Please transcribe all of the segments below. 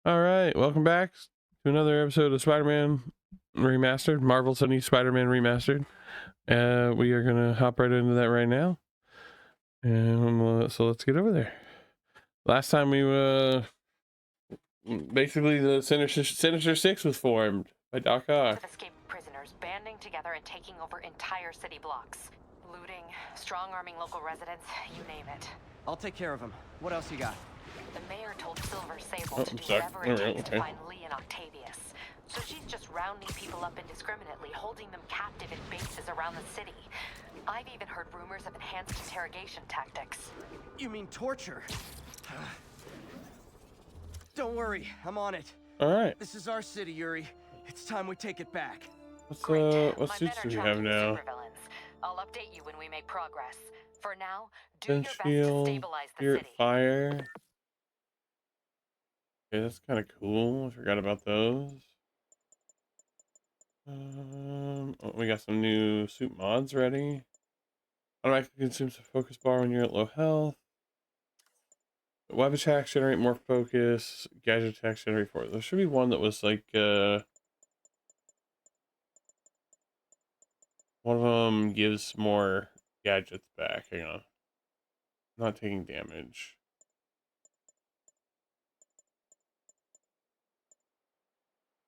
All right, welcome back to another episode of Spider Man Remastered, Marvel Sony Spider Man Remastered. We are gonna hop right into that right now, and so let's get over there. Last time we basically the Sinister Six was formed by Doc Ock. Of escaped prisoners banding together and taking over entire city blocks. Looting, strong-arming local residents, you name it. I'll take care of him. What else you got? The mayor told Silver Sable Oh, to I'm do sorry. whatever it takes Okay. to find Lee and Octavius. So she's just rounding people up indiscriminately, holding them captive in bases around the city. I've even heard rumors of enhanced interrogation tactics. You mean torture? Don't worry, I'm on it. All right. This is our city, Yuri. It's time we take it back. Great. What My suits men do are we have tracking now? supervillains. I'll update you when we make progress. For now, do your Sense best to Shield, stabilize the Spirit city. Fire. Okay, that's kind of cool. I forgot about those. We got some new suit mods ready. Automatically consumes a focus bar when you're at low health. Web attacks generate more focus. Gadget attacks generate 4. There should be one that was like, one of them gives more gadgets back. Hang on. I'm not taking damage.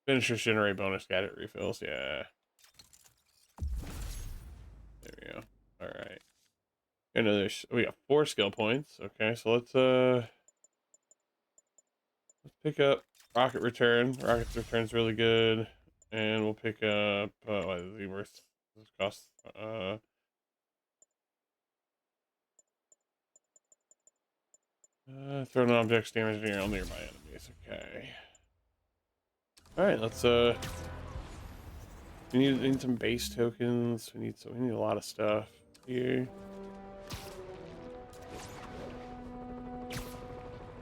Finishers generate bonus gadget refills. Yeah. There we go. Alright. We got 4 skill points. Okay, so let's pick up Rocket Return. Rocket Return's really good. And we'll pick up what is it worth? This costs thrown objects damage near all nearby enemies. Okay. Alright, let's we need some base tokens. We need a lot of stuff here.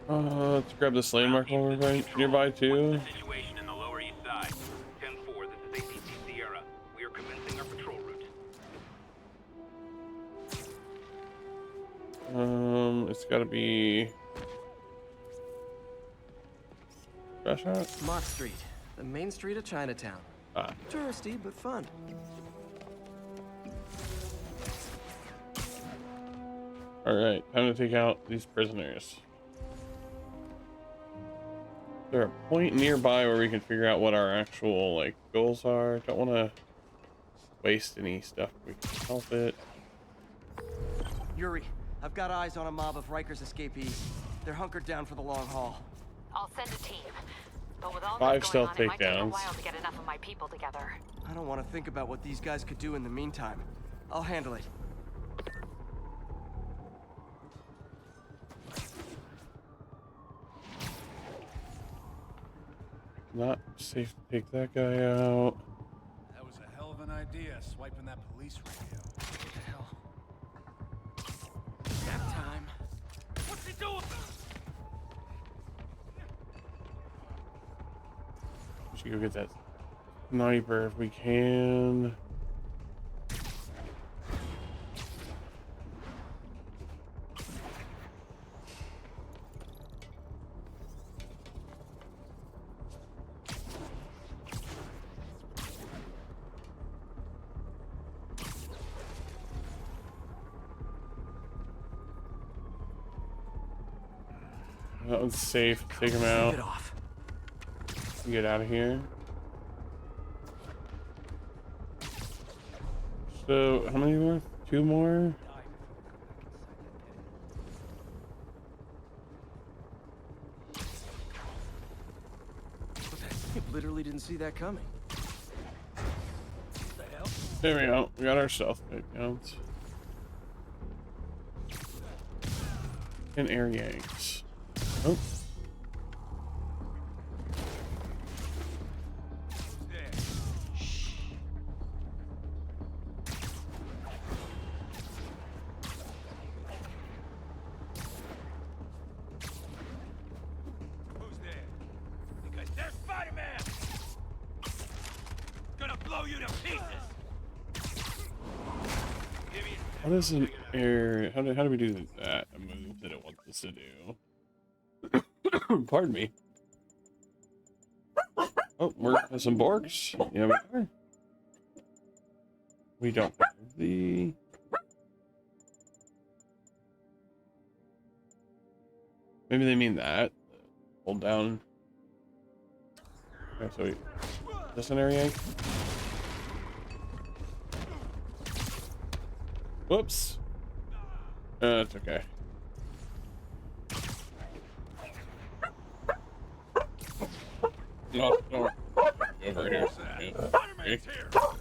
Let's grab the slave mark while we're right nearby too. Situation in the Lower East Side. 10-4, this is APC Sierra. We are commencing our patrol route. It's gotta be restaurant. Mott Street, the main street of Chinatown. Touristy, but fun. Alright, time to take out these prisoners. Is there a point nearby where we can figure out what our actual like goals are? Don't want to waste any stuff. We can help it. Yuri, I've got eyes on a mob of Riker's escapees. They're hunkered down for the long haul. I'll send a team. But with all 5 this going stealth on, it might take a takedowns. while to get enough of my people together. I don't want to think about what these guys could do in the meantime. I'll handle it. Not safe to take that guy out. That was a hell of an idea, swiping that police radio. What the hell? Nap time. What's he doing? We should go get that sniper if we can. That one's safe. Take him out. Get off. Get out of here. So, how many more? 2 more? I literally didn't see that coming. There we go. We got our stealth takedowns. And air yanks. Oh. Who's there? Because there's Spider Man! Gonna blow you to pieces! Give me What is an air? How do we do that? A move that it wants us to do. Pardon me. Oh, we're some Borgs. Yeah, we are. We don't have the... Maybe they mean that. Hold down. Okay, so is this an area? Whoops. It's okay. No, no. Over here. Yeah. Okay. Don't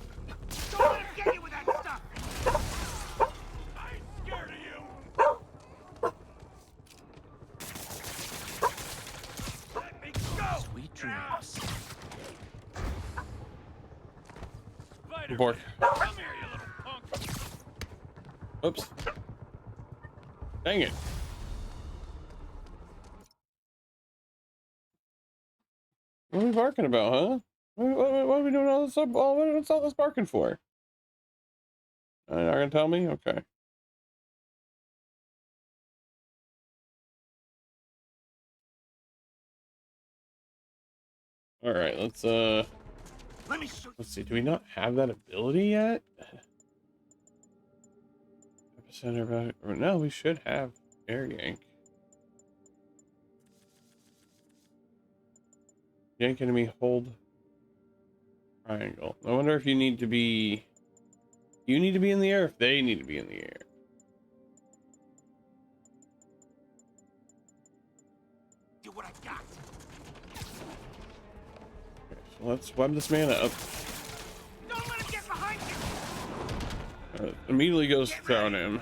let him get you with that stuff! I ain't scared of you! Let me go! Sweet dreams. Spider, Borg. come here, you little punk! Oops. Dang it. What are we barking about, huh? What are we doing all this up? What's all this barking for? You're not gonna tell me? Okay. Alright, let's see. Do we not have that ability yet? Epicenter, no, we should have air yank. Yank enemy, hold triangle. I wonder if you need to be... You need to be in the air, if they need to be in the air. Do what I got. Okay, so let's web this man up. Don't let him get behind you! Immediately goes throwing him.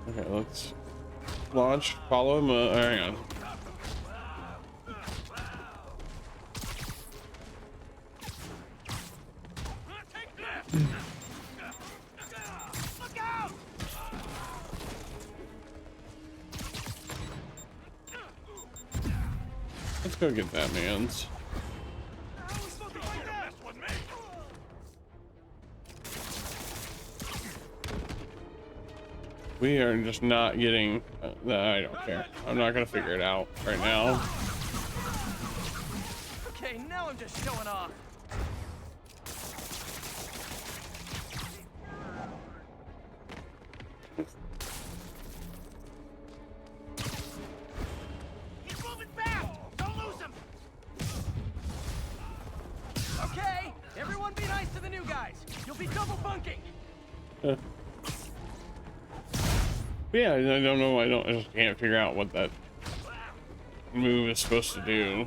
Okay, let's launch. Follow him. Hang on. Look out! Let's go get that man's. We are just not getting... I don't care. I'm not gonna figure it out right now. Okay, now I'm just showing off. He's moving fast! Don't lose him! Okay, everyone be nice to the new guys. You'll be double bunking. Yeah, I don't know. I just can't figure out what that move is supposed to do.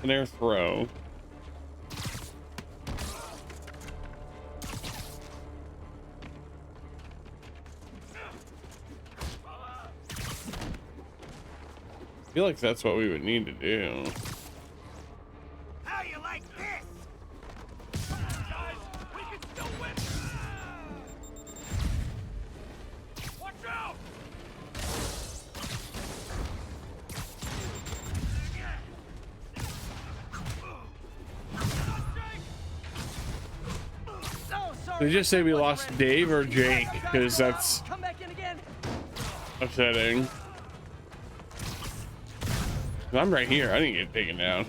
An air throw. I feel like that's what we would need to do. How you like this? Guys, we can still win! Watch out! Oh, sorry. Did you just say we lost Dave or Jake? Because that's Come back in again. upsetting. I'm right here. I didn't get taken down.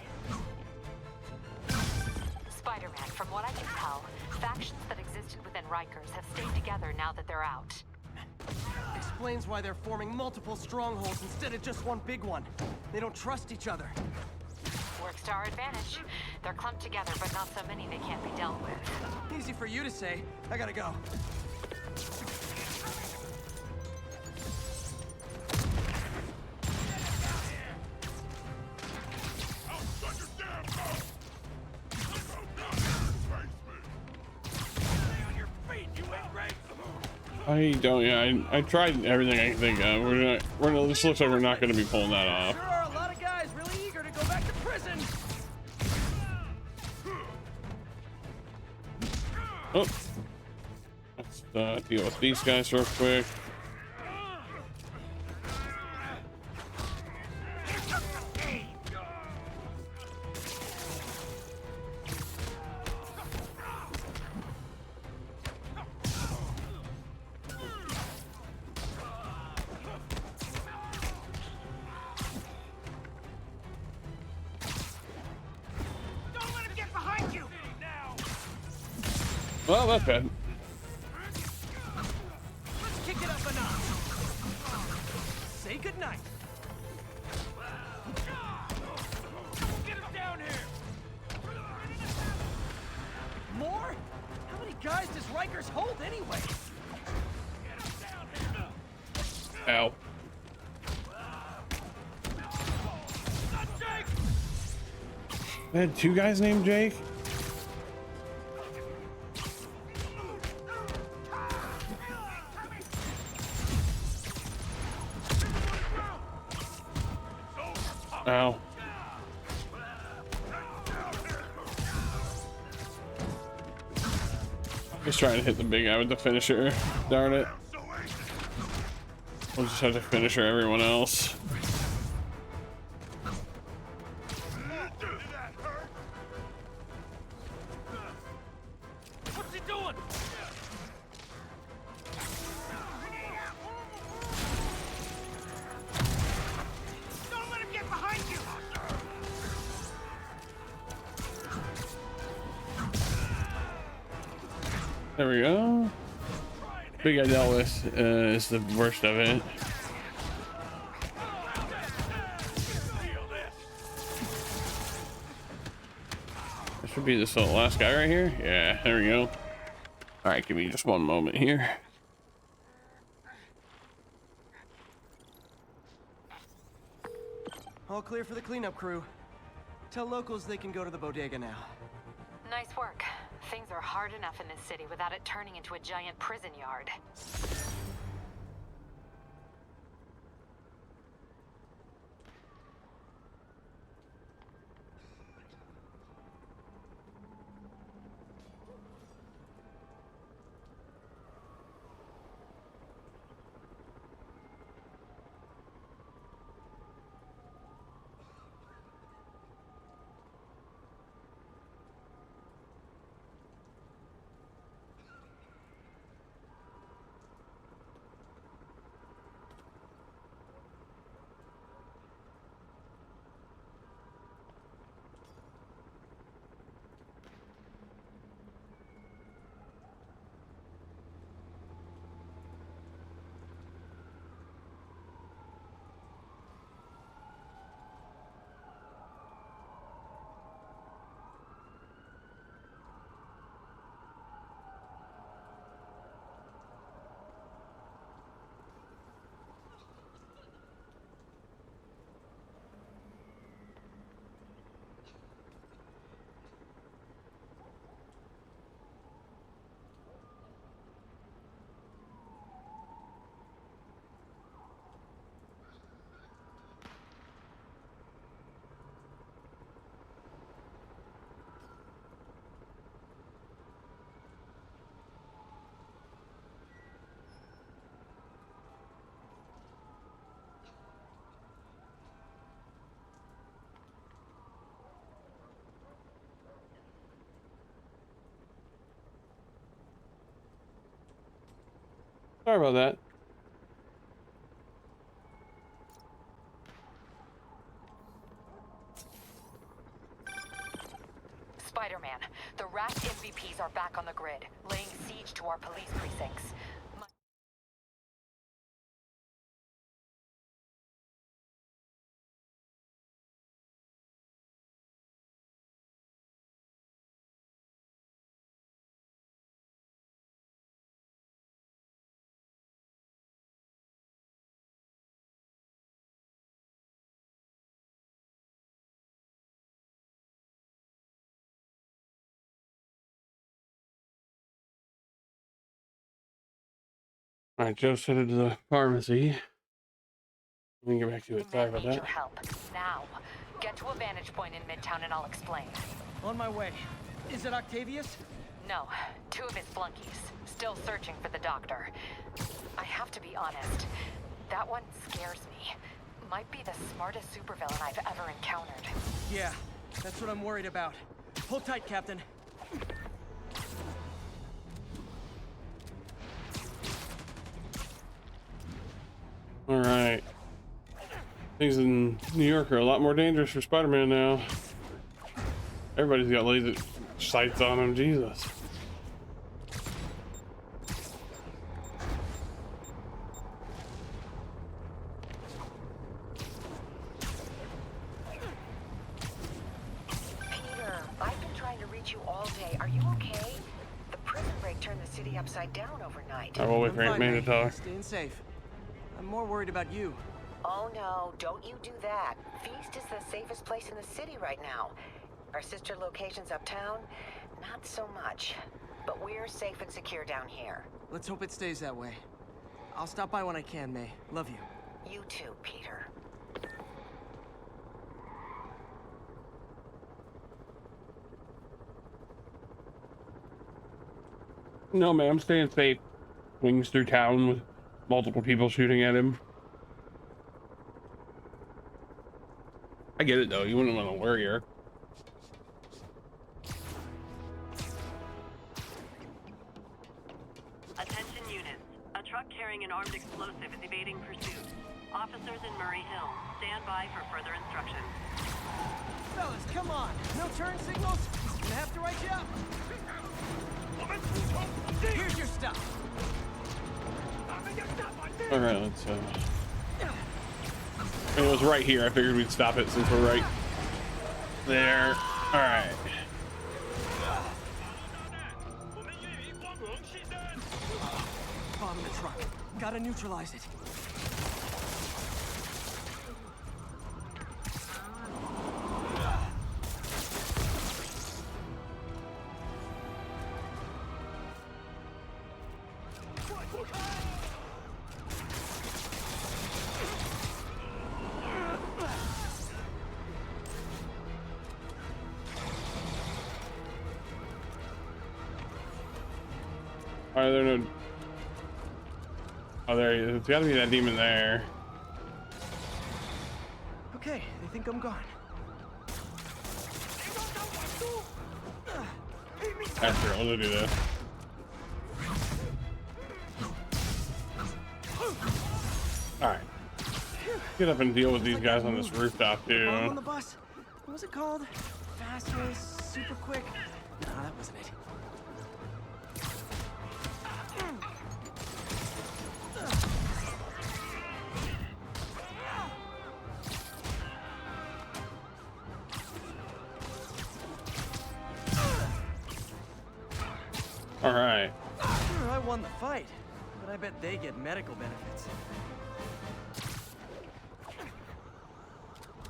Spider-Man, from what I can tell, factions that existed within Rikers have stayed together now that they're out. Explains why they're forming multiple strongholds instead of just one big one. They don't trust each other. Works to our advantage. They're clumped together, but not so many they can't be dealt with. Easy for you to say. I gotta go. I don't. Yeah, I tried everything I can think of. We're not. This looks like we're not going to be pulling that off. There are a lot of guys really eager to go back to prison. Oh, let's deal with these guys real quick. Well, that's bad. Let's kick it up a notch. Say goodnight. Get him down here! More? How many guys does Rikers hold anyway? Get him down here! Ow. Not Jake! I had two guys named Jake. Ow. Just trying to hit the big guy with the finisher. Darn it. We'll just have to finisher everyone else. What's he doing? Don't let him get behind you! There we go. Big guy dealt with is the worst of it. This should be this last guy right here. Yeah, there we go. All right, give me just one moment here. All clear for the cleanup crew. Tell locals they can go to the bodega now. Nice work. Things are hard enough in this city without it turning into a giant prison yard. Sorry about that. Spider Man, the Rat MVPs are back on the grid, laying siege to our police precincts. All right, Joe's headed to the pharmacy. Let me get back to it. Sorry Men about need your that. help now. Get to a vantage point in Midtown and I'll explain. On my way. Is it Octavius? No, two of his flunkies, still searching for the doctor. I have to be honest, that one scares me. Might be the smartest supervillain I've ever encountered. Yeah, that's what I'm worried about. Hold tight, Captain. All right. Things in New York are a lot more dangerous for Spider-Man now. Everybody's got laser sights on him. Jesus. Are you okay? The prison break turned the city upside down overnight. I will wait I'm for Aunt fine, May to May. talk. Staying safe. I'm more worried about you. Oh no, don't you do that. Feast is the safest place in the city right now. Our sister locations uptown, not so much. But we're safe and secure down here. Let's hope it stays that way. I'll stop by when I can, May. Love you. You too, Peter. No, man, I'm staying safe. Wings through town with multiple people shooting at him. I get it though. You wouldn't want to worry her. Attention units. A truck carrying an armed explosive is evading pursuit. Officers in Murray Hill, stand by for further instructions. Fellas, come on. No turn signals? Gonna have to write you up. Here's your stuff. All right, let's. It was right here. I figured we'd stop it since we're right there. All right. Bomb in the truck. Gotta neutralize it. Are there no? Oh, there he is. It's got to be that demon there. Okay, they think I'm gone. That's true. Let's do this. All right. Get up and deal with these guys on this rooftop too. On the bus. What was it called? Fast race, super quick. Nah, that wasn't it. All right. I won the fight, but I bet they get medical benefits.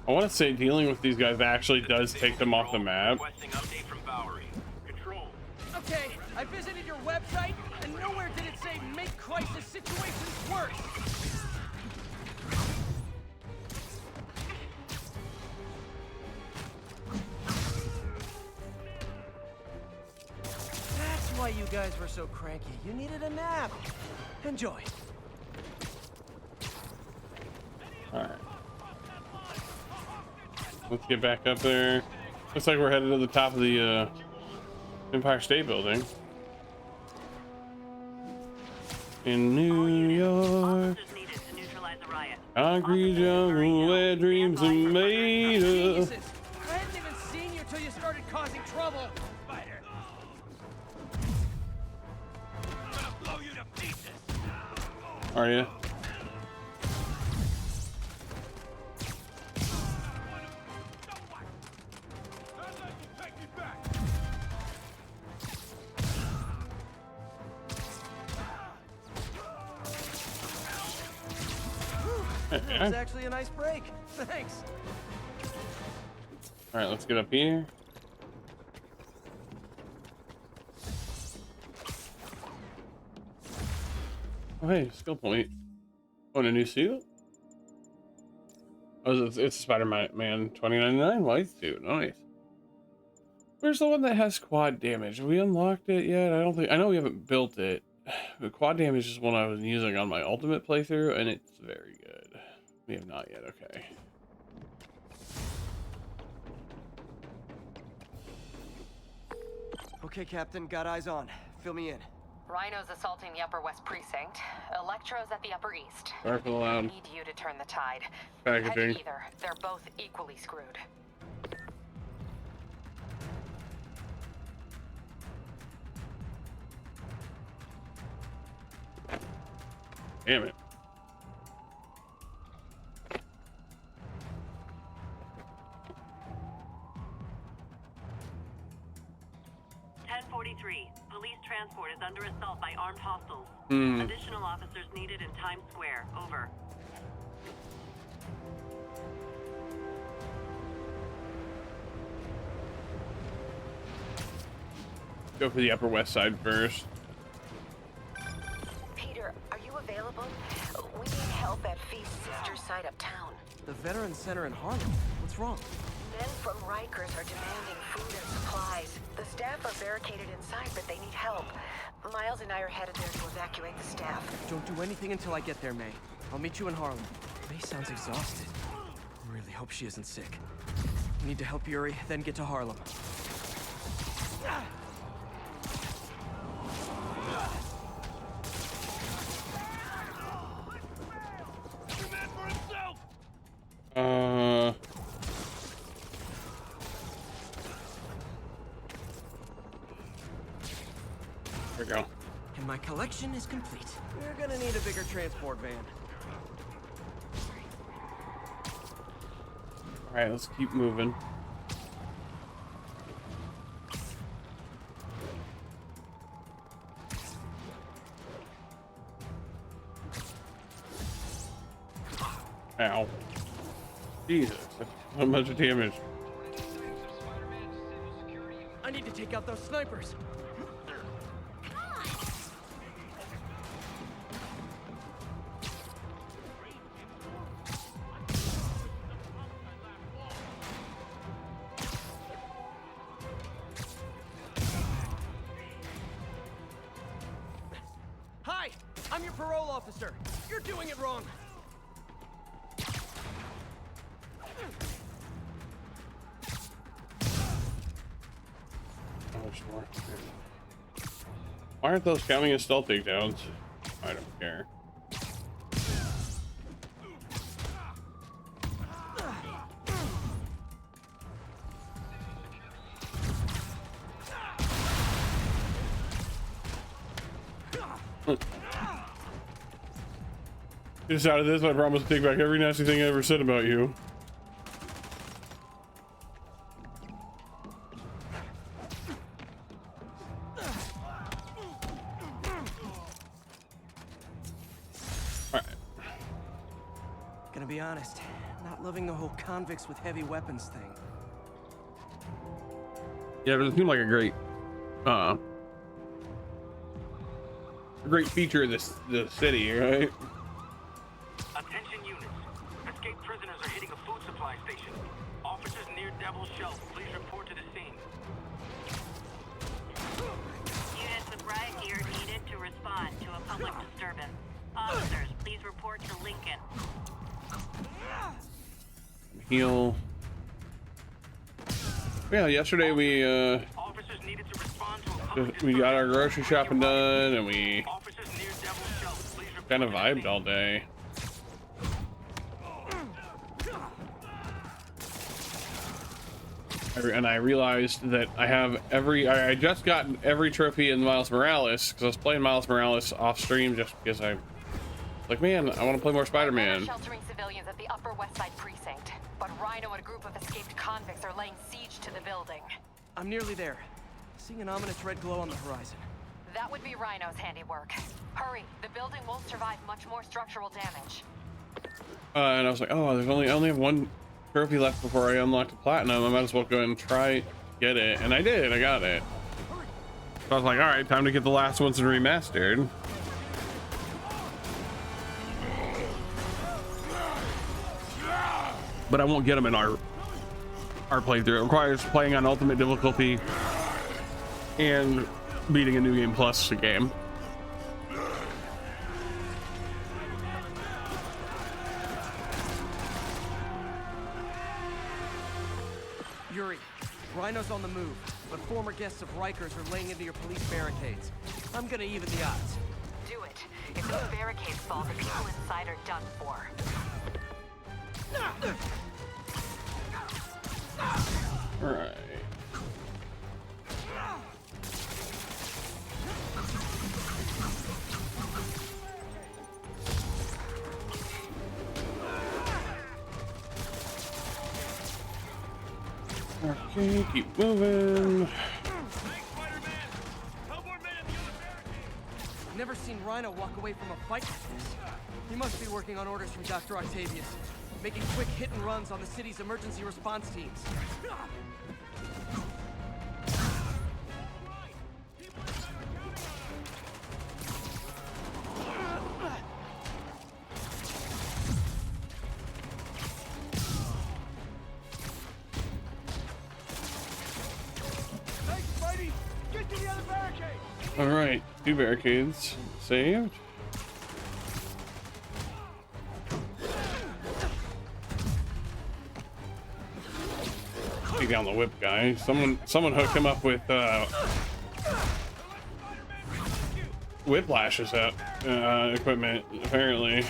I want to say dealing with these guys actually does take them off the map. Requesting update from Bowery. Control. Okay, I visited your website, and nowhere did it say make crisis situations worse. That's why you guys were so cranky. You needed a nap. Enjoy. All right. Let's get back up there. Looks like we're headed to the top of the Empire State Building. In New York, Officers needed to neutralize the riot. concrete Officers in Murray jungle Hill, where dreams are stand by for made of. Jesus, I hadn't even seen you till you started causing trouble. Spider. I'm gonna blow you to pieces. Are you? Take me back. That was actually a nice break. Thanks. All right, let's get up here. Oh, hey, skill point. Oh, and a new suit? Oh, it's a Spider Man 2099 white suit. Nice. Where's the one that has quad damage? Have we unlocked it yet? I don't think. I know we haven't built it. The quad damage is one I was using on my ultimate playthrough, and it's very good. We have not yet. Okay. Okay, Captain, got eyes on. Fill me in. Rhino's assaulting the Upper West Precinct. Electro's at the Upper East. Sorry for the I loud need you to turn the tide. packaging. Head to either. They're both equally screwed. Damn it. 1043. Police transport is under assault by armed hostiles. Hmm. Additional officers needed in Times Square. Over. Go for the Upper West Side first. Peter, are you available? We need help at Feast's sister site uptown. The Veteran Center in Harlem. What's wrong? Men from Rikers are demanding food and supplies. The staff are barricaded inside, but they need help. Miles and I are headed there to evacuate the staff. Don't do anything until I get there, May. I'll meet you in Harlem. May sounds exhausted. Really hope she isn't sick. Need to help Yuri, then get to Harlem. There we go. And my collection is complete. We're gonna need a bigger transport van. All right, let's keep moving. Ow. Jesus, that's so much damage. I need to take out those snipers. Hi, I'm your parole officer. You're doing it wrong. Oh, sure. Why aren't those counting as stealth takedowns? I don't care. Just out of this, I promise to take back every nasty thing I ever said about you. Gonna be honest, not loving the whole convicts with heavy weapons thing. Yeah, but it seemed like a great feature of the city, right? Attention units. Escaped prisoners are hitting a food supply station. Officers near Devil's Shelf, please report to the scene. Units with riot gear needed to respond to a public disturbance. Officers, please report to Lincoln. Heal. Yeah, yesterday we Officers needed to respond to a public we got our disturbance. grocery shopping done, and we Officers near Devil's Shelf, please report kind of to the vibed scene. all day. And I realized that I have I just got every trophy in Miles Morales because I was playing Miles Morales off stream just because I like, man, I want to play more Spider Man. Sheltering civilians at the Upper West Side precinct, but Rhino and a group of escaped convicts are laying siege to the building. I'm nearly there. Seeing an ominous red glow on the horizon. That would be Rhino's handiwork. Hurry, the building won't survive much more structural damage. And I was like, oh, I only have one trophy left before I unlock the platinum. I might as well go and try get it, and I did. I got it. So I was like, all right, time to get the last ones remastered. But I won't get them in our playthrough. It requires playing on ultimate difficulty and beating a new game plus a game. Yuri, Rhino's on the move, but former guests of Rikers are laying into your police barricades. I'm gonna even the odds. Do it. If those barricades fall, the people inside are done for. All right. Okay, keep moving. Thanks, Spider Man. I've never seen Rhino walk away from a fight like this. He must be working on orders from Dr. Octavius, making quick hit and runs on the city's emergency response teams. Thanks, Spidey! Get to the other barricade! All right, 2 barricades saved. Take down the whip guy. Someone hook him up with whiplashes equipment, apparently.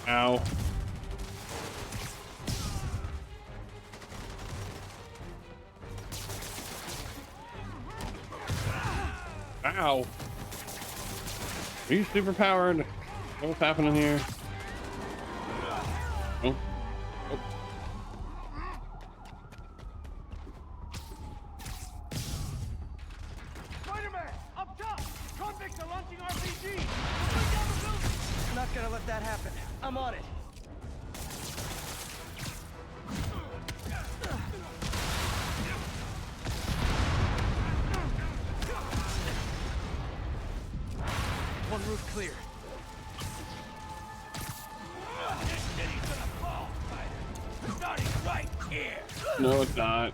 Ow. Ow. He's superpowered. What's happening here? Oh. Oh. Spider-Man! Up top! Convicts are launching RPGs! Bring down the building! Not gonna let that happen. I'm on it. One roof clear. This city's gonna fall, Spider! Starting right here! No, it's not.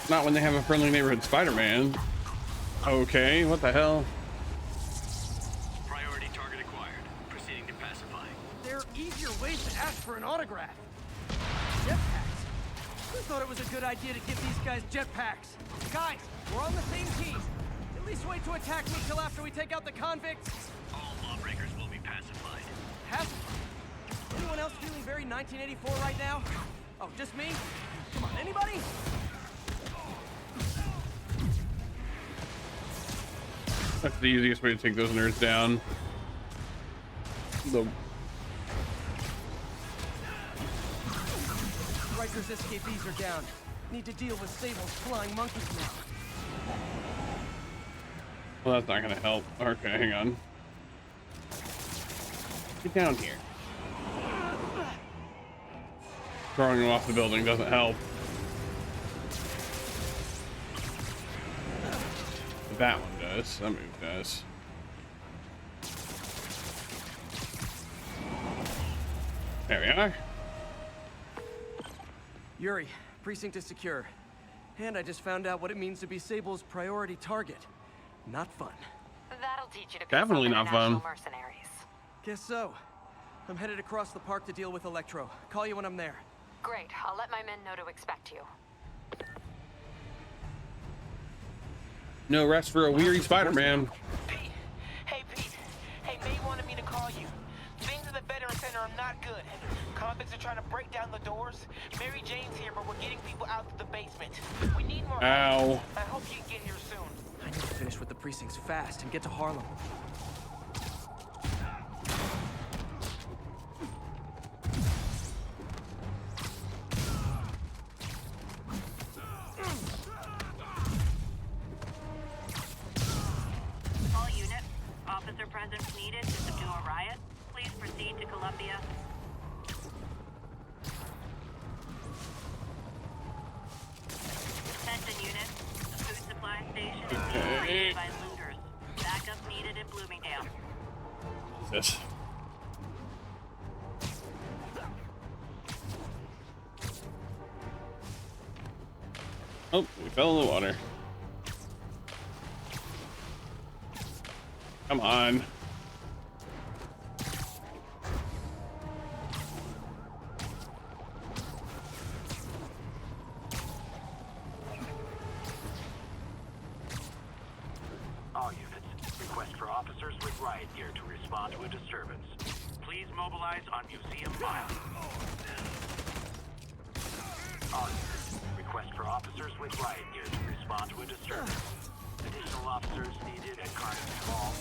Not when they have a friendly neighborhood Spider-Man. Okay, what the hell? Priority target acquired. Proceeding to pacify. There are easier ways to ask for an autograph. Jetpacks. Who thought it was a good idea to give these guys jetpacks? Guys, we're on the same team. At least wait to attack me till after we take out the convicts. All lawbreakers will be pacified. Pacified. Anyone else feeling very 1984 right now? Oh, just me? Come on, anybody? That's the easiest way to take those nerds down. The Riker's escapees are down. Need to deal with Sable's flying monkeys now. Well, that's not gonna help. Okay, hang on. Get down here. Throwing him off the building doesn't help. But that one does. That move does. There we are. Yuri, precinct is secure. And I just found out what it means to be Sable's priority target. Not fun. That'll teach you to be Definitely some not international fun. mercenaries. Guess so. I'm headed across the park to deal with Electro. Call you when I'm there. Great. I'll let my men know to expect you. No rest for a weary Spider-Man. Pete. Hey, Pete. Hey, May wanted me to call you. Things at the Veteran Center are not good. Convicts are trying to break down the doors. Mary Jane's here, but we're getting people out to the basement. We need more Ow. help. I hope you can get here soon. I need to finish with the precincts fast and get to Harlem. All units, officer presence needed to subdue a riot. Please proceed to Columbia. Attention units, the food supply station is being raided by looters. Backup needed in Bloomingdale. This. Oh, we fell in the water. Come on. All units, request for officers with riot gear to respond to a disturbance. Please mobilize on Museum Mile. All units, request for officers with riot gear to respond to a disturbance. Additional officers needed at Carnegie Hall.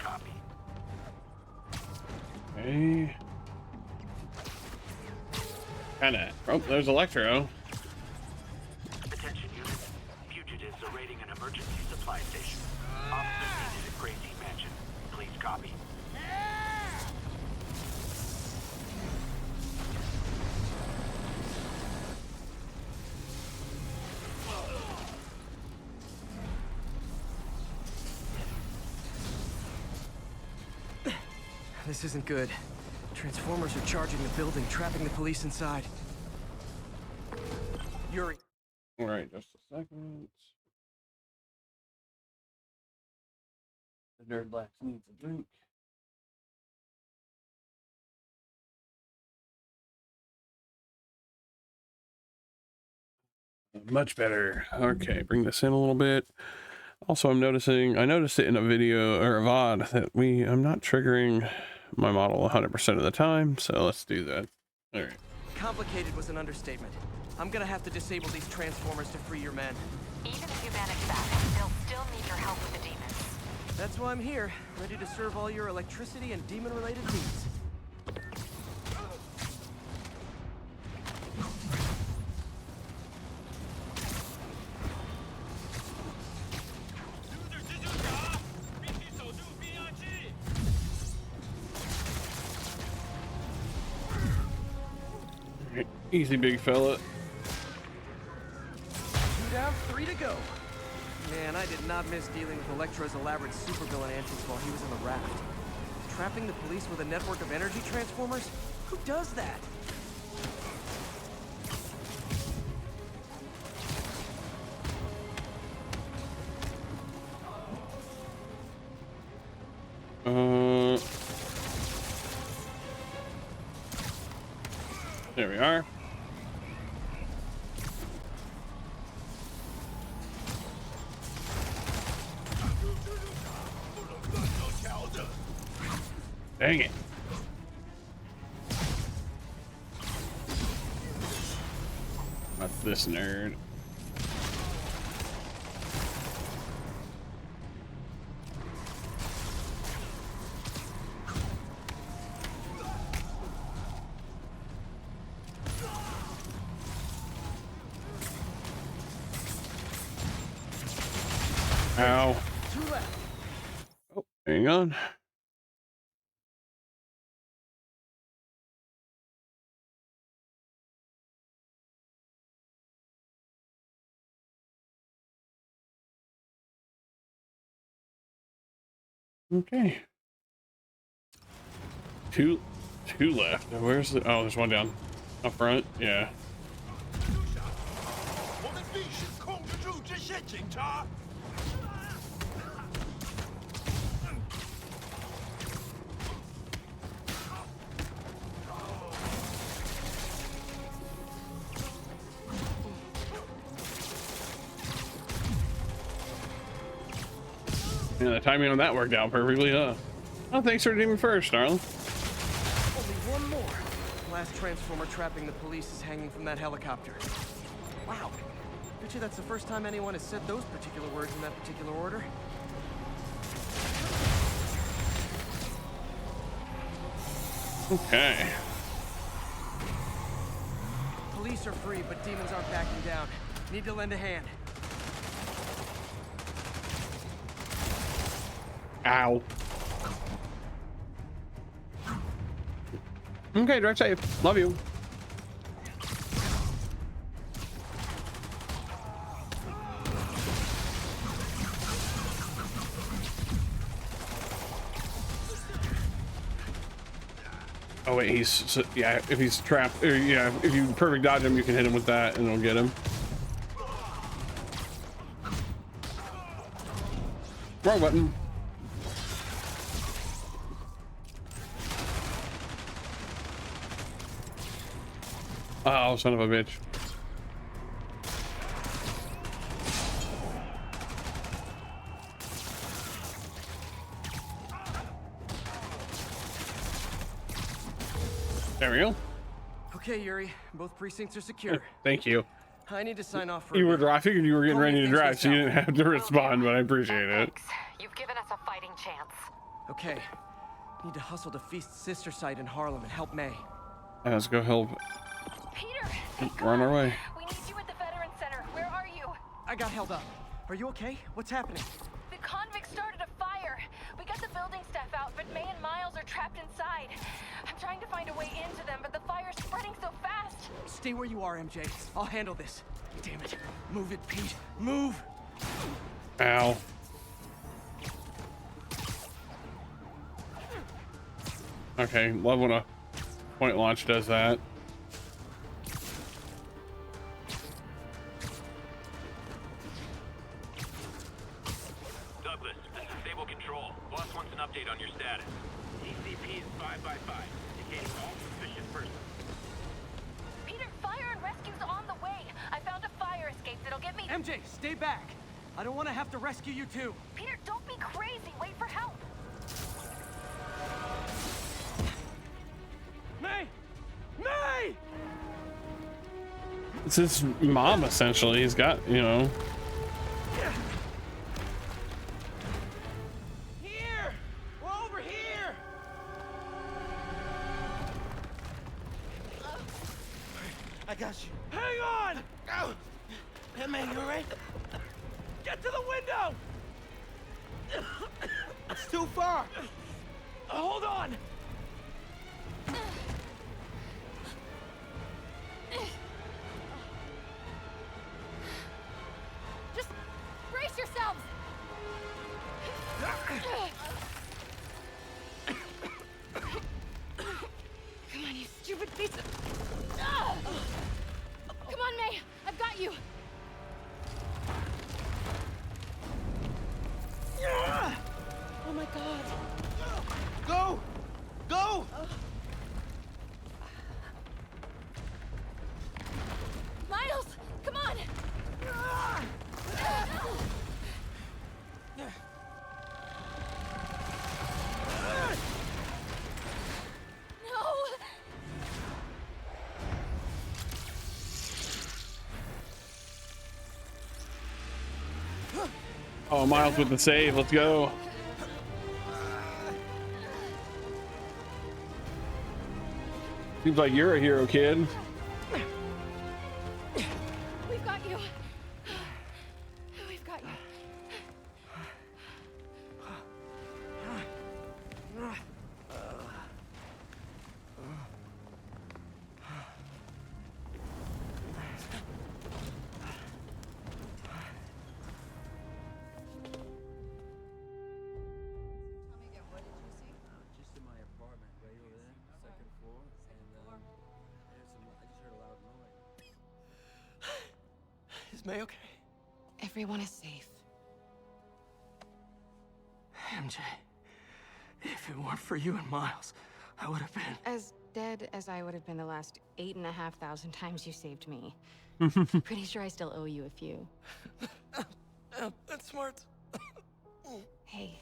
Copy. Okay. Kinda. Oh, there's Electro. Attention units. Fugitives are raiding an emergency supply station. Officers needed at Crazy Mansion. Please copy. This isn't good. Transformers are charging the building, trapping the police inside. Yuri. All right, just a second. The nerd Lax needs a drink. Much better. Okay, bring this in a little bit. Also, I noticed it in a video or a VOD that I'm not triggering my model 100% of the time, so let's do that. All right. Complicated was an understatement. I'm gonna have to disable these transformers to free your men. Even if you manage that, they'll still need your help with the demons. That's why I'm here, ready to serve all your electricity and demon-related needs. Easy, big fella. 2 down, 3 to go. Man, I did not miss dealing with Elektra's elaborate supervillain antics while he was in the raft. Trapping the police with a network of energy transformers? Who does that? There we are. Dang it. Not this nerd. Ow. 2 left. Oh, hang on. Okay. Two left. Where's the? Oh, there's one down up front. Yeah. 我们必须控制住这些警察。Yeah, the timing on that worked out perfectly, huh? Oh, thanks for redeeming first, darling. Only one more. Last transformer trapping the police is hanging from that helicopter. Wow. Bet you that's the first time anyone has said those particular words in that particular order. Okay. Police are free, but demons aren't backing down. Need to lend a hand. Ow. Okay, drive safe. Love you. Oh wait, yeah. If he's trapped, or yeah, if you perfect dodge him, you can hit him with that, and it'll get him. Wrong button. Oh, son of a bitch. There we go. Okay, Yuri. Both precincts are secure. Thank you. I need to sign off for You a were, bit. I figured you were getting Call me ready to if things drive, go so you south. didn't have to respond, but I appreciate it. Thanks. You've given us a fighting chance. Okay. Need to hustle to Feast's sister site in Harlem and help May. Let's go help Peter! Hey, We're on our way. we need you at the Veteran Center. Where are you? I got held up. Are you okay? What's happening? The convicts started a fire. We got the building staff out, but May and Miles are trapped inside. I'm trying to find a way into them, but the fire's spreading so fast. Stay where you are, MJ. I'll handle this. Damn it. Move it, Pete. Move! Ow. Okay, love when a point launch does that. Douglas, this is Stable Control. Boss wants an update on your status. ECP is 5x5, indicating all suspicious persons. Peter, fire and rescue's on the way. I found a fire escape that'll get me... MJ, stay back. I don't want to have to rescue you too. Peter, don't be crazy. Wait for help. May! May! It's his mom, essentially. He's got, you know. Here! We're over here! I got you. Hang on! Oh. Hey, man, you alright? Get to the window! It's too far. Hold on! Just brace yourselves. Come on, you stupid piece of... Come on, May. I've got you. Oh my God. Go! Go! Miles, come on. No. Oh, Miles with the save. Let's go. Seems like you're a hero, kid. We've got you. We've got you. Just in my apartment, right over there, second floor, and I just heard a loud noise. Is May okay? Everyone is safe. MJ, if it weren't for you and Miles, I would have been. As dead as I would have been the last 8,500 times you saved me. Pretty sure I still owe you a few. That's smart. Hey.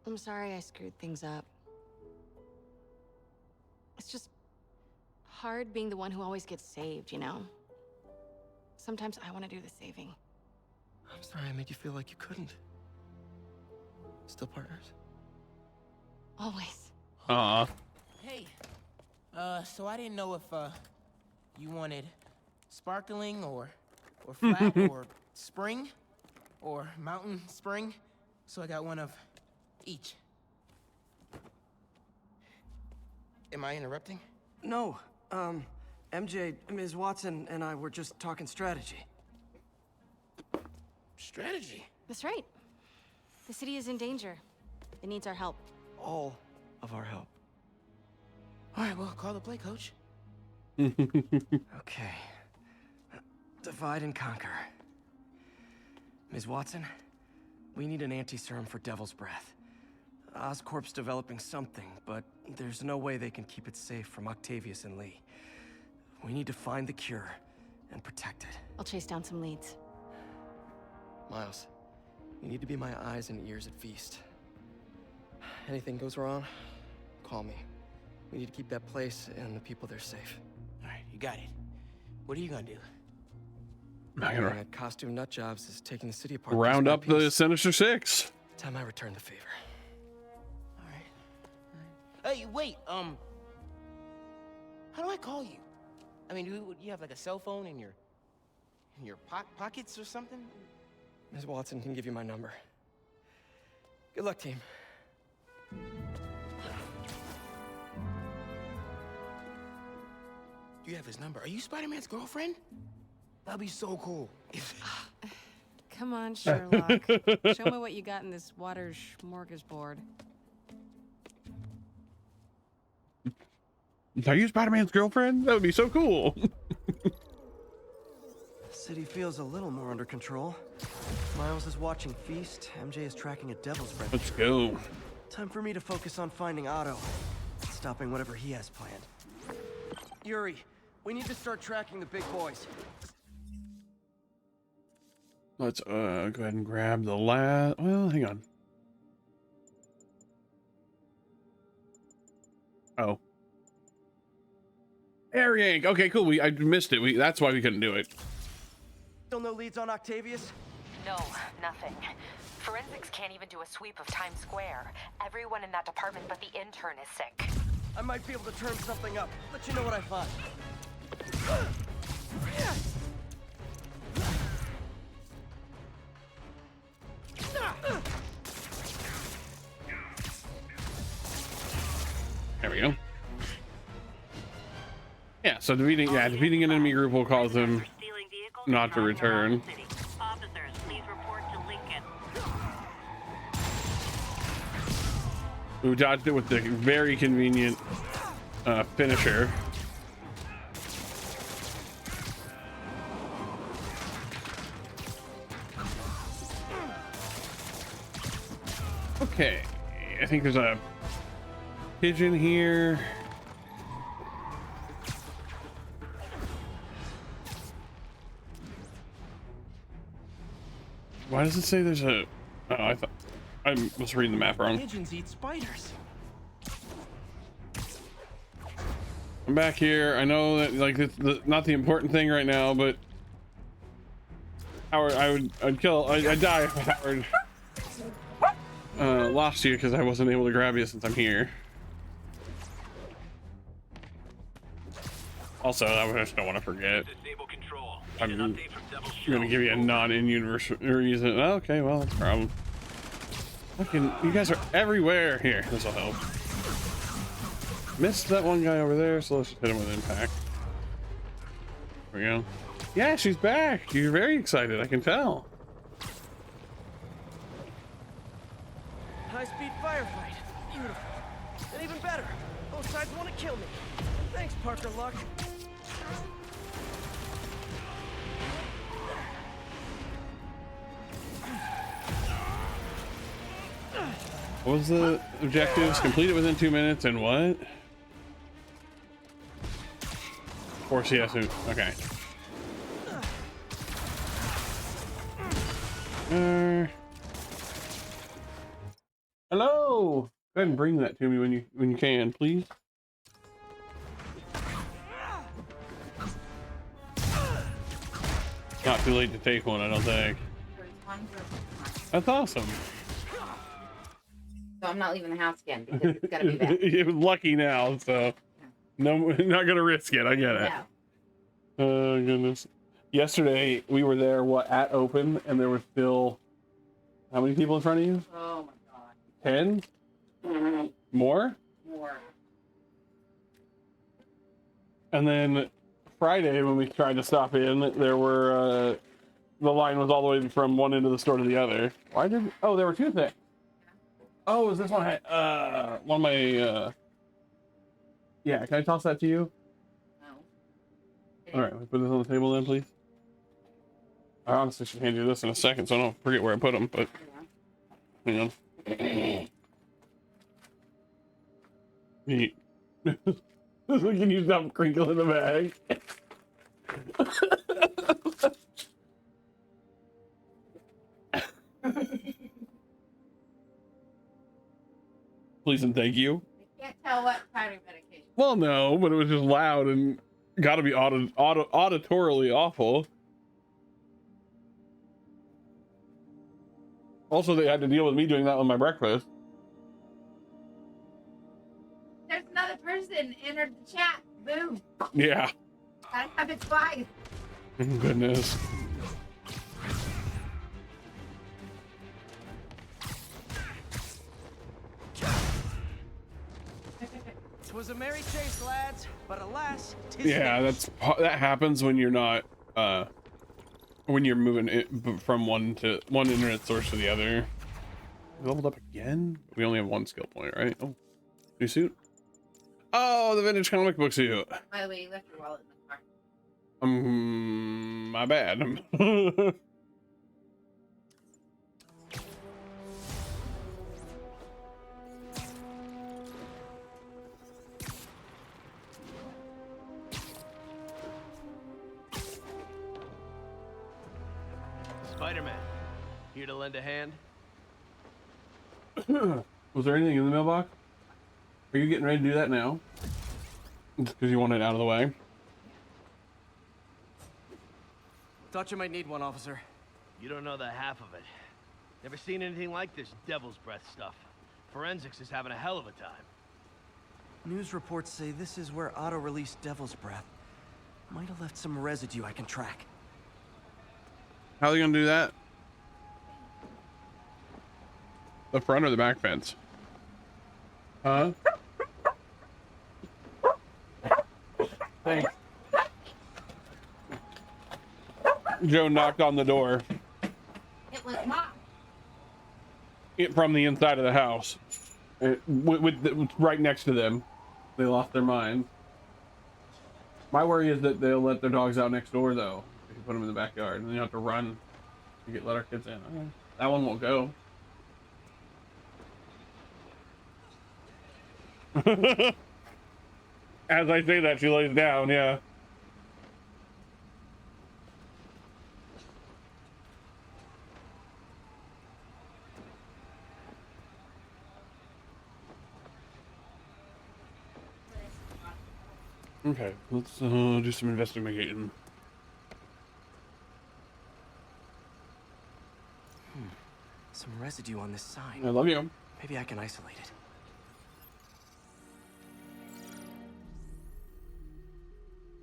I'm sorry I screwed things up. It's just hard being the one who always gets saved, you know? Sometimes I want to do the saving. I'm sorry I made you feel like you couldn't. Still partners? Always. Aw. Hey, so I didn't know if, you wanted sparkling or flat or spring or mountain spring. So I got one of each. Am I interrupting? No. MJ, Ms. Watson, and I were just talking strategy. Strategy? That's right. The city is in danger. It needs our help. All of our help. All right, well, call the play, coach. Okay. Divide and conquer. Ms. Watson, we need an anti-serum for Devil's Breath. Oscorp's developing something, but there's no way they can keep it safe from Octavius and Lee. We need to find the cure and protect it. I'll chase down some leads. Miles, you need to be my eyes and ears at Feast. Anything goes wrong, call me. We need to keep that place and the people there safe. All right, you got it. What are you gonna do? I'm gonna That costume nut jobs is taking the city apart. round piece up by the piece. Sinister Six. Time I return the favor. All right. Hey, wait, How do I call you? I mean, you have like a cell phone in your pockets or something? Ms. Watson can give you my number. Good luck, team. You have his number. Are you Spider-Man's girlfriend? That'd be so cool. Come on, Sherlock. Show me what you got in this water smorgasbord. Are you Spider-Man's girlfriend? That would be so cool. The city feels a little more under control. Miles is watching Feast. MJ is tracking a devil's breath. Let's go. Time for me to focus on finding Otto. Stopping whatever he has planned. Yuri, we need to start tracking the big boys. Let's go ahead and grab the last. Well, hang on. Oh. Air yank. Okay, cool. I missed it. That's why we couldn't do it. Still no leads on Octavius? No, nothing. Forensics can't even do a sweep of Times Square. Everyone in that department but the intern is sick. I might be able to turn something up. Let you know what I find. There we go. Yeah, so defeating an enemy group will cause them not to return. Officers, please report to Lincoln. We dodged it with the very convenient finisher. Okay, I think there's a pigeon here. Why does it say there's a... Oh, I thought... I was reading the map wrong. Pigeons eat spiders. I'm back here. I know that, like, it's not the important thing right now, but... Howard, I'd die if Howard lost you because I wasn't able to grab you since I'm here. Also, I just don't want to forget. Disable control. I'm Need an update from Devil's gonna give you a non-in-universe reason. Okay, well, that's a problem. Fucking, you guys are everywhere. Here, this will help. Missed that one guy over there, so let's just hit him with impact. There we go. Yeah, she's back. You're very excited, I can tell. High-speed firefight. Beautiful. And even better, both sides want to kill me. Thanks, Parker Luck. What was the objectives? Complete it within 2 minutes and what? Force yes. Okay. Hello. Go ahead and bring that to me when you can, please. Not too late to take one, I don't think. That's awesome. So I'm not leaving the house again because it's gotta be back. You're lucky now, so no, not gonna risk it. I get it. No. Oh goodness. Yesterday we were there at open, and there were still how many people in front of you? Oh my god. 10? More? More. And then Friday when we tried to stop in, there were the line was all the way from one end of the store to the other. Why did? Oh, there were two things. Oh, is this one? One of my. Yeah, can I toss that to you? No. All right, put this on the table then, please. I honestly should hand you this in a second, so I don't forget where I put them. But hang on. Neat. Can you stop crinkling the bag? Please and thank you. I can't tell what kind of medication. Well, no, but it was just loud and got to be auditorily awful. Also, they had to deal with me doing that on my breakfast. There's another person entered the chat. Boom. Yeah. Gotta have its flies. Goodness. Twas a merry chase, lads, but alas, 'tis Yeah, finished. that happens when you're not when you're moving it from one internet source to the other. We leveled up again. We only have one skill point, right? Oh, new suit. Oh, the vintage comic book suit. By the way, you left your wallet in the car. My bad. Spider Man, here to lend a hand. Was there anything in the mailbox? Are you getting ready to do that now? Because you want it out of the way. Thought you might need one, officer. You don't know the half of it. Never seen anything like this devil's breath stuff. Forensics is having a hell of a time. News reports say this is where Otto released Devil's Breath. Might have left some residue I can track. How are they gonna do that? The front or the back fence? Huh? Thanks. Joe knocked on the door. It was Mom. From the inside of the house. Right next to them. They lost their minds. My worry is that they'll let their dogs out next door, though. If you put them in the backyard, and then you have to run to let our kids in. Okay. That one won't go. As I say that, she lays down, yeah. Okay, let's do some investigating. Some residue on this sign. I love you. Maybe I can isolate it.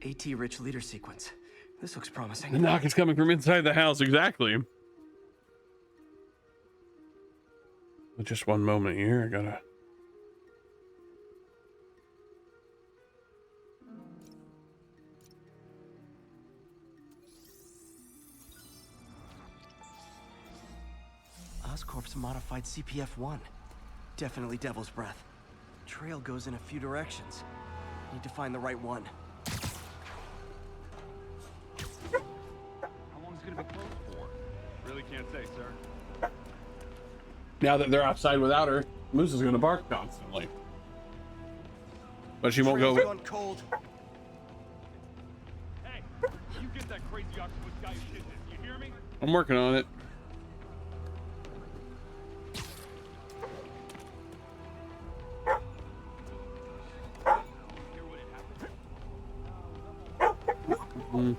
AT-rich leader sequence. This looks promising. The knock is coming from inside the house, exactly. But just one moment here, I gotta... Oscorp's modified CPF-1. Definitely Devil's Breath. Trail goes in a few directions. Need to find the right one. How long is it gonna be closed for? Really can't say, sir. Now that they're outside without her, Moose is gonna bark constantly. But she won't Trail's go... gone cold. Hey, you get that crazy octopus guy who did this, you hear me? I'm working on it. Mm.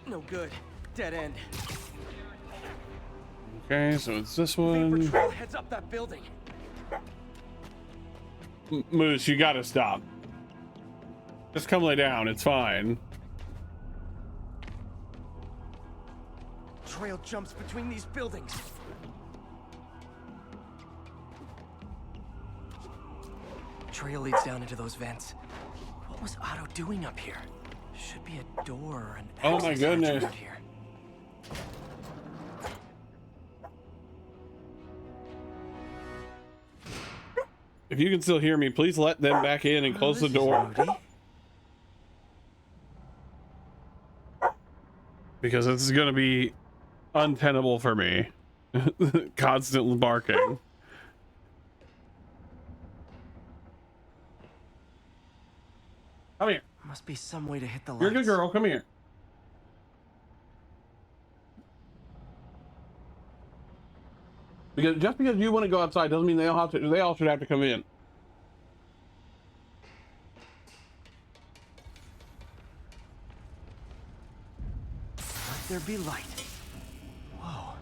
No good. Dead end. Okay, so it's this Vapor one. trail heads up that building. Moose, you gotta stop. Just come lay down, it's fine. Trail jumps between these buildings. Trail leads down into those vents. What was Otto doing up here? Should be a door or an Oh my access hatch goodness. around here. If you can still hear me, please let them back in and close the This is door. moody. Because this is gonna be untenable for me. Constant barking. Come here. Must be some way to hit the lights. You're a good girl, come here. Because just because you want to go outside doesn't mean they all should have to come in. there be light. Whoa.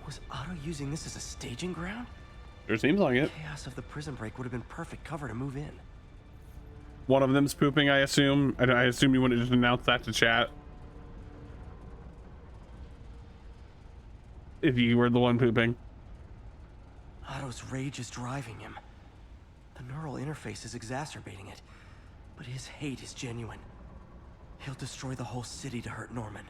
Was Otto using this as a staging ground? Sure seems like it. Chaos of the prison break would have been perfect cover to move in. One of them's pooping, I assume. I assume you wouldn't just announce that to chat. If you were the one pooping. Otto's rage is driving him. The neural interface is exacerbating it. But his hate is genuine. He'll destroy the whole city to hurt Norman.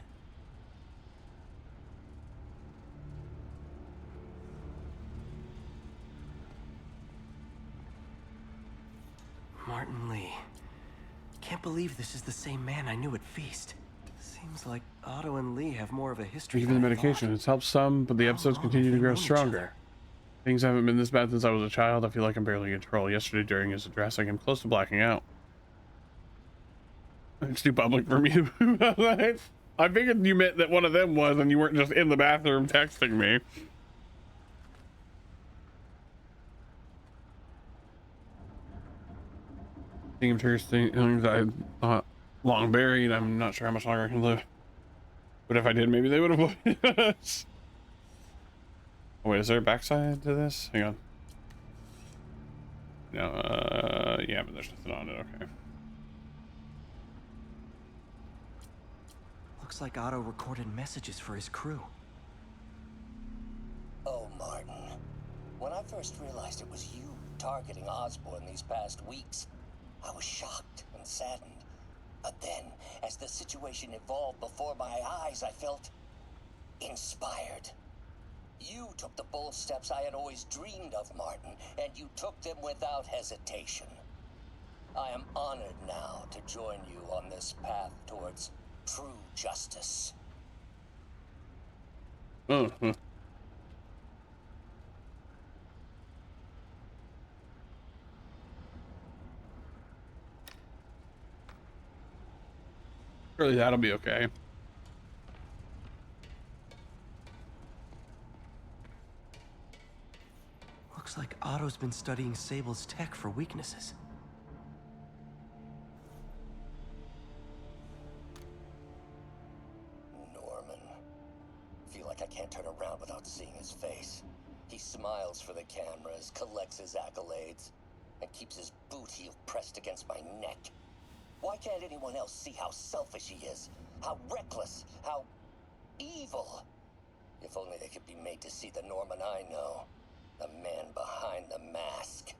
Martin Lee. Can't believe this is the same man I knew at Feast. Seems like Otto and Lee have more of a history. Even the medication, it's helped some, but the episodes continue to grow stronger. Things haven't been this bad since I was a child. I feel like I'm barely in control. Yesterday during his address, I came close to blacking out. It's too public for me to move out of that. I figured you meant that one of them was, and you weren't just in the bathroom texting me. I think I'm curious things I thought long buried. I'm not sure how much longer I can live. But if I did, maybe they would have avoided us. Oh, wait, is there a backside to this? Hang on. No, yeah, but there's nothing on it. Okay. Looks like Otto recorded messages for his crew. Oh, Martin. When I first realized it was you targeting Osborn these past weeks, I was shocked and saddened. But then, as the situation evolved before my eyes, I felt inspired. You took the bold steps I had always dreamed of, Martin, and you took them without hesitation. I am honored now to join you on this path towards true justice. Surely that'll be okay. Looks like Otto's been studying Sable's tech for weaknesses. Norman. Feel like I can't turn around without seeing his face. He smiles for the cameras, collects his accolades, and keeps his boot heel pressed against my neck. Why can't anyone else see how selfish he is? How reckless? How evil? If only they could be made to see the Norman I know. The man behind the mask.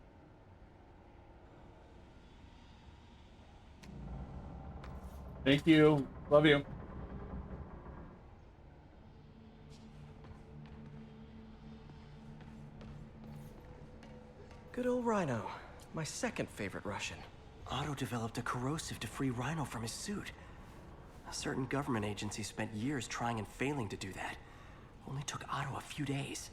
Thank you. Love you. Good old Rhino. My second favorite Russian. Otto developed a corrosive to free Rhino from his suit. A certain government agency spent years trying and failing to do that. Only took Otto a few days.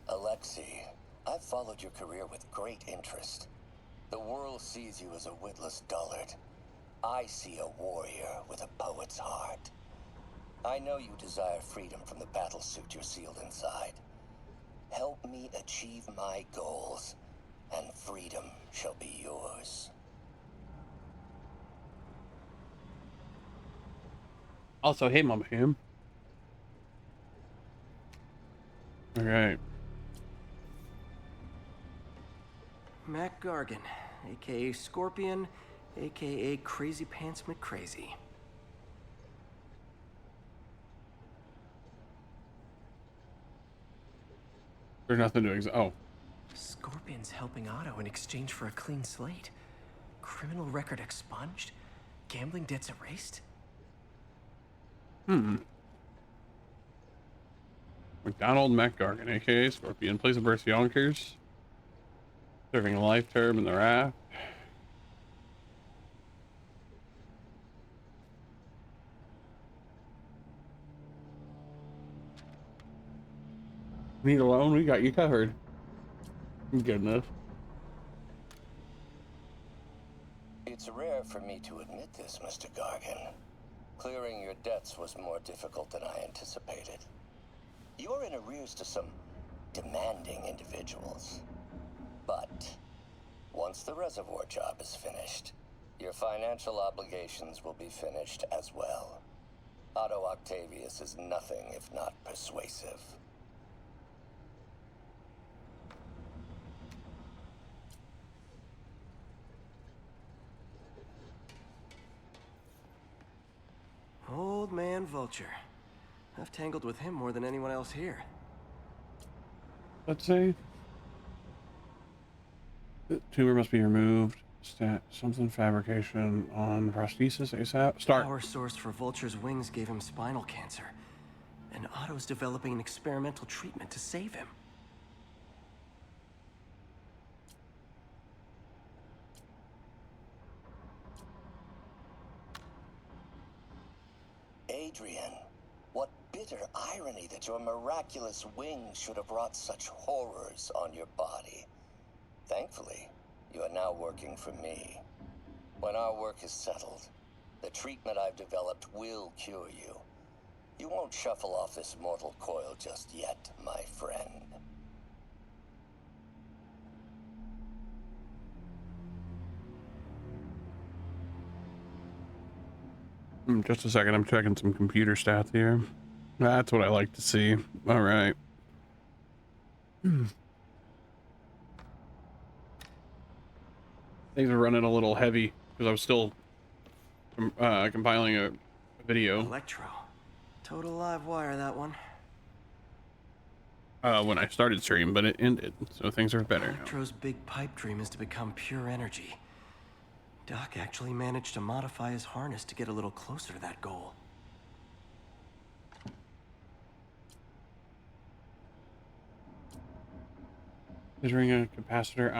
Alexei, I've followed your career with great interest. The world sees you as a witless dullard. I see a warrior with a poet's heart. I know you desire freedom from the battlesuit you're sealed inside. Help me achieve my goals, and freedom shall be yours. Also, hey, Mama Him. All right. Mac Gargan, aka Scorpion, aka Crazy Pants McCrazy. There's nothing to oh. Scorpion's helping Otto in exchange for a clean slate. Criminal record expunged? Gambling debts erased? McDonald McGargan, aka Scorpion, plays of birth Yonkers, serving a life term in the raft. Need a loan? We got you covered. Good enough. It's rare for me to admit this, Mr. Gargan. Clearing your debts was more difficult than I anticipated. You're in arrears to some demanding individuals. But once the reservoir job is finished, your financial obligations will be finished as well. Otto Octavius is nothing if not persuasive. Old man Vulture. I've tangled with him more than anyone else here. Let's say the tumor must be removed. Something fabrication on the prosthesis ASAP. Start. Power source for Vulture's wings gave him spinal cancer. And Otto's developing an experimental treatment to save him. Adrian, what bitter irony that your miraculous wings should have wrought such horrors on your body. Thankfully, you are now working for me. When our work is settled, the treatment I've developed will cure you. You won't shuffle off this mortal coil just yet, my friend. Just a second, I'm checking some computer stats here. That's what I like to see. All right. Things are running a little heavy because I was still compiling a video. Electro. Total live wire, that one. When I started stream, but it ended, so things are better. Electro's big pipe dream is to become pure energy. Doc actually managed to modify his harness to get a little closer to that goal. Creating a capacitor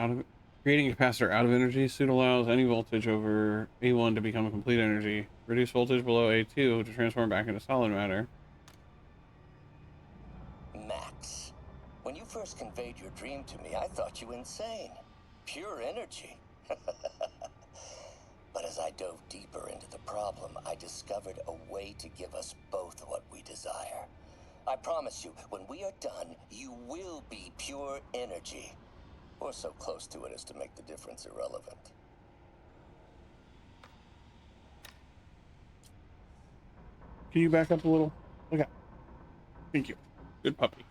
out of energy suit allows any voltage over A1 to become a complete energy. Reduce voltage below A2 to transform back into solid matter. Max, when you first conveyed your dream to me, I thought you insane. Pure energy. But as I dove deeper into the problem, I discovered a way to give us both what we desire. I promise you, when we are done, you will be pure energy. Or so close to it as to make the difference irrelevant. Can you back up a little? Okay. Thank you. Good puppy.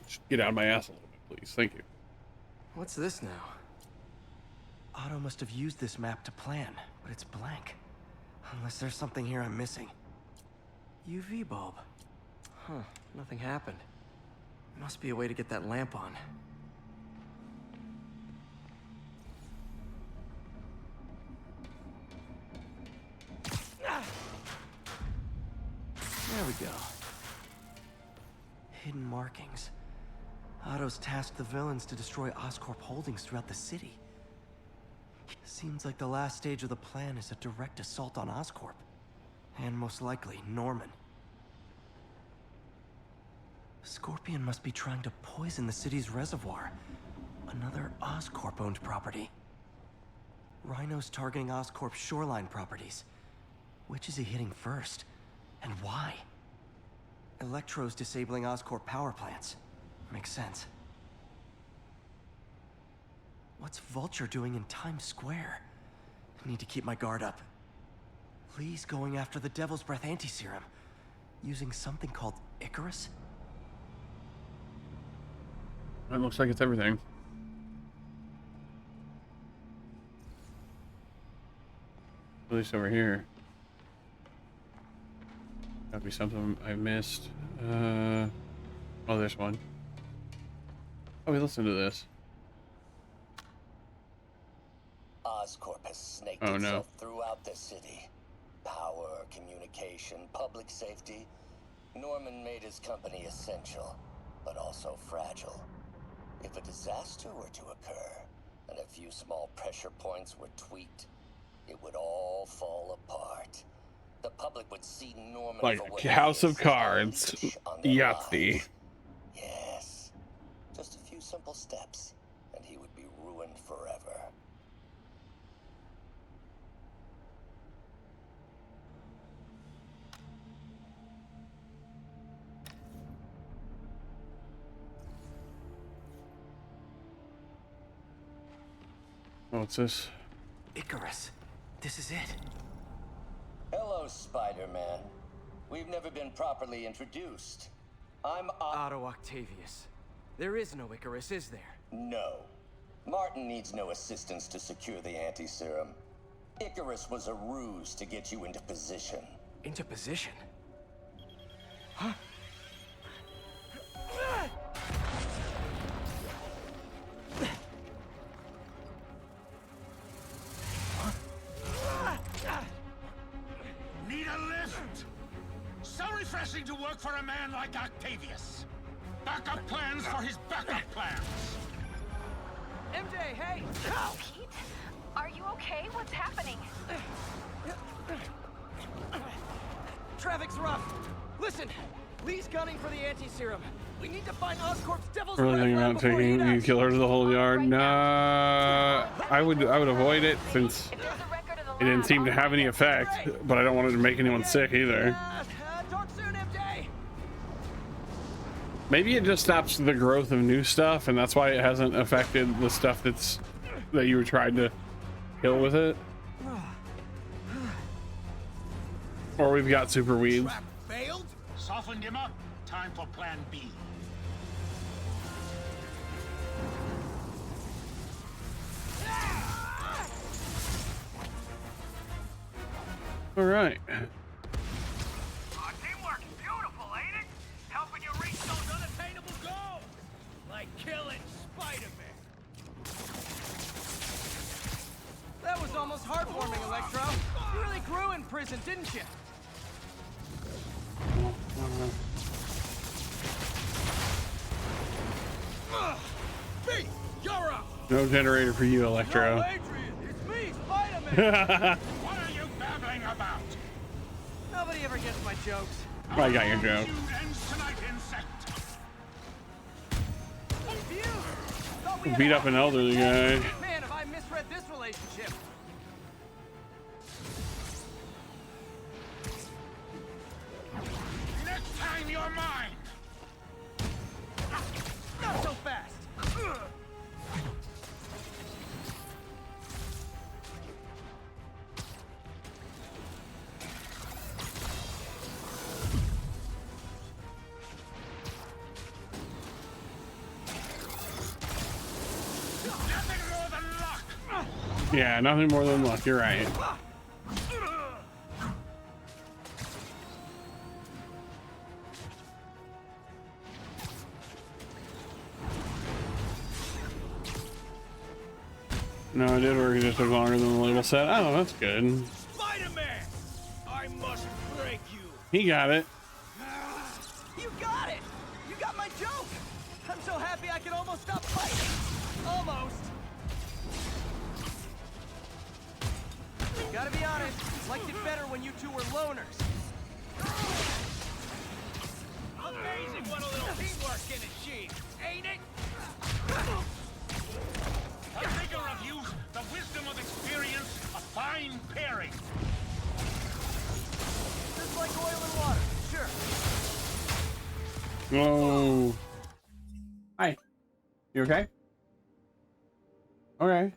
Just get out of my ass a little bit, please. Thank you. What's this now? Otto must have used this map to plan, but it's blank. Unless there's something here I'm missing. UV bulb. Huh, nothing happened. Must be a way to get that lamp on. There we go. Hidden markings. Otto's tasked the villains to destroy Oscorp holdings throughout the city. Seems like the last stage of the plan is a direct assault on Oscorp. And most likely, Norman. Scorpion must be trying to poison the city's reservoir. Another Oscorp-owned property. Rhino's targeting Oscorp's shoreline properties. Which is he hitting first? And why? Electro's disabling Oscorp power plants. Makes sense. What's Vulture doing in Times Square? Need to keep my guard up. Lee's going after the Devil's Breath anti-serum. Using something called Icarus? It looks like it's everything. At least over here. Gotta be something I missed. Oh, there's one. Oh, we listened to this. Oscorp has snaked Oh, itself throughout the city. Power, communication, public safety. Norman made his company essential, but also fragile. If a disaster were to occur, and a few small pressure points were tweaked, it would all fall apart. The public would see Norman Like for what a house he of is, cards. a leech on their Yahtzee. lives. Yes. Just a few simple steps, and he would be ruined forever. What's this? Icarus. This is it. Hello, Spider-Man. We've never been properly introduced. I'm Otto Octavius. There is no Icarus, is there? No. Martin needs no assistance to secure the anti-serum. Icarus was a ruse to get you into position. Into position? Huh? Need a lift? So refreshing to work for a man like Octavius. Backup plans for his backup plans. MJ, hey! Pete? Are you okay? What's happening? Traffic's rough. Listen, Lee's gunning for the anti-serum. We need to find Oscorp's Devil's Really thinking about taking the killer to the whole yard? Nah, I would avoid it since it didn't seem to have any effect, but I don't want it to make anyone sick either. Talk soon, MJ! Maybe it just stops the growth of new stuff, and that's why it hasn't affected the stuff that you were trying to kill with it. Or we've got super weeds. Trap failed? Softened him up. Time for plan B. All right. Teamwork, beautiful, ain't it? Helping you reach those unattainable goals. Like killing Spider-Man. That was almost heartwarming, Electro. You really grew in prison, didn't you? Pete, you're up. No generator for you, Electro. No, Adrian, it's me, Spider-Man. What are you babbling about? Nobody ever gets my jokes. I got your joke. Ends tonight, insect. Beat up an elderly guy. Man, have I misread this relationship? Next time you're mine. Not so fast. Nothing more than luck. Yeah, nothing more than luck. You're right. No, it did work. It just took longer than the label said. Oh, that's good. Spider-Man, I must break you. He got it. You got it! You got my joke! I'm so happy I can almost stop fighting! Almost! Gotta be honest, liked it better when you two were loners. Amazing what a little teamwork can achieve, ain't it? A vigor of youth, the wisdom of experience, a fine pairing. Just like oil and water, sure. Whoa. Hi. You okay? Okay.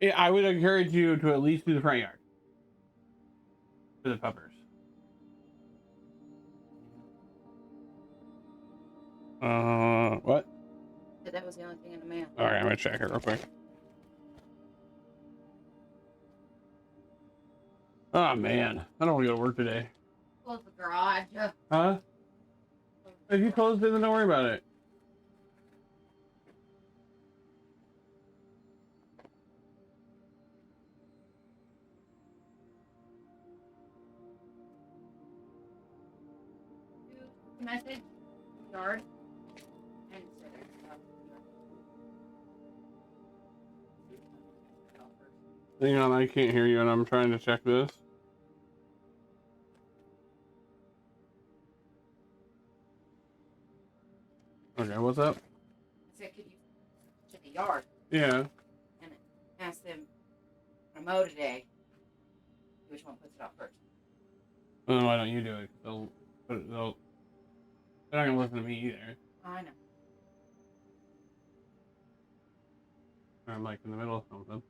Yeah, I would encourage you to at least do the front yard for the puppers. What? That was the only thing in the mail. All right, I'm gonna check it real quick. Oh man, I don't want to go to work today. Close the garage. Huh? If you closed it, then don't worry about it. Message. Yard. And Hang on, I can't hear you, and I'm trying to check this. Okay, what's up? said, could you check the yard? Yeah. And ask them to mow today. Which one puts it out first? Well, then why don't you do it? They're not gonna listen to me either. I know. Or I'm like in the middle of something.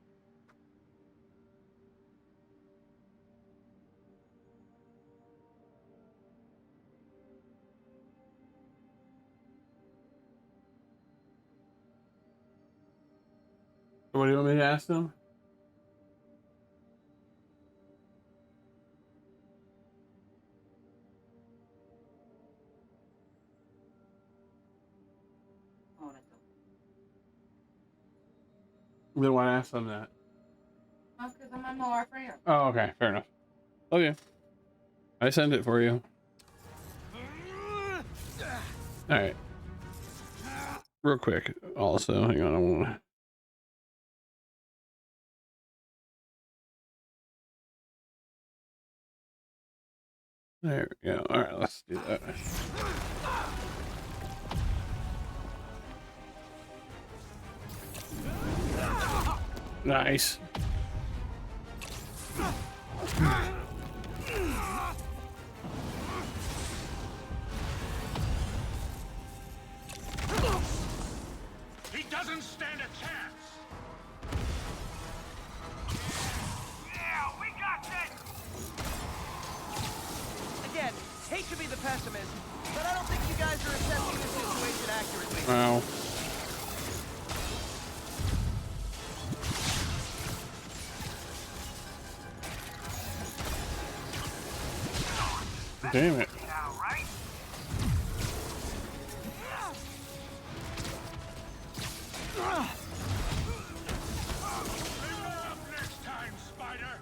What do you want me to ask them? We don't want to ask them that. Oh, because I'm on our friend. Oh, okay, fair enough. Okay, I sent it for you. All right, real quick. Also, hang on, I want. There we go. All right, let's do that. Nice. He doesn't stand a chance. Yeah, we got this. Again, hate to be the pessimist, but I don't think you guys are assessing the situation accurately. Wow. Damn it. Now, right? Remember up next time, Spider.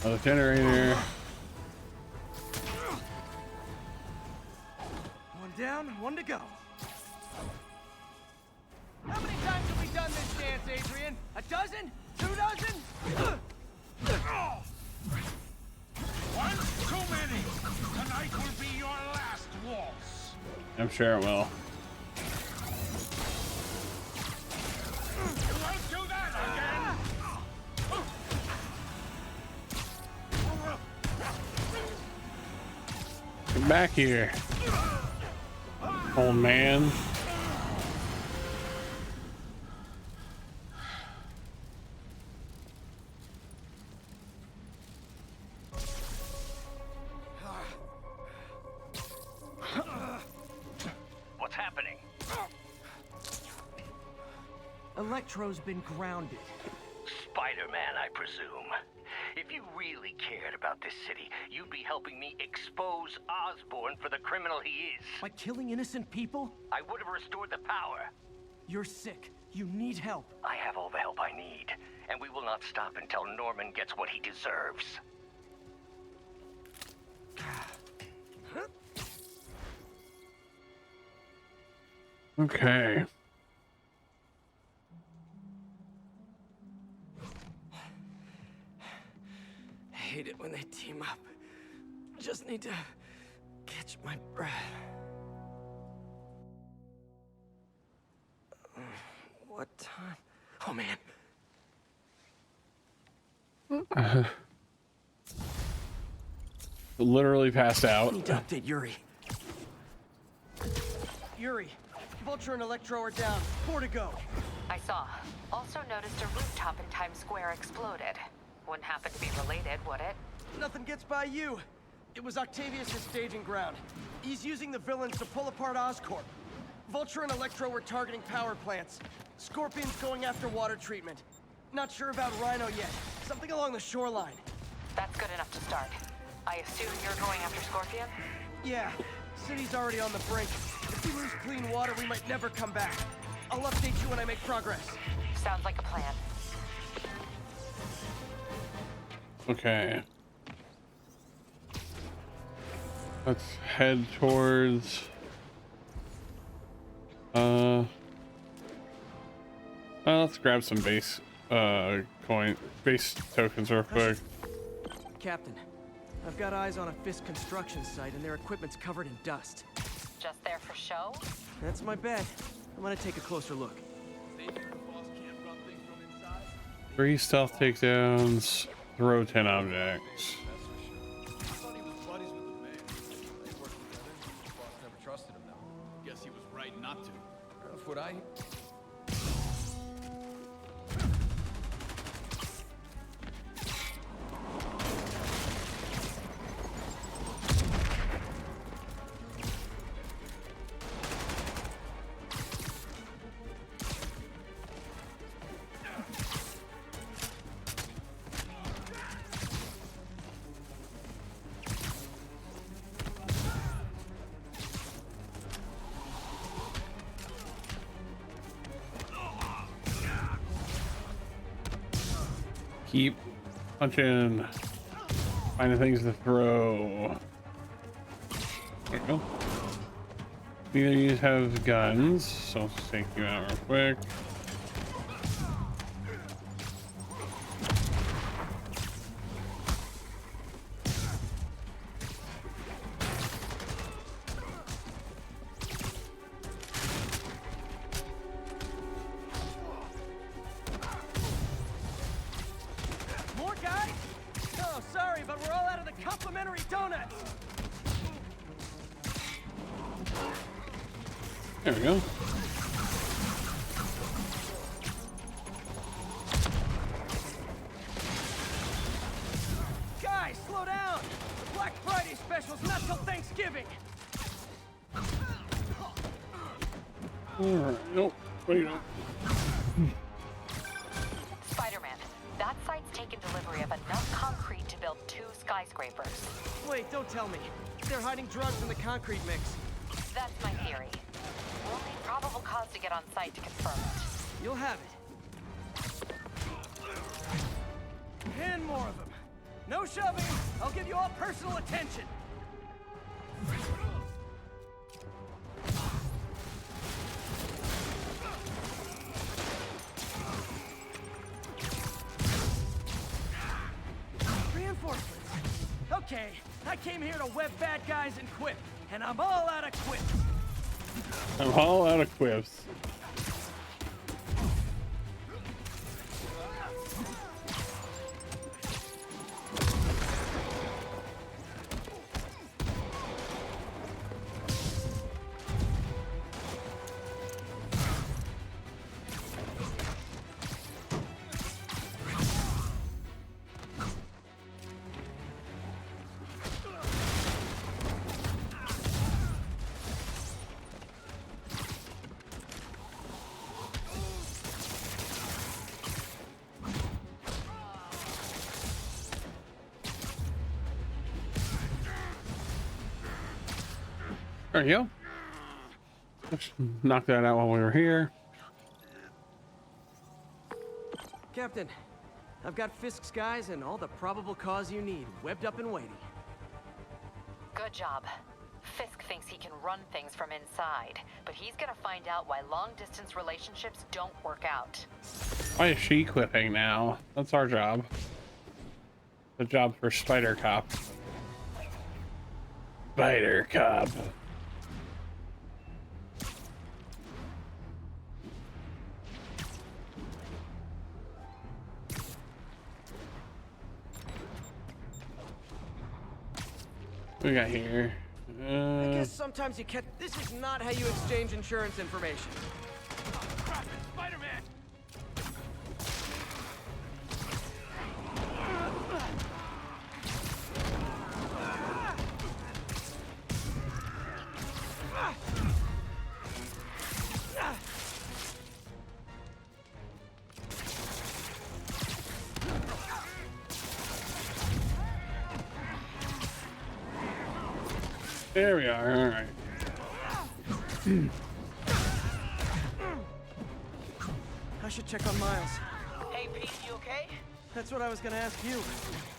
Oh, generator. One down, one to go. How many times have we done this dance, Adrian? A dozen? 2 dozen? One too many. Tonight will be your last waltz. I'm sure it will. You won't do that again. Get back here, old man. What's happening? Electro's been grounded. Spider-Man, I presume. If you really cared about this city, you'd be helping me expose Osborn for the criminal he is. By killing innocent people? I would have restored the power. You're sick. You need help. I have all the help I need, and we will not stop until Norman gets what he deserves. Okay. I hate it when they team up. Just need to catch my breath. What time? Oh man. Literally passed out. Need to update Yuri. Yuri, Vulture and Electro are down. 4 to go. I saw. Also noticed a rooftop in Times Square exploded. Wouldn't happen to be related, would it? Nothing gets by you. It was Octavius' staging ground. He's using the villains to pull apart Oscorp. Vulture and Electro were targeting power plants. Scorpion's going after water treatment. Not sure about Rhino yet. Something along the shoreline. That's good enough to start. I assume you're going after Scorpion? Yeah, city's already on the brink. If we lose clean water, we might never come back. I'll update you when I make progress. Sounds like a plan. Okay. Let's head towards let's grab some base tokens real quick. Captain, I've got eyes on a Fisk construction site, and their equipment's covered in dust. Just there for show? That's my bet. I'm gonna take a closer look. 3 stealth takedowns, throw 10 objects. Trusted him though. Guess he was right not to. That's what I. Keep punching, finding things to throw. There we go. Neither of these have guns, so I'll just take you out real quick. More guys? Oh, sorry, but we're all out of the complimentary donuts. There we go. Guys, slow down. The Black Friday special's not till Thanksgiving. Alright, nope, wait up. Spider-Man, that site's taken delivery of enough concrete to build 2 skyscrapers. Wait, don't tell me. They're hiding drugs in the concrete mix. That's my theory. We'll need probable cause to get on site to confirm it. You'll have it. And more of them. No shoving. I'll give you all personal attention. Reinforcements. Okay, I came here to web bad guys and quip, and I'm all out of quips. I'm all out of quips. There you go. Let's knock that out while we were here. Captain, I've got Fisk's guys and all the probable cause you need, webbed up and waiting. Good job. Fisk thinks he can run things from inside, but he's gonna find out why long-distance relationships don't work out. Why is she quipping now? That's our job. The job for Spider Cop. Spider Cop. What we got here? I guess sometimes you can't. This is not how you exchange insurance information. Crap, it's Spider-Man! There we are. All right. I should check on Miles. Hey, Pete, you okay? That's what I was gonna ask you.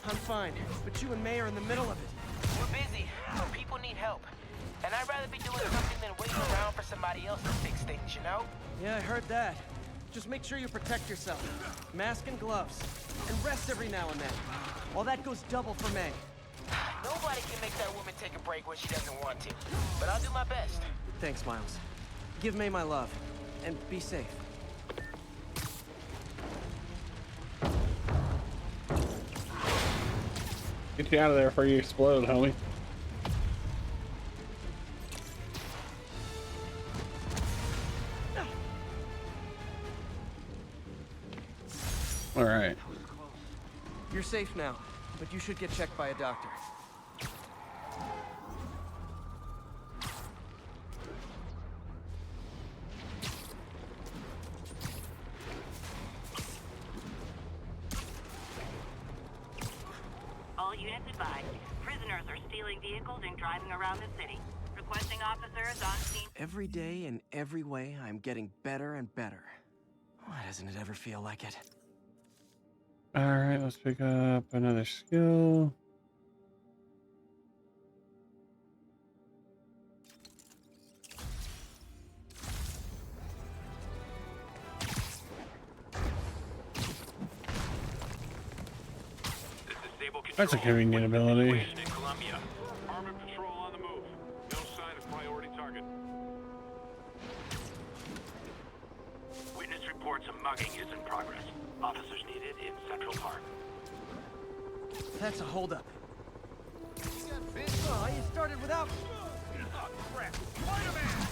I'm fine, but you and May are in the middle of it. We're busy, but people need help. And I'd rather be doing something than waiting around for somebody else to fix things, you know? Yeah, I heard that. Just make sure you protect yourself. Mask and gloves. And rest every now and then. All that goes double for May. Nobody can make that woman take a break when she doesn't want to. But I'll do my best. Thanks, Miles. Give May my love. And be safe. Get you out of there before you explode, homie. All right. You're safe now, but you should get checked by a doctor. All units advised. Prisoners are stealing vehicles and driving around the city. Requesting officers on scene. Every day in every way, I'm getting better and better. Why doesn't it ever feel like it? All right, let's pick up another skill. That's a convenient ability. Armored patrol on the move. No sign of priority target. Witness reports a mugging is in progress. Officers needed in Central Park. That's a holdup. Oh, you started without... Oh, crap. Spider-Man!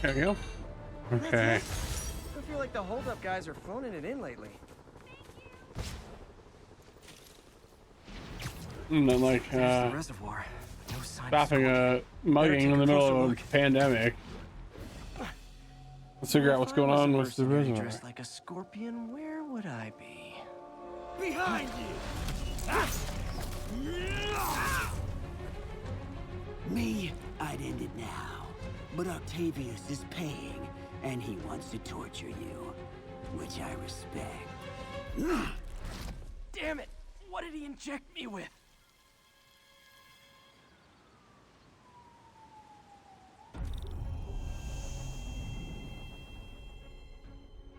There we go. Okay. I feel like the holdup guys are phoning it in lately. Not like The reservoir. No sign stopping a mugging in the middle of a pandemic. Let's figure out what's going on with the reservoir. Dressed like a scorpion, where would I be? Behind you! Me, I'd end it now. But Octavius is paying, and he wants to torture you, which I respect. Damn it! What did he inject me with?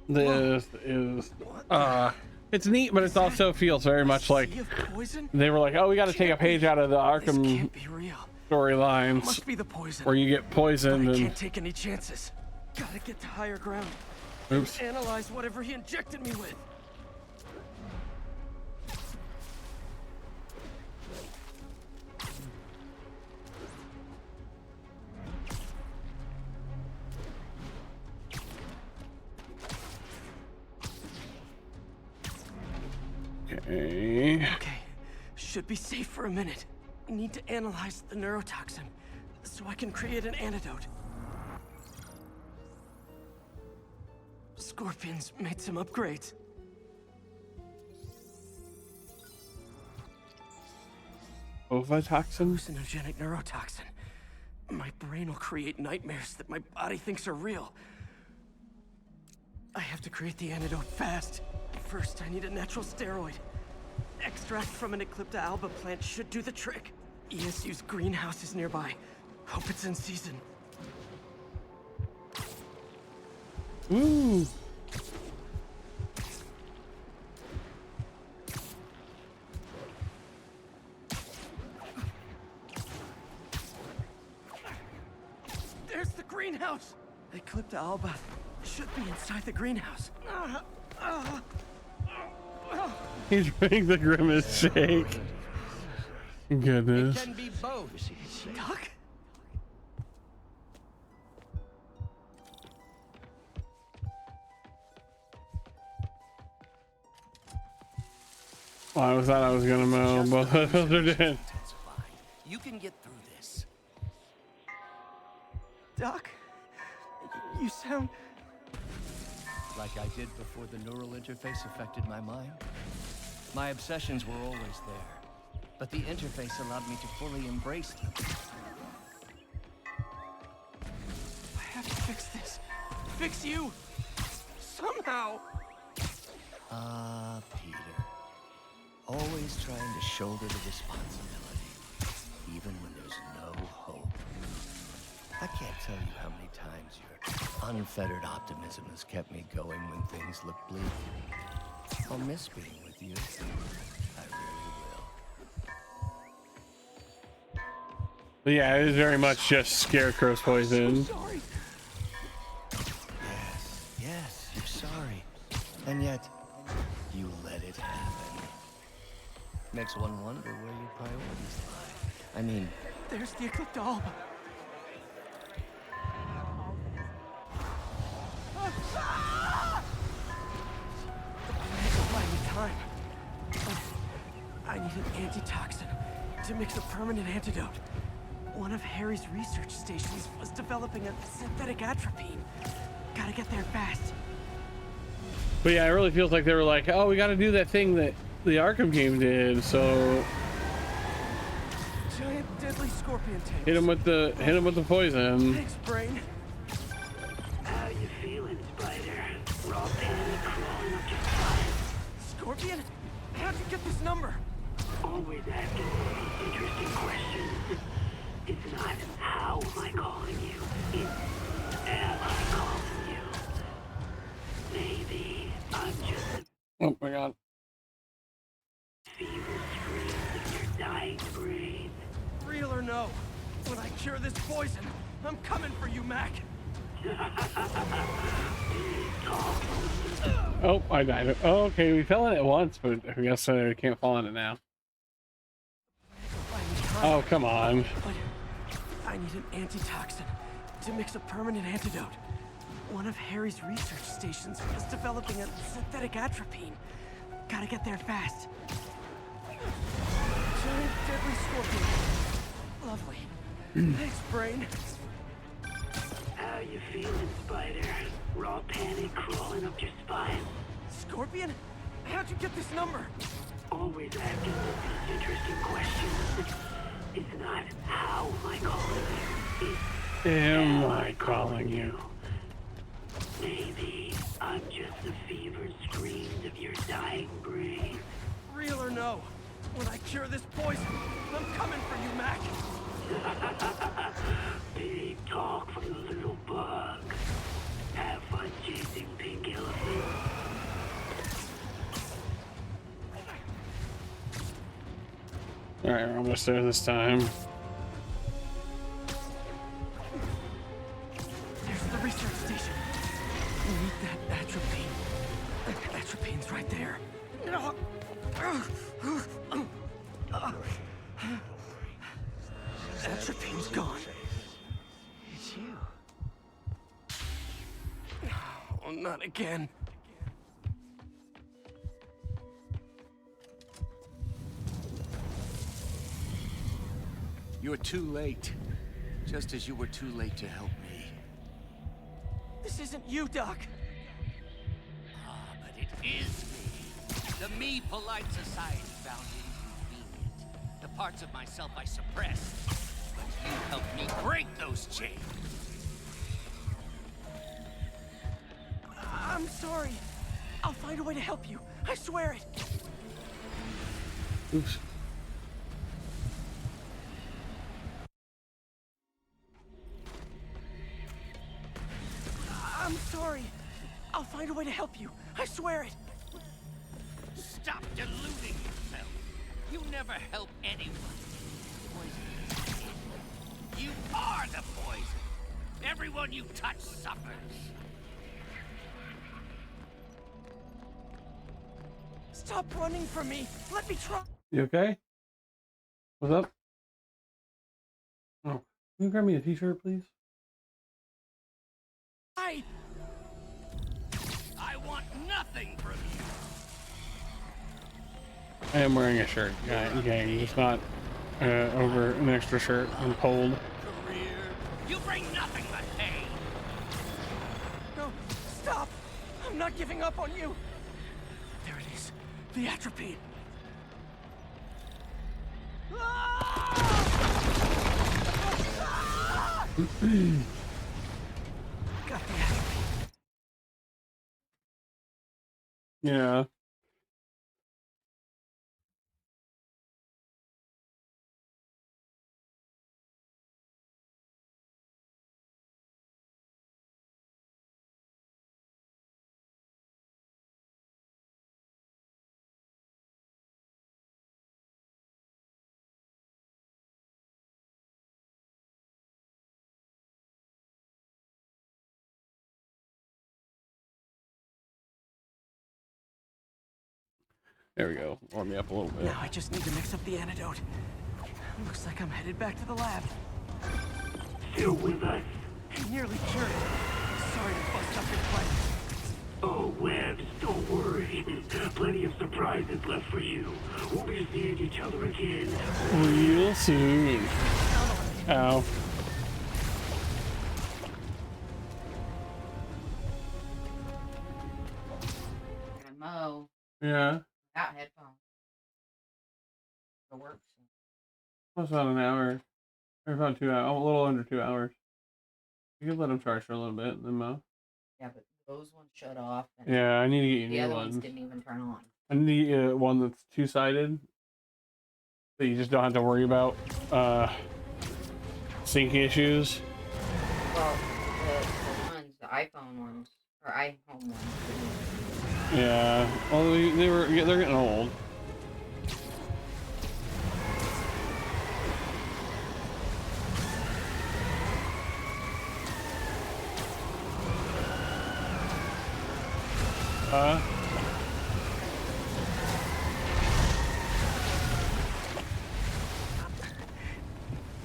This is it's neat, but it also feels very much like they were like, oh, we got to take a page out of the Arkham storylines Must be the poison. where you get poisoned But I and can't take any chances. Gotta get to higher ground. oops. Analyze whatever he injected me with. Okay. Okay, should be safe for a minute. Need to analyze the neurotoxin so I can create an antidote. Scorpions made some upgrades. Ovatoxin? Hallucinogenic neurotoxin. My brain will create nightmares that my body thinks are real. I have to create the antidote fast. First, I need a natural steroid. Extract from an Eclipta alba plant should do the trick. ESU's greenhouse is nearby. Hope it's in season. Ooh. There's the greenhouse! Eclipta alba should be inside the greenhouse. He's making the grimace shake. Goodness. It can be both. Duck? I thought I was gonna mow. Both of those are dead. You can get through this. Doc, you sound... Like I did before the neural interface affected my mind. My obsessions were always there, but the interface allowed me to fully embrace them. I have to fix this. Fix you! Somehow! Peter. Always trying to shoulder the responsibility, even when there's no hope. I can't tell you how many times your unfettered optimism has kept me going when things look bleak. I'll miss being with you. I really will. But yeah, it is very much just Scarecrow's poison. So sorry. Yes, you're sorry. And yet, you let it happen. Makes one wonder where your priorities lie. I mean... There's the Ecliptalba. Buy me time. I need an antitoxin to mix a permanent antidote. One of Harry's research stations was developing a synthetic atropine. Gotta get there fast. But yeah, it really feels like they were like, oh, we got to do that thing that the Arkham game did. So Giant deadly scorpion tank. hit him with the poison. Thanks, brain. How you feeling, Spider? Raw panic crawling up your spine. Scorpion? How'd you get this number? Always asking interesting questions. It's not how am I calling you, it's am I calling you. Maybe I'm just Oh my god. feeble screams of your dying brain. Real or no? When I cure this poison, I'm coming for you, Mac. Oh, I died. Oh, okay, we fell in it once, but I guess I can't fall in it now. Oh, come on. But I need an antitoxin to mix a permanent antidote. One of Harry's research stations was developing a synthetic atropine. Gotta get there fast. Giant deadly scorpion. Lovely. Thanks, brain. How you feeling, Spider? Raw panic crawling up your spine. Scorpion? How'd you get this number? Always asking those interesting questions. It's not how am I calling you, it's Am I calling you? maybe I'm just the fevered screams of your dying brain. Real or no? When I cure this poison, I'm coming for you, Mac. Big talk from the little bug. Have fun chasing pink elephants. Alright, we're almost there this time. There's the research station. We need that atropine. Atropine's right there. Atropine's gone. It's you. Oh, not again. You're too late. Just as you were too late to help me. This isn't you, Doc. But it is me. The me polite society found inconvenient. The parts of myself I suppressed. But you helped me break those chains. I'm sorry. I'll find a way to help you. I swear it. Oops. I'm sorry. I'll find a way to help you. I swear it. Stop deluding yourself. You never help anyone. Poison. You are the poison. Everyone you touch suffers. Stop running from me. Let me try. You okay? What's up? Oh, can you grab me a t-shirt, please? I want nothing from you. I am wearing a shirt, gang. It's not over an extra shirt. I'm cold. Career. You bring nothing but pain. No, stop! I'm not giving up on you! There it is. The atropine. Got the atropine. Yeah. There we go. Warm me up a little bit. Now I just need to mix up the antidote. Looks like I'm headed back to the lab. Still with us? I'm nearly cured. Sorry to bust up your plans. Oh, Webbs, don't worry. Plenty of surprises left for you. We'll be seeing each other again. Real soon. Ow. Gonna mow Yeah. without headphones. It works. That's about an hour. Or about 2 hours. A little under 2 hours. You can let them charge for a little bit and then mow. Yeah, but those ones shut off. And Yeah, I need to get you the new other ones. ones didn't even turn on. I need to get one that's two-sided. So you just don't have to worry about sync issues. Well, the iPhone ones, or iPhone ones. Yeah. Well, they're getting old.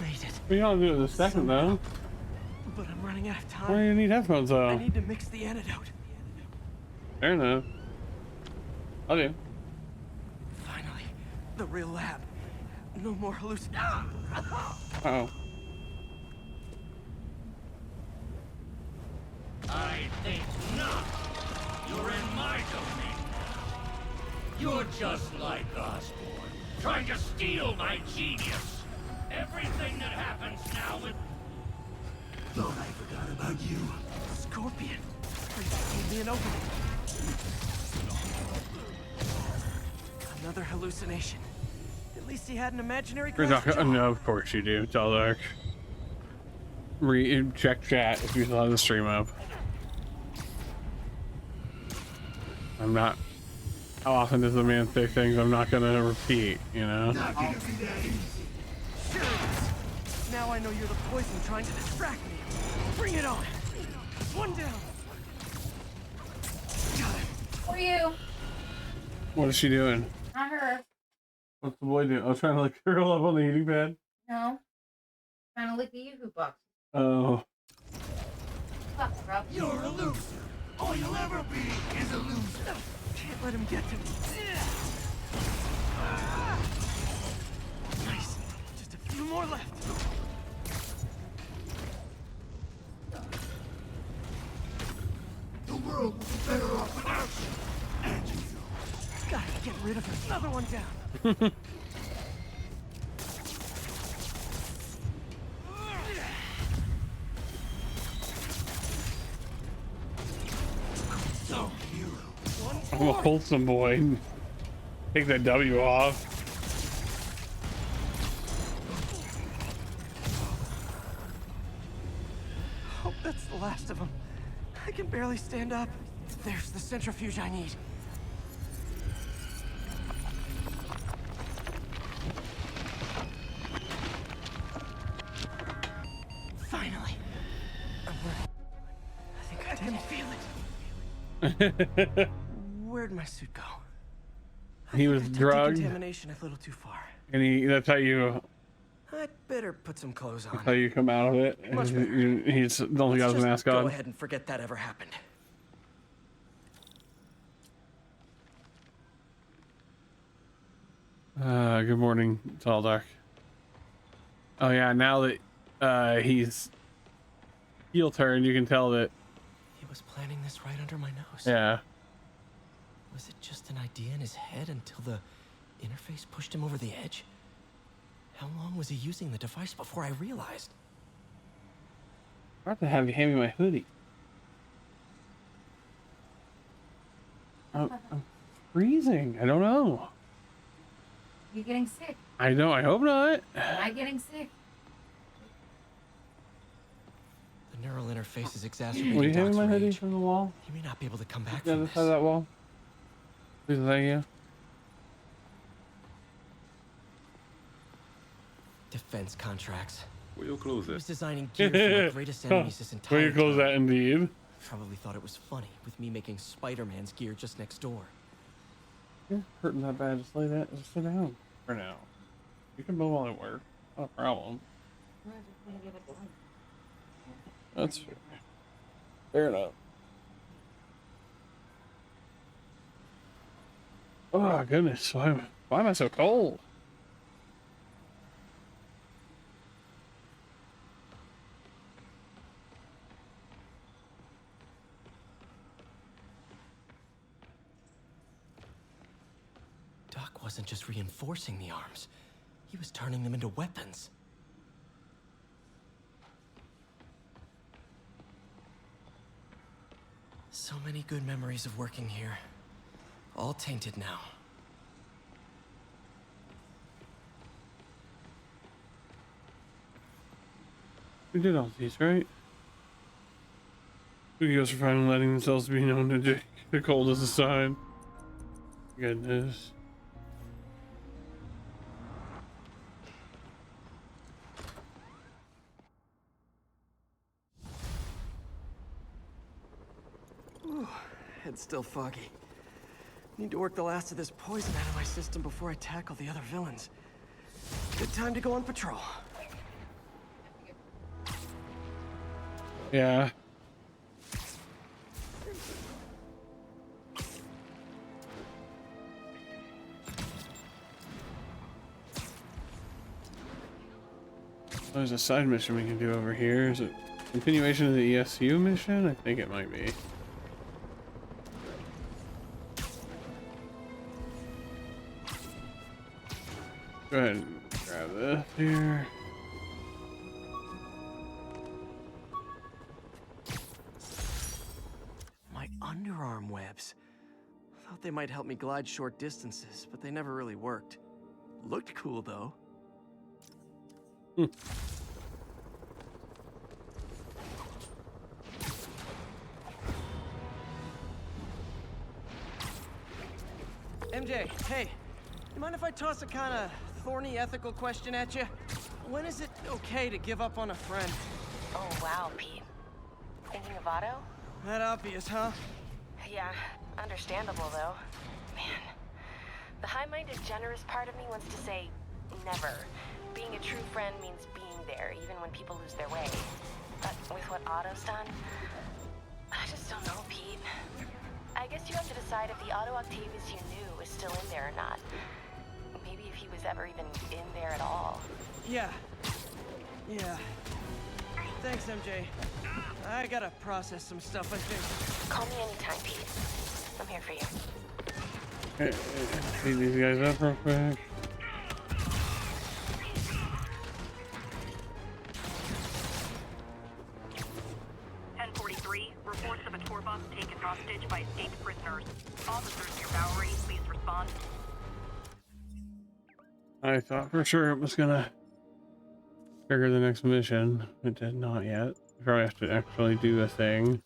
Made it. We don't do it in a second though. But I'm running out of time. Why do you need headphones though? I need to mix the antidote. Fair enough. Okay. Finally, the real lab. No more hallucinations. Uh-oh. I think not. You're in my domain. You're just like Osborn, trying to steal my genius. Everything that happens now with... Thought I forgot about you. Scorpion. Please give me an opening. Another hallucination. At least he had an imaginary glass jaw. No, of course you do. It's all dark. Check chat if you still have the stream up. I'm not. How often does the man say things I'm not gonna repeat? You know. Not gonna be that easy. Sure it is. Now I know you're the poison trying to distract me. Bring it on. One down. Got it. For you. What is she doing? Not her. What's the boy doing? I was trying to like curl up on the heating pad. No. Trying to lick the Yoo-hoo box. Oh. Fuck, bro. You're a loser. All you'll ever be is a loser. Can't let him get to me. Nice. Just a few more left. The world will be better off without you. And you. Gotta get rid of him. Another one down. So hero. I'm a wholesome boy. Take that W off. Hope that's the last of them. I can barely stand up. There's the centrifuge I need. Finally. I'm ready. I think I didn't feel it. Where'd my suit go? He was drugged, Decontamination a little too far. and that's how you I'd better put some clothes on. that's how you come out of it. Much better. He's the only guy with an mask Go on. ahead and forget that ever happened. Good morning, Tall Dark. Oh yeah, now that he's heel turned, you can tell that He was planning this right under my nose. yeah. Was it just an idea in his head until the interface pushed him over the edge? How long was he using the device before I realized? I have to have you hand me my hoodie. I'm freezing. I don't know. You getting sick? I know. I hope not. Am I getting sick? The neural interface is exacerbating. Will you hand me Doc's my hoodie rage. from the wall? He may not be able to come back The from other this. side of that wall. Please, thank you. Defense contracts. Will you close He it? was designing gear for my greatest enemies this entire Will you close time. that indeed? Probably thought it was funny with me making Spider-Man's gear just next door. You're hurting that bad. Just lay that. Just sit down for now. You can move while I work. Not a problem. That's fair. Fair enough. Oh goodness, why am I so cold? Doc wasn't just reinforcing the arms. He was turning them into weapons. So many good memories of working here. All tainted now. We did all these, right? Studios are finally letting themselves be known to Jake. The cold is a sign. Goodness. Ooh, head's still foggy. Need to work the last of this poison out of my system before I tackle the other villains. Good time to go on patrol. Yeah. There's a side mission we can do over here. Is it continuation of the ESU mission? I think it might be. Go ahead and grab this here. My underarm webs. Thought they might help me glide short distances, but they never really worked. Looked cool though. MJ, hey, you mind if I toss a kind of thorny ethical question at you? When is it okay to give up on a friend? Oh, wow, Pete. Thinking of Otto? That obvious, huh? Yeah, understandable, though. Man, the high-minded, generous part of me wants to say never. Being a true friend means being there, even when people lose their way. But with what Otto's done, I just don't know, Pete. I guess you have to decide if the Otto Octavius you knew is still in there or not. Maybe if he was ever even in there at all. Yeah. Thanks, MJ. I gotta process some stuff, I think. Call me anytime, Pete. I'm here for you. Hey, see these guys up real quick. Reports of a tour bus taken hostage by escaped prisoners. Officers near Bowery, please respond. I thought for sure it was gonna trigger the next mission. It did not yet. We probably have to actually do a thing.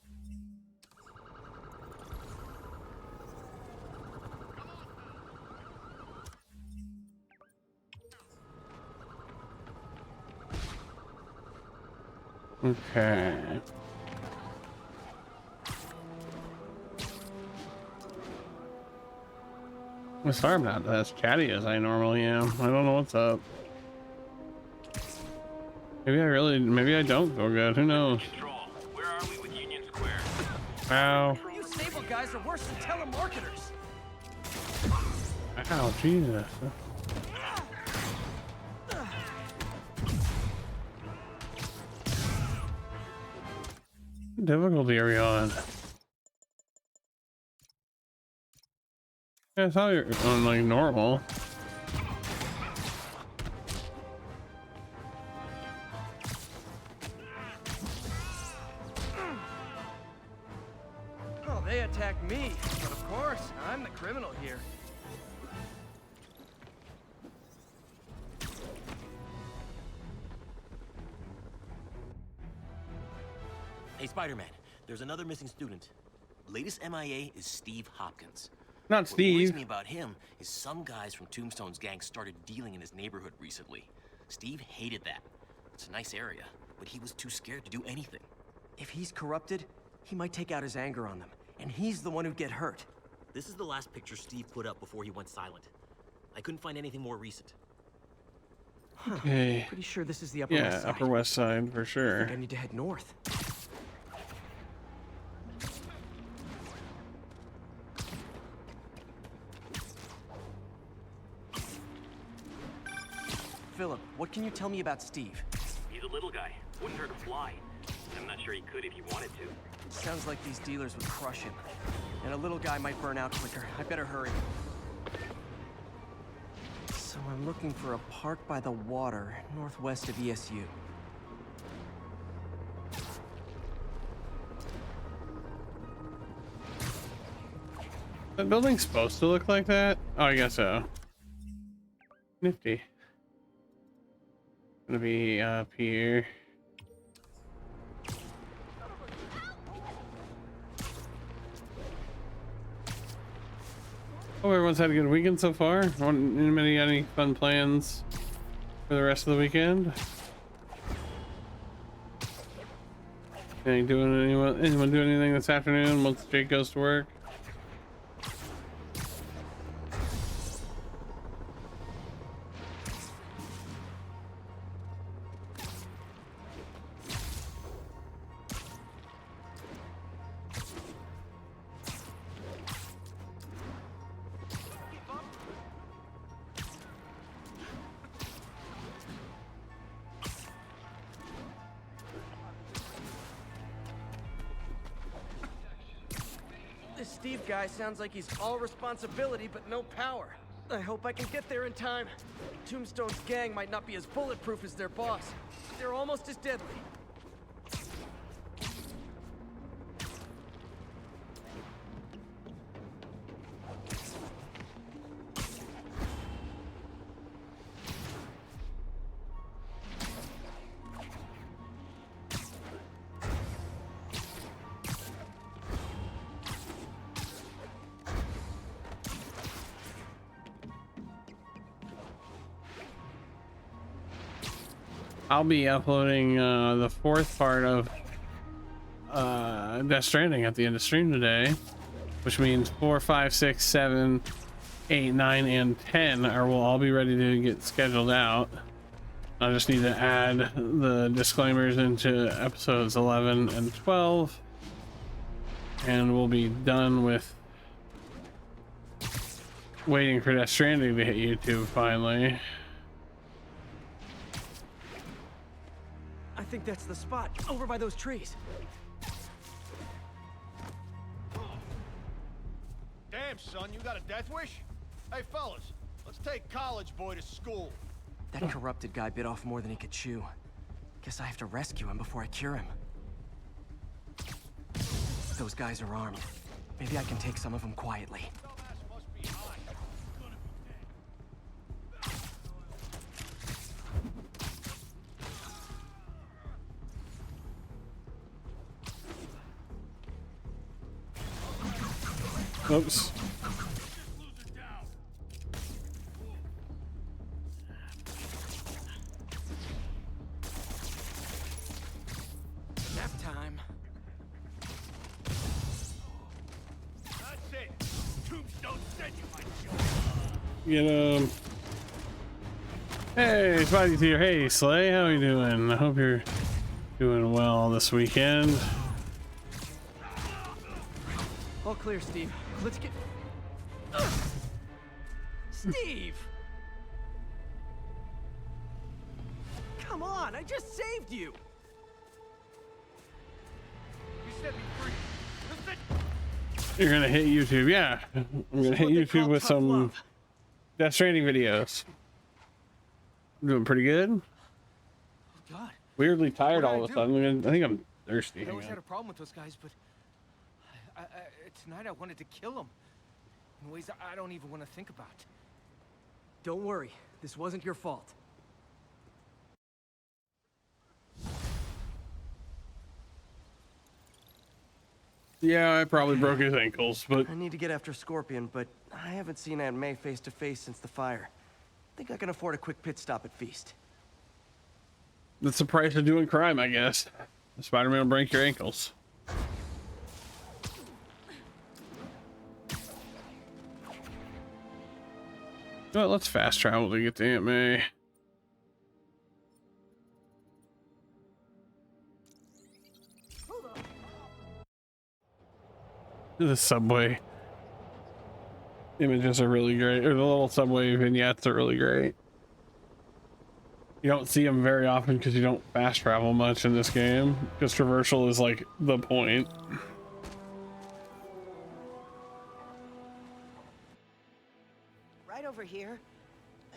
Okay. I'm sorry I'm not as chatty as I normally am. I don't know what's up. Maybe I don't feel good. Who knows? Where are we with Union Square? Ow. You stable guys are worse than telemarketers. Ow, Jesus. What difficulty are we on? Yeah, I thought you were on like normal. Oh, they attacked me, but of course, I'm the criminal here. Hey, Spider-Man, there's another missing student. Latest MIA is Steve Hopkins. Not What Steve. worries me about him is some guys from Tombstone's gang started dealing in his neighborhood recently. Steve hated that. It's a nice area, but he was too scared to do anything. If he's corrupted, he might take out his anger on them, and he's the one who'd get hurt. This is the last picture Steve put up before he went silent. I couldn't find anything more recent. Okay. Pretty sure this is the Upper West Yeah, Side. Upper West Side for I sure. think I need to head north. Philip, what can you tell me about Steve? He's a little guy. Wouldn't hurt to fly. I'm not sure he could if he wanted to. Sounds like these dealers would crush him. And a little guy might burn out quicker. I better hurry. So I'm looking for a park by the water, northwest of ESU. That building's supposed to look like that? Oh, I guess so. Nifty. Gonna be up here. Hope everyone's had a good weekend so far. Anybody got any fun plans for the rest of the weekend? Anyone doing anything this afternoon once Jake goes to work? This Steve guy sounds like he's all responsibility but no power. I hope I can get there in time. Tombstone's gang might not be as bulletproof as their boss. They're almost as deadly. I'll be uploading the fourth part of Death Stranding at the end of stream today, which means 4, 5, 6, 7, 8, 9, and 10 will all be ready to get scheduled out. I just need to add the disclaimers into episodes 11 and 12, and we'll be done with waiting for Death Stranding to hit YouTube finally. I think that's the spot, over by those trees. Damn, son, you got a death wish? Hey, fellas, let's take college boy to school. That corrupted guy bit off more than he could chew. Guess I have to rescue him before I cure him. Those guys are armed. Maybe I can take some of them quietly. Oops. Nap time. That's it. Tombstone said you might show. Get him. Hey, Spidey's here. Hey, Slay, how you doing? I hope you're doing well this weekend. All clear, Steve. Let's get... Steve! Come on, I just saved you! You You're gonna hit YouTube, yeah. I'm gonna hit YouTube with some Death Stranding videos. Doing pretty good. God. Weirdly tired all of a sudden. I think I'm thirsty. I always had a problem with those guys, but tonight I wanted to kill them in ways I don't even want to think about. Don't worry, this wasn't your fault. Yeah, I probably broke his ankles, but I need to get after Scorpion, but I haven't seen Aunt May face to face since the fire. Think I can afford a quick pit stop at Feast. that's the price of doing crime, I guess. Spider-Man will break your ankles. Well, let's fast travel to get to Aunt May. The subway images are really great, or the little subway vignettes are really great. You don't see them very often because you don't fast travel much in this game, because traversal is like the point. Right over here.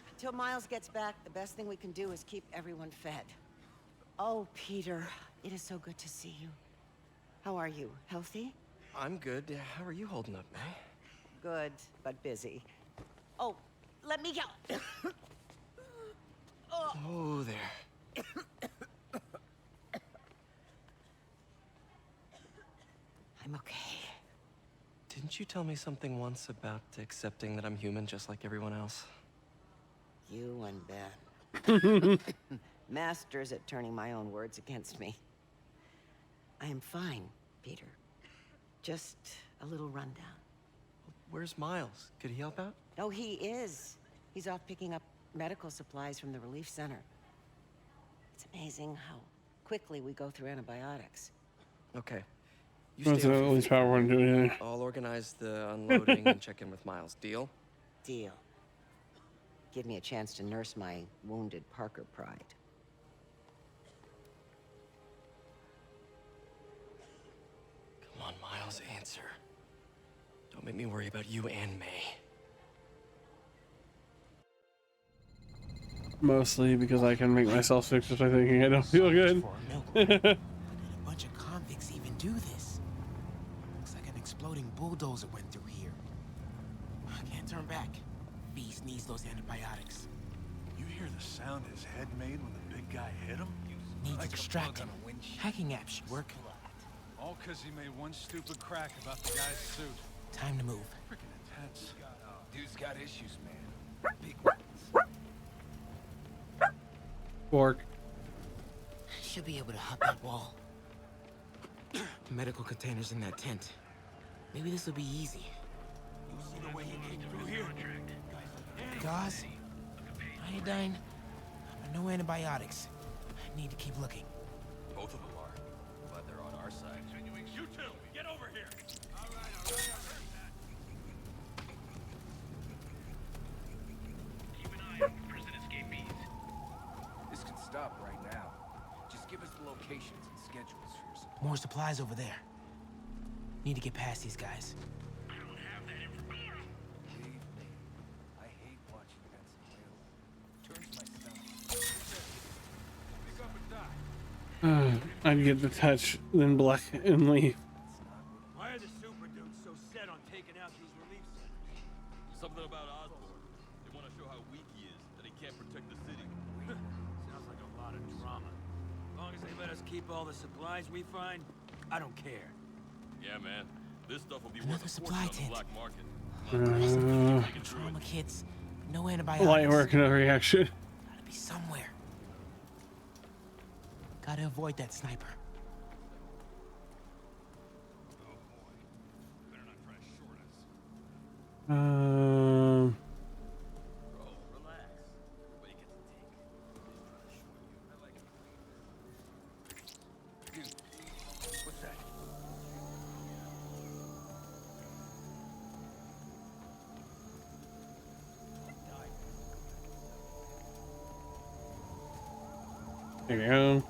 Until Miles gets back, the best thing we can do is keep everyone fed. Oh, Peter, it is so good to see you. How are you? Healthy? I'm good. How are you holding up, May? Good, but busy. Oh, let me go. Oh, there. I'm okay. Didn't you tell me something once about accepting that I'm human just like everyone else? You and Ben. Masters at turning my own words against me. I am fine, Peter. Just a little rundown. Where's Miles? Could he help out? Oh, he is. He's off picking up medical supplies from the relief center. It's amazing how quickly we go through antibiotics. Okay. You What's stay the off your only feet. power one doing? I'll organize the unloading and check in with Miles. Deal? Deal. Give me a chance to nurse my wounded Parker pride. Come on, Miles, answer. Don't make me worry about you and May. Mostly because I can make myself sick just by thinking I don't feel good. Did a bunch of convicts even do this? Looks like an exploding bulldozer went through here. I can't turn back. Beast needs those antibiotics. You hear the sound his head made when the big guy hit him? Needs extracting. Hacking app should work. All because he made one stupid crack about the guy's suit. Time to move. Freaking intense. Dude's got issues, man. Big ones. Fork. Should be able to hop that wall. Medical containers in that tent. Maybe this will be easy. You see the way he came through here? Gauze, iodine, no antibiotics. I need to keep looking. Both of them are. Glad they're on our side. You two, get over here. Keep an eye on prison escapees. This can stop right now. Just give us the locations and schedules for your supplies. More supplies over there. Need to get past these guys. I don't have that information. Believe me, I hate watching Benson wail. Turns my stomach. Pick up and die. I'd get the touch, then black and leave. Why are the super dudes so set on taking out these relief centers? Something about Osborn. They want to show how weak he is, that he can't protect the city. Sounds like a lot of drama. As long as they let us keep all the supplies we find, I don't care. Yeah, man. This stuff will be Another worth a supply fortune on the tent. black market. Trauma kits, no antibiotics. Light work, no reaction. Gotta be somewhere. Gotta avoid that sniper. What's that? There you go.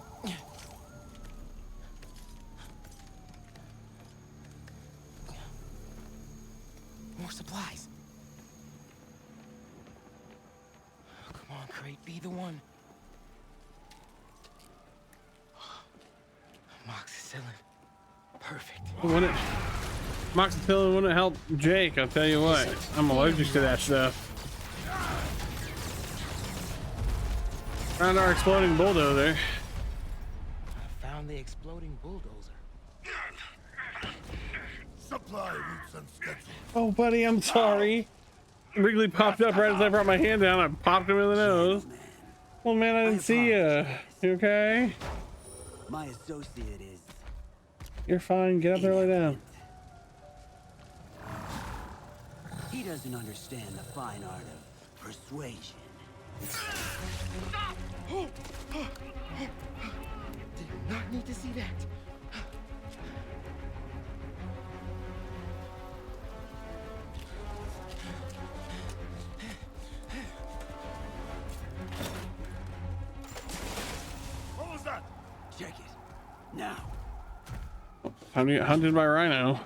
supplies. Come on, Crate, be the one. Moxicillin. Perfect. Wouldn't Moxicillin wouldn't help Jake, I'll tell you what. I'm allergic to that stuff. Found our exploding bulldozer. I found the exploding bulldozer. Supply routes and schedule. Oh, buddy, I'm sorry. Wrigley popped up right as I brought my hand down. I popped him in the nose. Well, man, I didn't see you. You okay? My associate is... You're fine. Get up there, lay down. He doesn't understand the fine art of persuasion. Did not need to see that. What was that? Check it. Now. Time to get hunted by Rhino.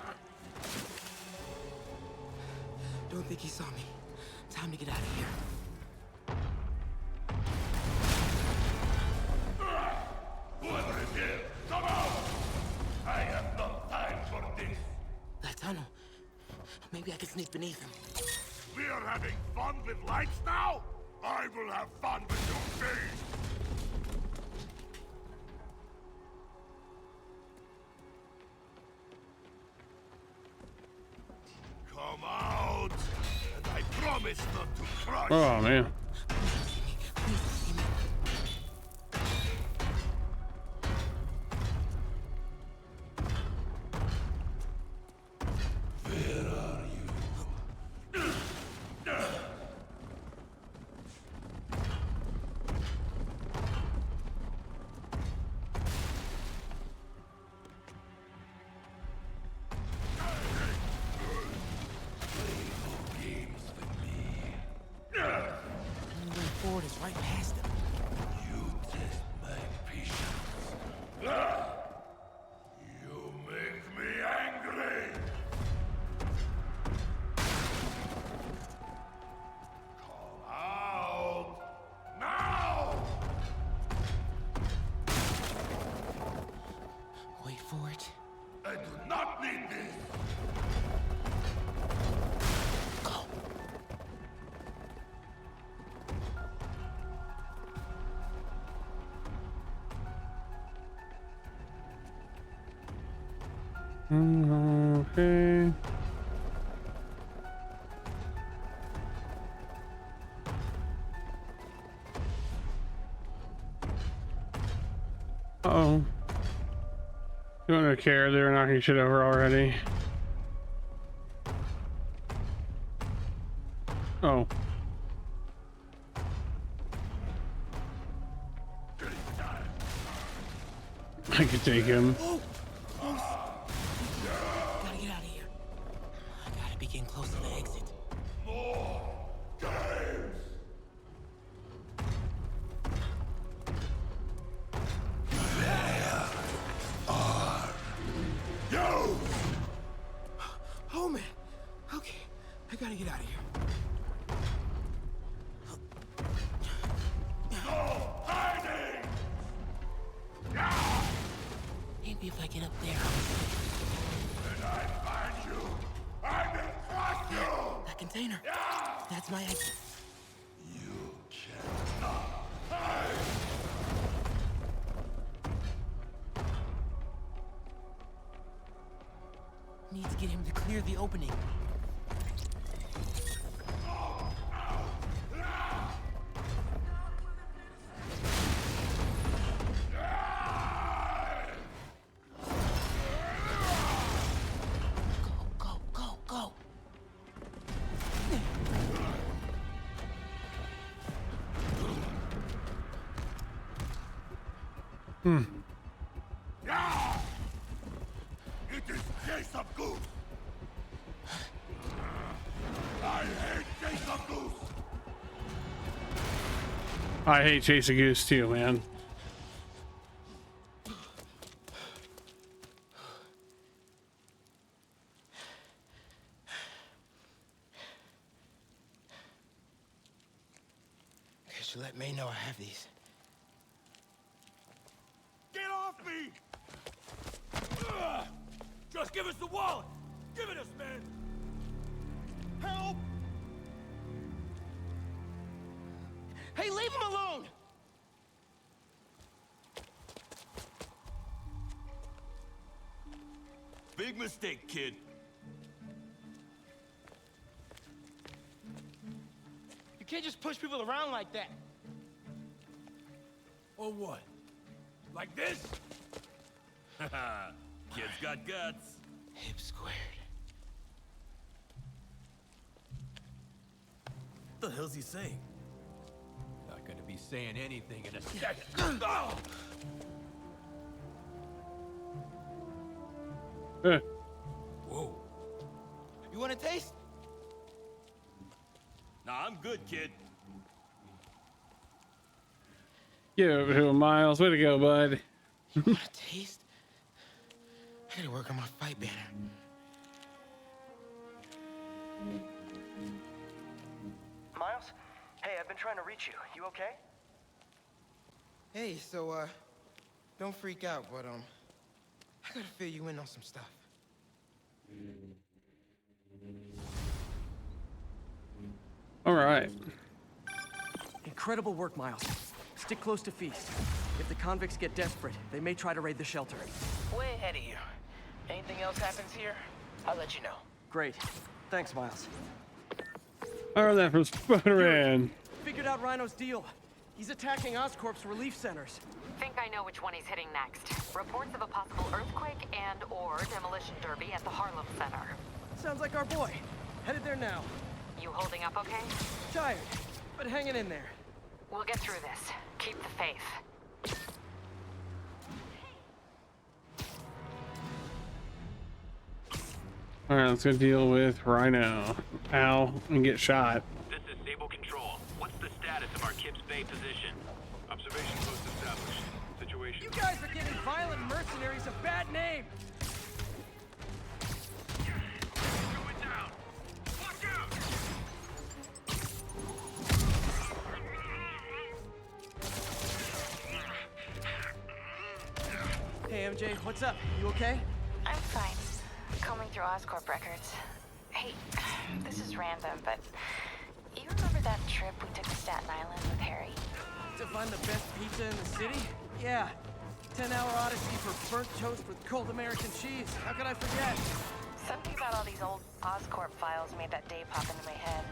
Don't think he saw me. Time to get out of here. Whoever is here, come out! I have no time for this. That tunnel. Maybe I can sneak beneath him. We are having fun with lights now? I will have fun with your face! Come out! And I promise not to crush. Oh, man. Where are you? The way forward is right past him. You test my patience. You make me angry. Come out now! Wait for it. I do not need this. Okay. Uh-oh. You don't care, they're knocking shit over already. Oh. I could take him. Oh! Close. Gotta get out of here. I gotta be getting close to the exit. More games. Where are you? Oh man. Okay. I gotta get out of here. No hiding. Maybe if I get up there. When I find you, I will crush you. That container. That's my exit. You cannot hide. Need to get him to clear the opening. Go, go, go. Hmm. It is Jason Goose. I hate Jason Goose. I hate Chase a Goose too, man. should let May know I have these. Get off me! Just give us the wallet! Give it us, man! Help! Hey, leave him alone! Big mistake, kid. You can't just push people around like that. Or what? Like this? Haha, kid's got guts. Hip squared. What the hell's he saying? Not gonna be saying anything in a second. Oh! Whoa. You want a taste? Nah, I'm good, kid. Give it to him, Miles. Way to go, bud. You want a taste? I gotta work on my fight banner. Miles? Hey, I've been trying to reach you. You okay? Hey, so, don't freak out, but, I gotta fill you in on some stuff. All right. Incredible work, Miles. Stick close to Feast. If the convicts get desperate, they may try to raid the shelter. Way ahead of you. Anything else happens here, I'll let you know. Great. Thanks, Miles. I heard that from Spider Man. Figured out Rhino's deal. He's attacking Oscorp's relief centers. Think I know which one he's hitting next. Reports of a possible earthquake and/or demolition derby at the Harlem Center. Sounds like our boy. Headed there now. You holding up okay? Tired, but hanging in there. We'll get through this. Keep the faith. All right, let's go deal with Rhino. Ow, and get shot. This is Stable Control. What's the status of our Kips Bay position? Observation post established. Situation. You guys are giving violent mercenaries a bad name! Going down! Watch out! Hey, MJ, what's up? You okay? I'm fine. Combing through Oscorp records. Hey, this is random, but you remember that trip we took to Staten Island with Harry? To find the best pizza in the city? Yeah. 10-hour odyssey for burnt toast with cold American cheese. How could I forget? Something about all these old Oscorp files made that day pop into my head.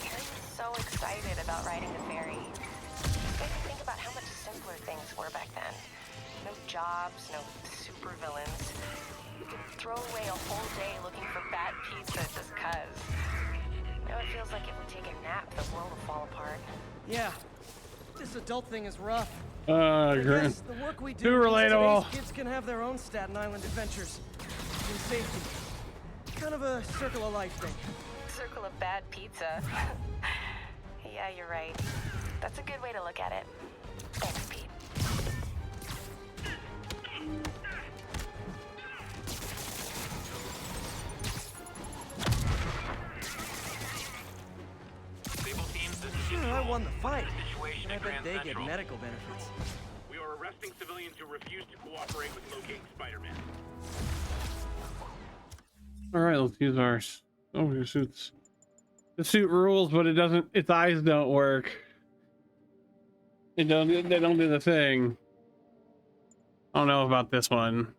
Harry was so excited about riding the ferry. It made me think about how much simpler things were back then. No jobs, no supervillains. You could throw away a whole day looking for bad pizza just cuz. Now it feels like if we take a nap, the world will fall apart. Yeah. This adult thing is rough. Grant. The work we Too do means relatable. today's kids can have their own Staten Island adventures. In safety. Kind of a circle of life thing. Circle of bad pizza. Yeah, you're right. That's a good way to look at it. Thanks, Pete. Stable teams, this is Sure, Control. I won the fight. Situation I at bet Grand they get Central. medical benefits. We are arresting civilians who refuse to cooperate with locating Spider-Man. All right, let's use our suits. The suit rules, but it doesn't. Its eyes don't work. They don't do the thing. I don't know about this one.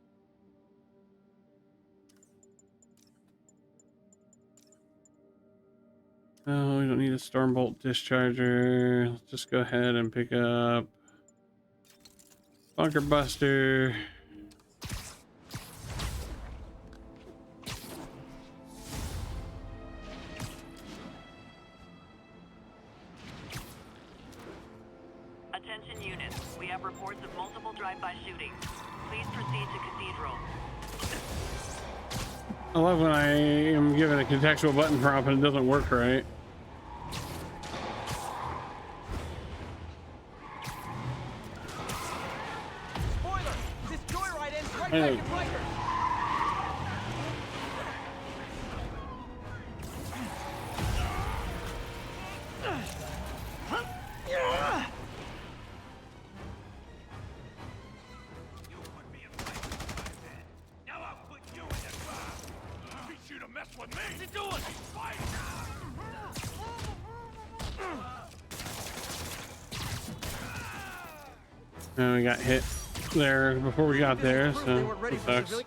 Oh, we don't need a Stormbolt discharger. Let's just go ahead and pick up Bunker Buster. Attention units. We have reports of multiple drive-by shootings. Please proceed to Cathedral. I love when I am given a contextual button prompt and it doesn't work right. Spoiler! This joyride ends right Hey. back at Rikers! What's he doing? Fight! And we got hit there before we got there, so it sucks.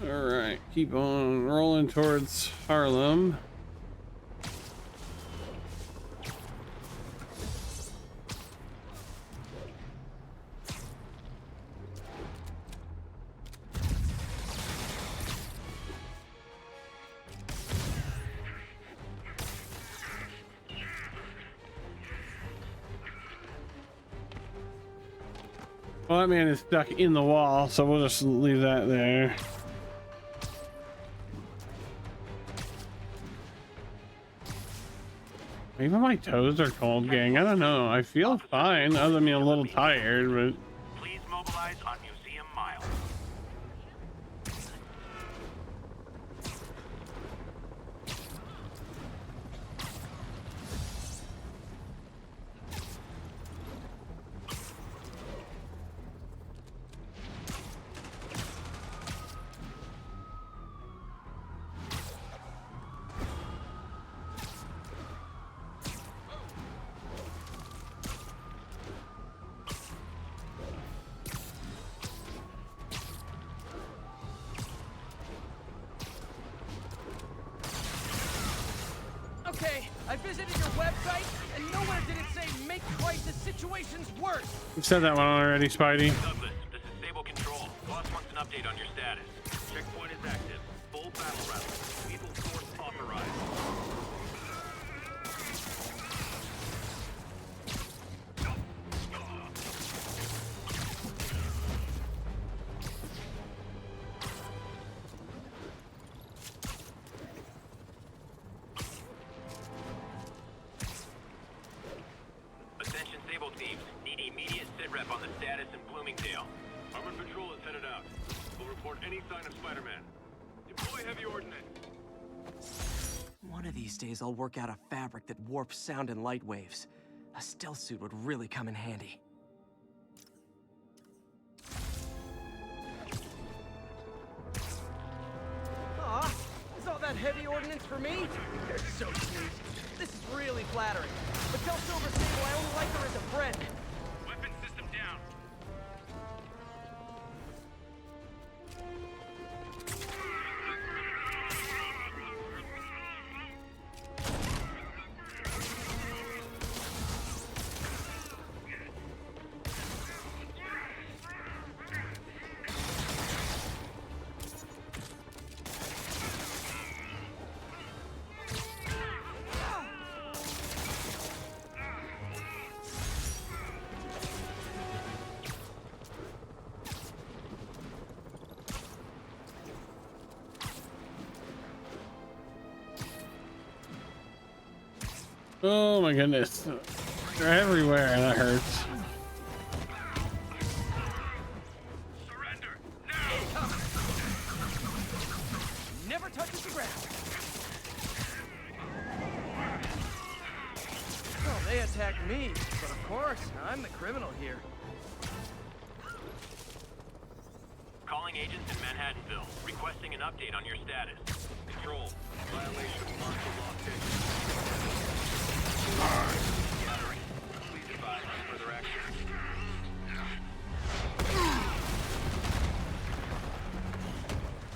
All right, keep on rolling towards Harlem. Well, that man is stuck in the wall, so we'll just leave that there. Even my toes are cold, gang. I don't know. I feel fine, other than being a little tired, but... Please mobilize on Museum Mile. Okay, I visited your website, and nowhere did it say make crisis situations worse. You've said that one already, Spidey. Douglas, this is Stable Control. Boss wants an update on your status. Checkpoint is active. Full battle route. Lethal force authorized. Attention Sable teams. Need immediate sit-rep on the status in Bloomingdale. Armored Patrol is headed out. We'll report any sign of Spider Man. Deploy heavy ordnance. One of these days, I'll work out a fabric that warps sound and light waves. A stealth suit would really come in handy. Aw, is all that heavy ordnance for me? You're so sweet. This is really flattering. But tell Silver Sable I only like her as a friend. Weapon system down. Oh my goodness. They're everywhere, and that hurts. Never touches the ground. Well, they attacked me, but of course, I'm the criminal here. Calling agents in Manhattanville, requesting an update on your status. Control, violation of martial law gathering. Please advise on further action.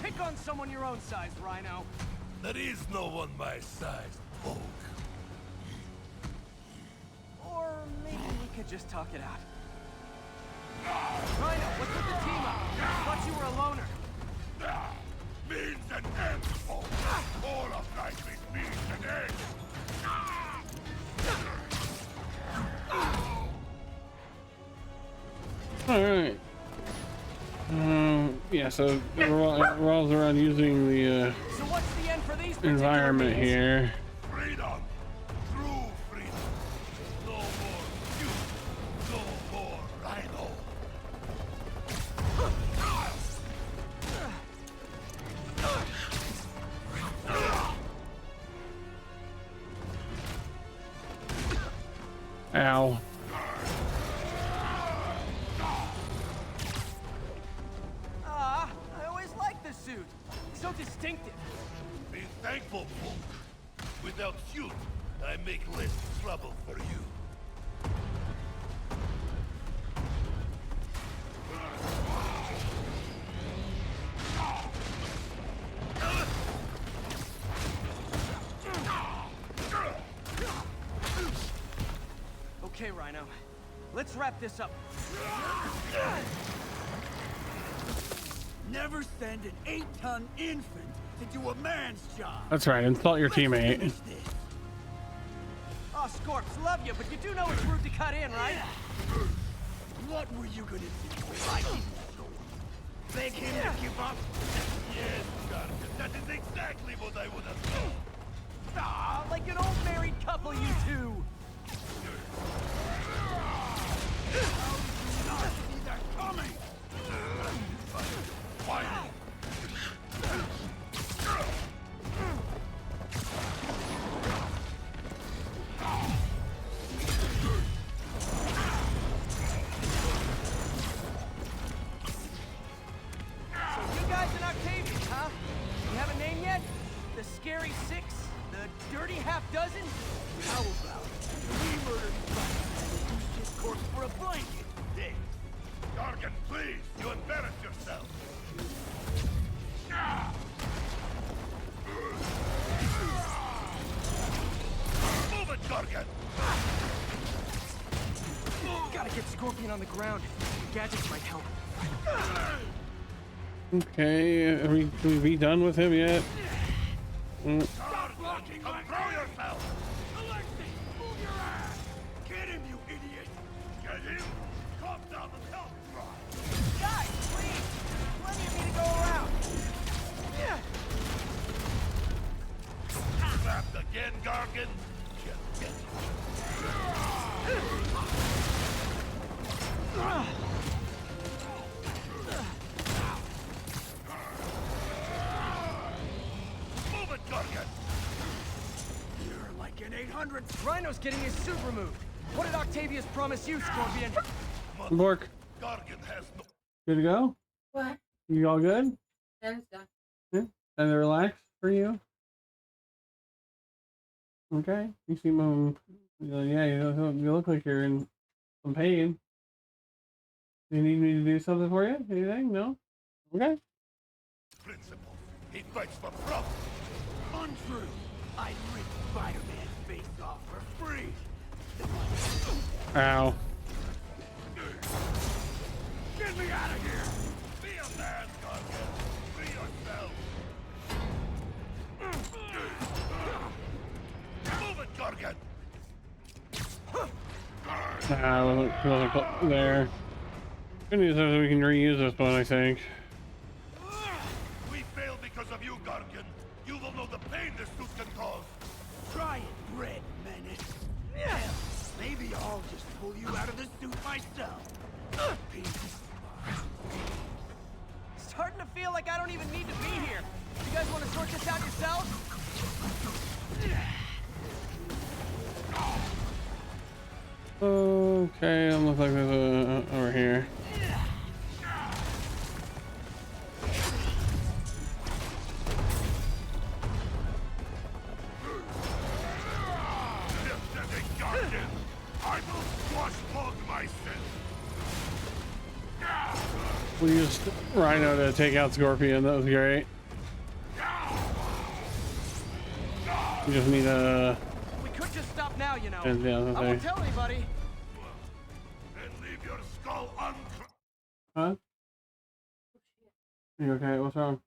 Pick on someone your own size, Rhino. There is no one my size, Hulk. Or maybe we could just talk it out. Rhino, what's with the team up? Thought you were a loner. Means an end, Hulk. All of life is means an end. All right. Yeah, so it revolves around using the So what's the end for these environment here. Freedom. True freedom. No more you. No more Rhino. Ow. so distinctive. Be thankful, folk. Without you, I make less trouble for you. Okay, Rhino. Let's wrap this up. Never send an 8-ton infant to do a man's job. That's right. Insult your teammate. Oh, Scorps, love you, but you do know it's rude to cut in, right? What were you gonna do? I didn't show up. Beg him to give up? Yes, Gargan, that is exactly what I would have done. Ah, like an old married couple, you two. How did you not see that coming? Why? So you guys in Octavius, huh? You have a name yet? The Scary Six? The Dirty Half Dozen? How about we murdered Spider-Man and used his corpse for a blanket? There. Gargan, please, you embarrass yourself. Move it, Gargan! Gotta get Scorpion on the ground. Gadgets might help. Okay, are we done with him yet? Stop blocking! Control yourself! Alexei, move your ass! Get him, you idiot! Get him! Calm down and help! Guys, please! Plenty of me to go around. Trapped again, Gargan? Just get Move it, Gargan! You're like an 800. Rhino's getting his suit removed. What did Octavius promise you, Scorpion? Bork, Gargan has no... good to go? What? You all good? Yeah, it's done. Yeah? And relax for you? Okay. You seem, yeah, you look like you're in some pain. Do you need me to do something for you? Anything? No? Okay. Principles. He fights for profit. Untrue. I'd rip Spider-Man's face off for free. Ow. Get me out of here! Be a man, Gargan. Be yourself. Move it, Gargan. Wasn't there. Good news is we can reuse this one, I think. We failed because of you, Gargan. You will know the pain this suit can cause. Try it, Red Menace. Yeah. Maybe I'll just pull you out of the suit myself. Peace. Starting to feel like I don't even need to be here. You guys want to sort this out yourselves? Okay, it looks like there's a over here. I will squash hog myself. We used Rhino to take out Scorpion. That was great. We just need a. We could just stop now, you know. Yeah, I won't tell anybody. Then leave your skull uncracked. Huh? You okay? What's wrong?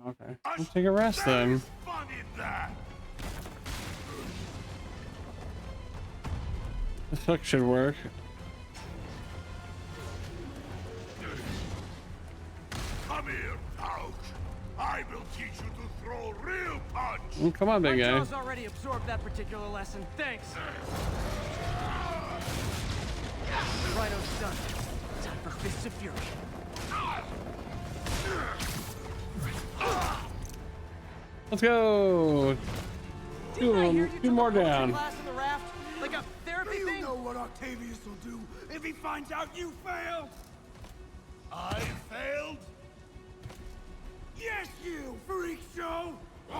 Okay. Let's take a rest then. Fun in that. This hook should work. Come here, Ouch. I will teach you to throw real punch. Oh, come on, big My guy. jaw's already absorbed that particular lesson. Thanks. Rhino's done. Time for Fists of Fury. Let's go. Two more down. Class in the raft, like a therapy You thing. know what Octavius will do if he finds out you failed? I failed? Yes, you freak show! A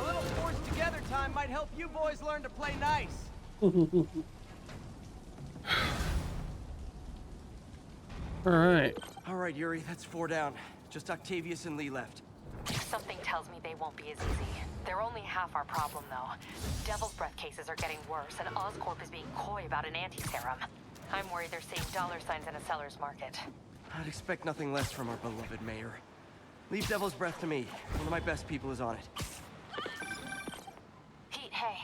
little forced together time might help you boys learn to play nice. All right, Yuri, that's 4 down. Just Octavius and Lee left. Something tells me they won't be as easy. They're only half our problem, though. Devil's Breath cases are getting worse, and Oscorp is being coy about an anti-serum. I'm worried they're seeing dollar signs in a seller's market. I'd expect nothing less from our beloved mayor. Leave Devil's Breath to me. One of my best people is on it. Pete, hey.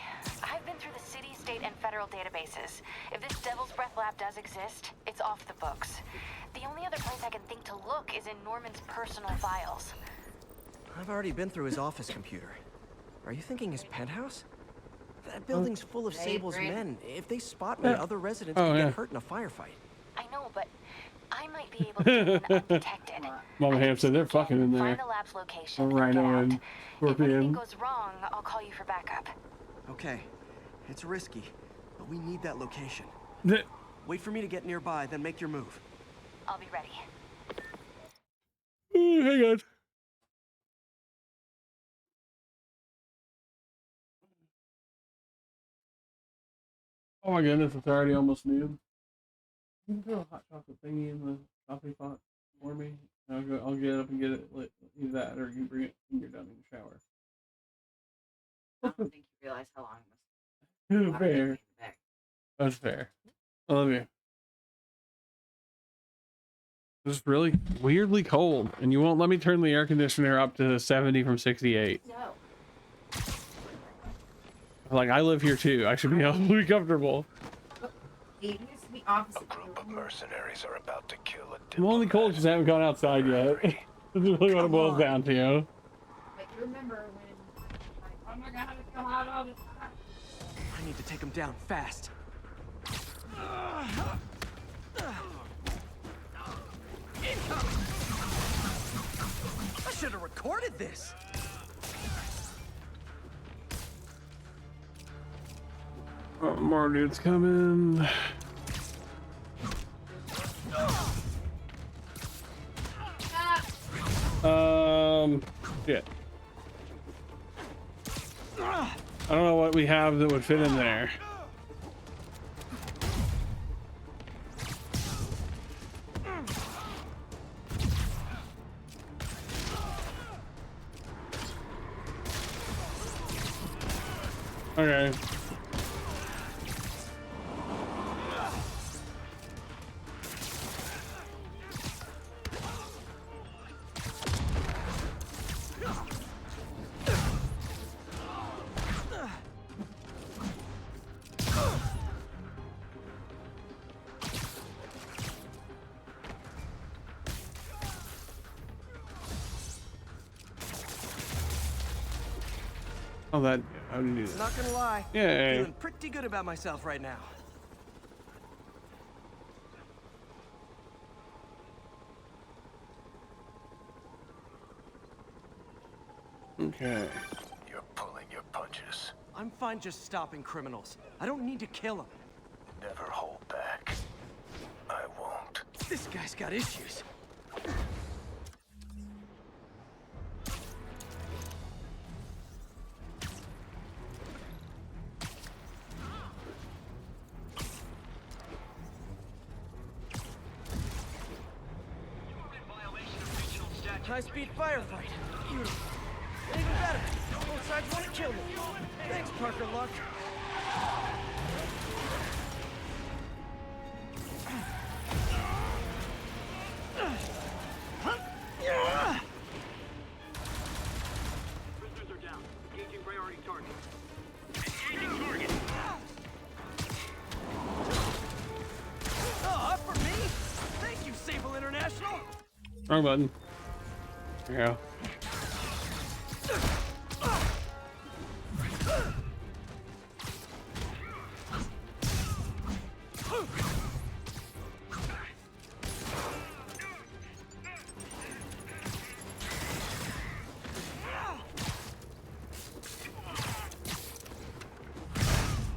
I've been through the city, state, and federal databases. If this Devil's Breath lab does exist, it's off the books. The only other place I can think to look is in Norman's personal files. I've already been through his office computer. Are you thinking his penthouse? That building's full of Sable's men. If they spot me, other residents could get hurt in a firefight. I know, but I might be able to get in undetected. Mama Ham said they're fucking in there. Find the lab's location. Rhino and If anything Scorpion. goes wrong, I'll call you for backup. Okay. It's risky, but we need that location. Wait for me to get nearby, then make your move. I'll be ready. Hang on. Oh my goodness, it's already almost noon. You can throw a hot chocolate thingy in the coffee pot for me. I'll get up and get it lit. Either that or you can bring it when you're done in the shower. I don't think you realize how long this. Fair. That's fair. I love you. It's really weirdly cold, and you won't let me turn the air conditioner up to 70 from 68. No. Like, I live here too. I should be able to be comfortable. It used to be opposite. A group of mercenaries are about to kill a I'm only cold because I haven't gone outside yet. That's really what it boils down to. Like, you remember when, like, oh my god, it's so hot all the time. I need to take him down fast. I should have recorded this. Oh, more dudes coming. Shit. I don't know what we have that would fit in there. Okay. Oh, that. How do you do that? Not gonna lie. Yay. Feeling pretty good about myself right now. Okay. You're pulling your punches. I'm fine just stopping criminals. I don't need to kill them. Never hold back. I won't. This guy's got issues. High-speed firefight. Beautiful. And even better, both sides want to kill me. Thanks, Parker Luck. Prisoners are down. Engaging priority target. Engaging target. Oh, up for me? Thank you, Sable International. Wrong button. There you go.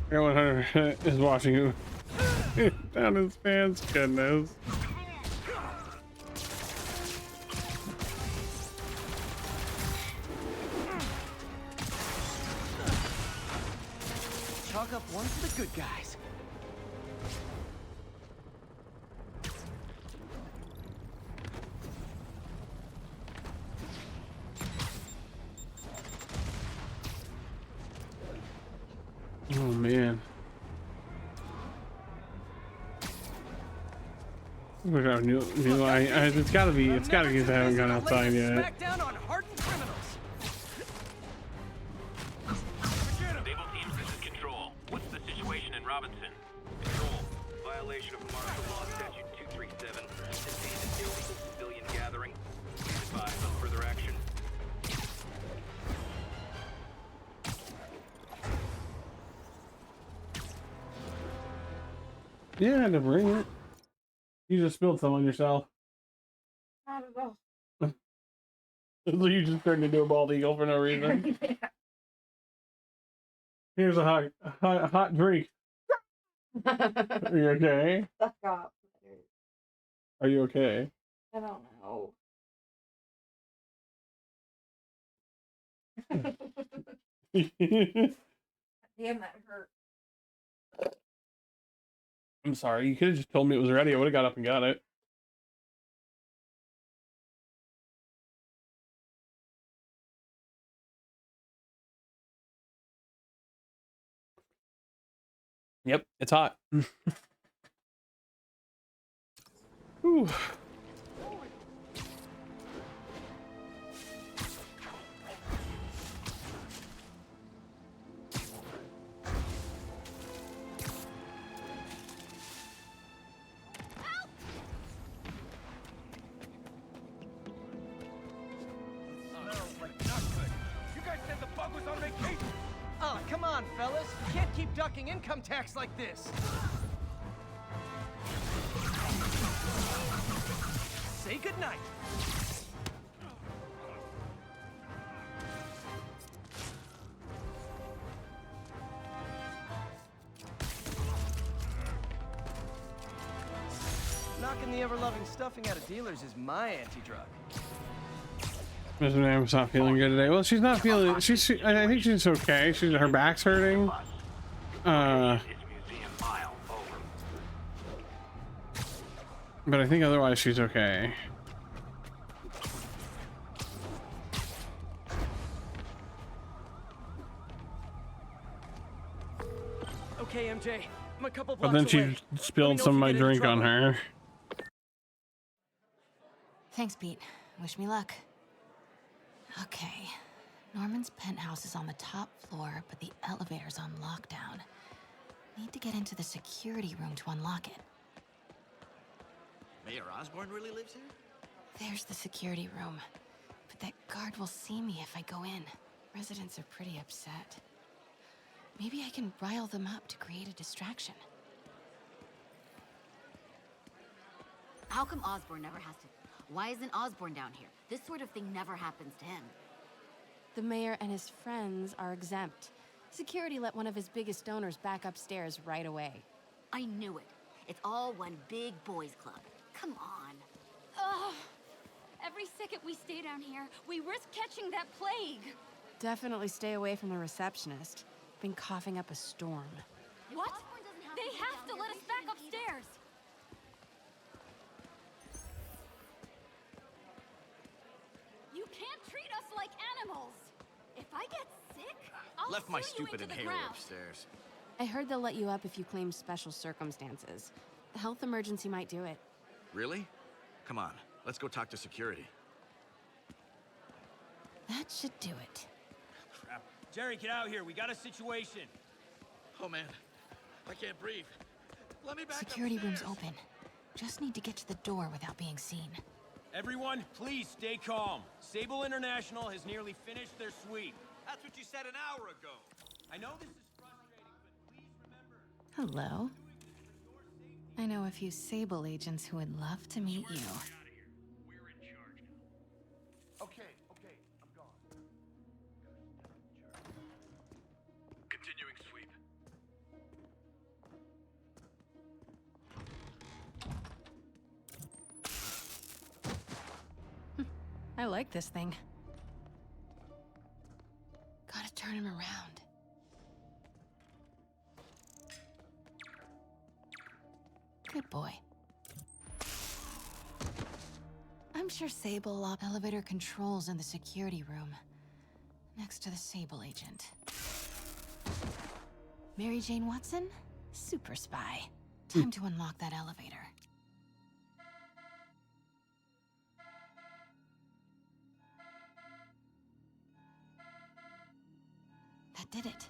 Everyone is watching him down his pants. Goodness. Chalk up one for the good guys. Oh man. Look at new it's gotta be because I haven't gone outside yet. Smack down on hardened criminals. Stable teams, this is Control. What's the situation in Robinson? Control. Violation of Martial Law Statute 237. Contained an illegal civilian gathering. Please advise on further action. Yeah, I had to bring it. You just spilled some on yourself. I don't know. So you just turned into a bald eagle for no reason. Yeah. Here's a hot drink. Are you okay? Suck off. Are you okay? I don't know. Damn, that hurt. I'm sorry. You could have just told me it was ready. I would have got up and got it. Yep, it's hot. Whew. Oh, come on, fellas. You can't keep ducking income tax like this. Say goodnight. Knocking the ever-loving stuffing out of dealers is my anti-drug. Mr. Nam's not feeling good today. Well, she's not feeling. I think she's okay. Her back's hurting. But I think otherwise she's okay. Okay, MJ. I'm a couple But blocks then she away. spilled some of my drink on her. Thanks, Pete. Wish me luck. Okay. Norman's penthouse is on the top floor, but the elevator's on lockdown. Need to get into the security room to unlock it. Mayor Osborn really lives here? There's the security room. But that guard will see me if I go in. Residents are pretty upset. Maybe I can rile them up to create a distraction. How come Osborn never has to? Why isn't Osborn down here? This sort of thing never happens to him. The mayor and his friends are exempt. Security let one of his biggest donors back upstairs right away. I knew it. It's all one big boys club. Come on. Ugh. Every second we stay down here, we risk catching that plague. Definitely stay away from the receptionist. Been coughing up a storm. What? They have to let us back upstairs. You can't treat us like animals. If I get sick, I'll Left my sue you stupid into the inhaler ground. upstairs. I heard they'll let you up if you claim special circumstances. A health emergency might do it. Really? Come on, let's go talk to security. That should do it. Crap. Jerry, get out here. We got a situation. Oh man, I can't breathe. Let me back Security room's open. Just need to get to the door without being seen. Everyone, please stay calm. Sable International has nearly finished their sweep. That's what you said an hour ago. I know this is frustrating, but please remember... Hello. I know a few Sable agents who would love to meet you. Okay, I'm gone. Continuing sweep. I like this thing. Gotta turn him around. Good boy. I'm sure Sable locked elevator controls in the security room, next to the Sable agent. Mary Jane Watson? Super spy. Time to unlock that elevator. That did it.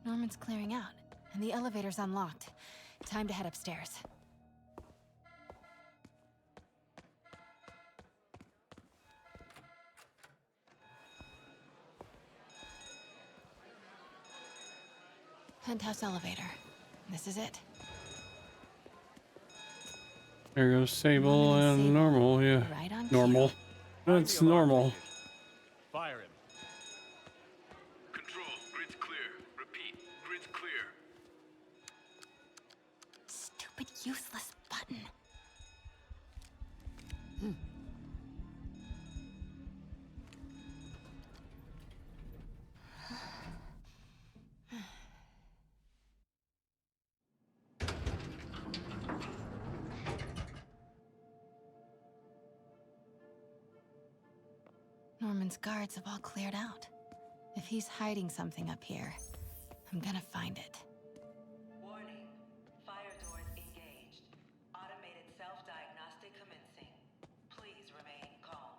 Norman's clearing out, and the elevator's unlocked. Time to head upstairs. Penthouse elevator. This is it. There goes Sable and normal, yeah. Right on Normal. That's normal. Fire him. Control, grid's clear. Repeat, grid's clear. Stupid useless button. Norman's guards have all cleared out. If he's hiding something up here, I'm gonna find it. Warning. Fire doors engaged. Automated self-diagnostic commencing. Please remain calm.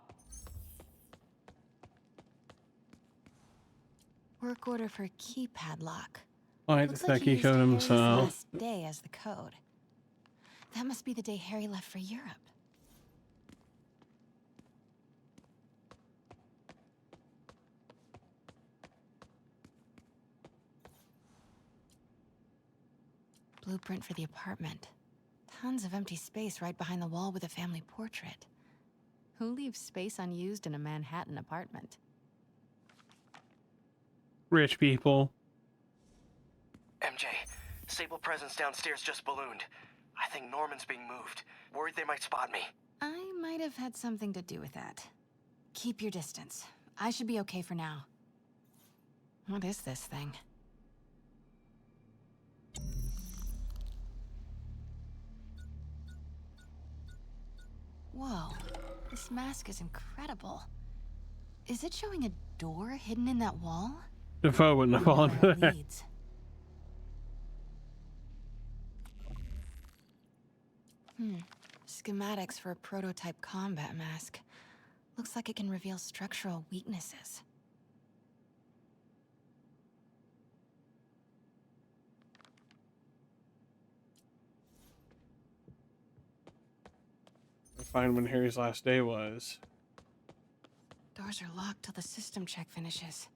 Work order for keypad lock. Oh, I had to Looks like key he used code Harry's himself. last day as the code. That must be the day Harry left for Europe. Blueprint for the apartment. Tons of empty space right behind the wall with a family portrait. Who leaves space unused in a Manhattan apartment? Rich people. MJ, Sable presence downstairs just ballooned. I think Norman's being moved. Worried they might spot me. I might have had something to do with that. Keep your distance. I should be okay for now. What is this thing? Whoa, this mask is incredible. Is it showing a door hidden in that wall? Defoe wouldn't have fallen for that. Schematics for a prototype combat mask. Looks like it can reveal structural weaknesses. Find when Harry's last day was. Doors are locked till the system check finishes.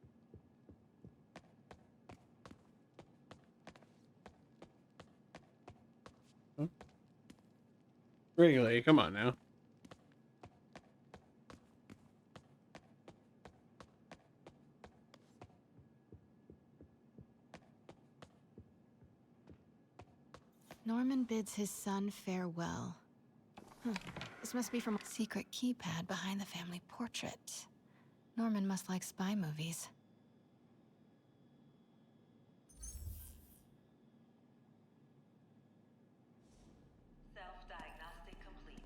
Really? Come on now. Norman bids his son farewell. This must be from a secret keypad behind the family portrait. Norman must like spy movies. Self-diagnostic complete.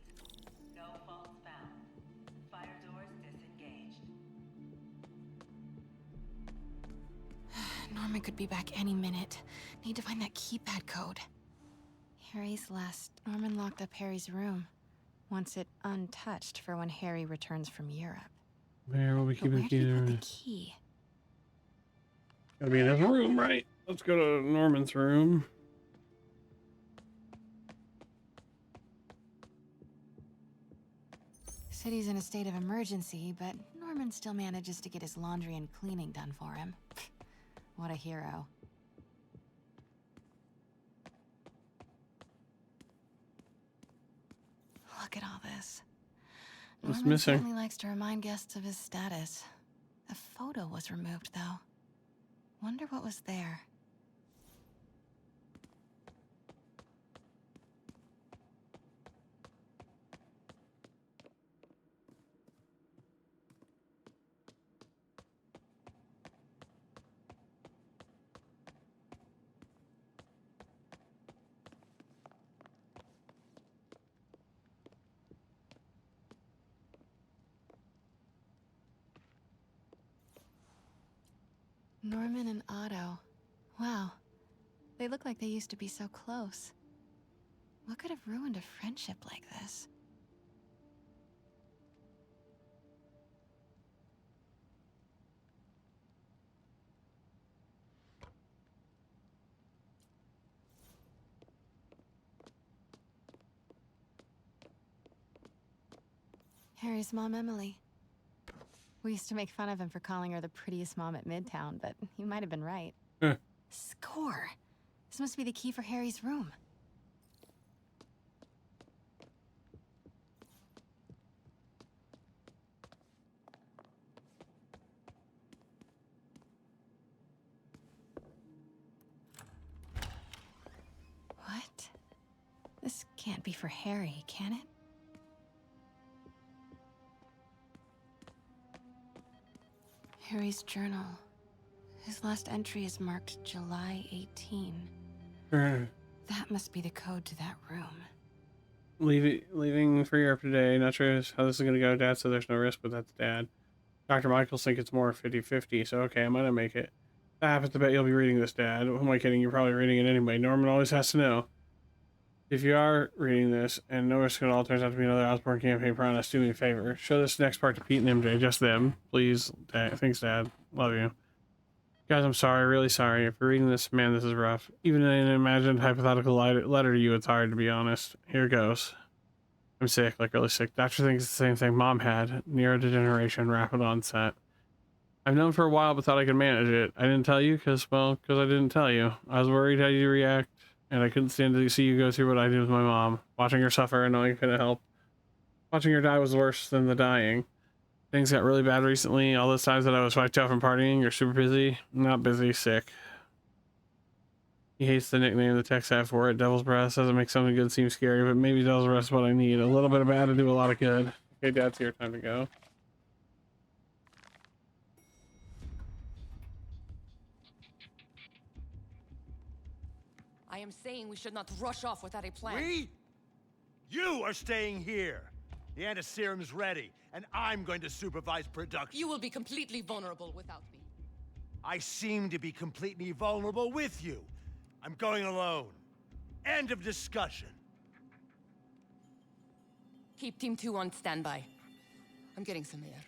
No faults found. Fire doors disengaged. Norman could be back any minute. Need to find that keypad code. Norman locked up Harry's room. Wants it untouched for when Harry returns from Europe. Where will we keep the key? Where did he put the key? Gotta be in his room, right? Let's go to Norman's room. City's in a state of emergency, but Norman still manages to get his laundry and cleaning done for him. What a hero. Look at all this. What's Norman missing? certainly likes to remind guests of his status. The photo was removed, though. Wonder what was there. Norman and Otto. Wow. They look like they used to be so close. What could have ruined a friendship like this? Harry's mom, Emily. We used to make fun of him for calling her the prettiest mom at Midtown, but he might have been right. Score! This must be the key for Harry's room. What? This can't be for Harry, can it? Harry's journal. His last entry is marked July 18. That must be the code to that room. Leaving for Europe today. Not sure how this is going to go. Dad said there's no risk, but that's Dad. Dr. Michaels think it's more 50-50, so okay, I might not make it. That happens to bet you'll be reading this, Dad. Who am I kidding? You're probably reading it anyway. Norman always has to know. If you are reading this, and no risk at all turns out to be another Osborn campaign promise, do me a favor. Show this next part to Pete and MJ. Just them. Please. Dad. Thanks, Dad. Love you. Guys, I'm sorry. Really sorry. If you're reading this, man, this is rough. Even in an imagined hypothetical letter to you, it's hard, to be honest. Here goes. I'm sick, like really sick. Doctor thinks it's the same thing Mom had. Neurodegeneration, rapid onset. I've known for a while, but thought I could manage it. I didn't tell you because I didn't tell you. I was worried how you'd react, and I couldn't stand to see you go through what I did with my mom. Watching her suffer and knowing I couldn't help. Watching her die was worse than the dying. Things got really bad recently. All those times that I was wiped out from partying. You're super busy. Not busy, sick. He hates the nickname the techs have for it. Devil's Breath doesn't make something good seem scary, but maybe Devil's Breath is what I need. A little bit of bad to do a lot of good. Okay, Dad's here. Time to go. I am saying we should not rush off without a plan. We? You are staying here. The antiserum's ready, and I'm going to supervise production. You will be completely vulnerable without me. I seem to be completely vulnerable with you. I'm going alone. End of discussion. Keep Team 2 on standby. I'm getting some air.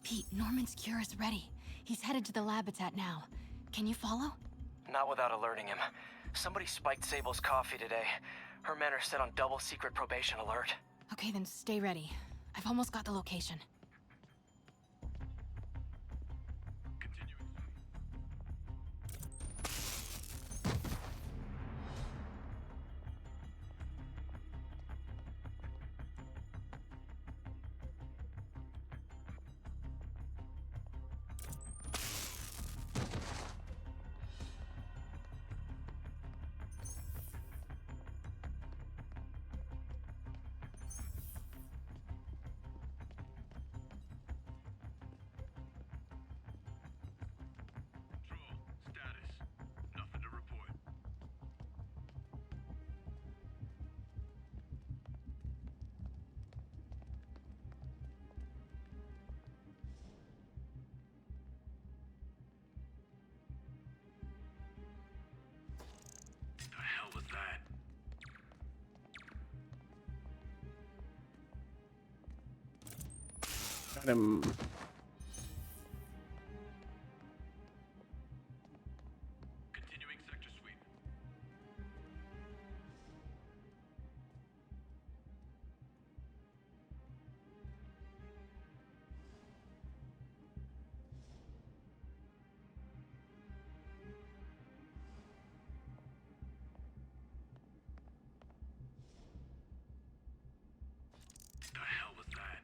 Pete, Norman's cure is ready. He's headed to the lab it's at now. Can you follow? Not without alerting him. Somebody spiked Sable's coffee today. Her men are set on double secret probation alert. Okay, then stay ready. I've almost got the location. Got him. Continuing sector sweep. The hell was that?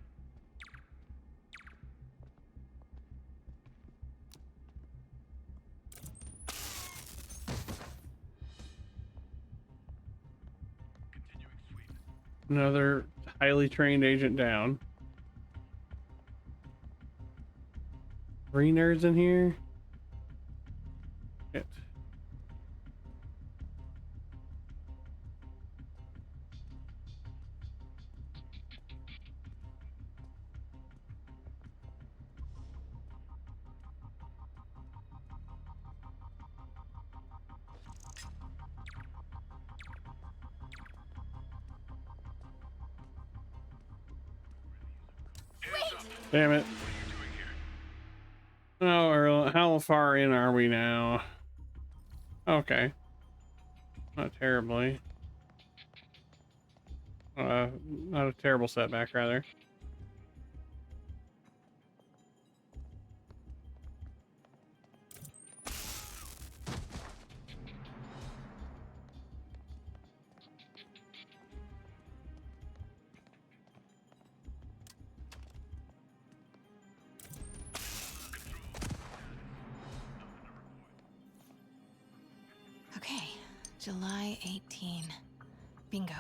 Another highly trained agent down. 3 nerds in here. Shit. Damn it. Oh, Earl, how far in are we now? Okay. Not terribly. Not a terrible setback, rather. Okay, July 18. Bingo.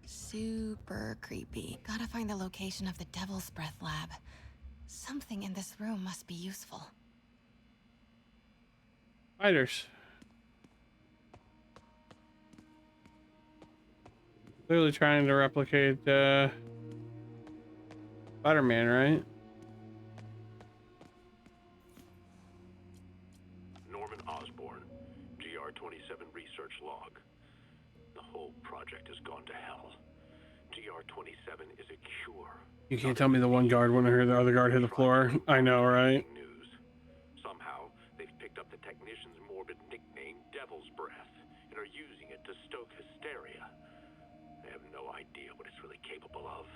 Super creepy. Gotta find the location of the Devil's Breath lab. Something in this room must be useful. Spiders. Clearly trying to replicate Spider Man, right? Norman Osborn, GR-27 research log. The whole project has gone to hell. GR-27 is a cure. You can't tell me the one guard when I heard the other guard hit the floor. I know, right? Somehow, they've picked up the technician's morbid nickname, Devil's Breath, and are using it to stoke hysteria. I have no idea what it's really capable of.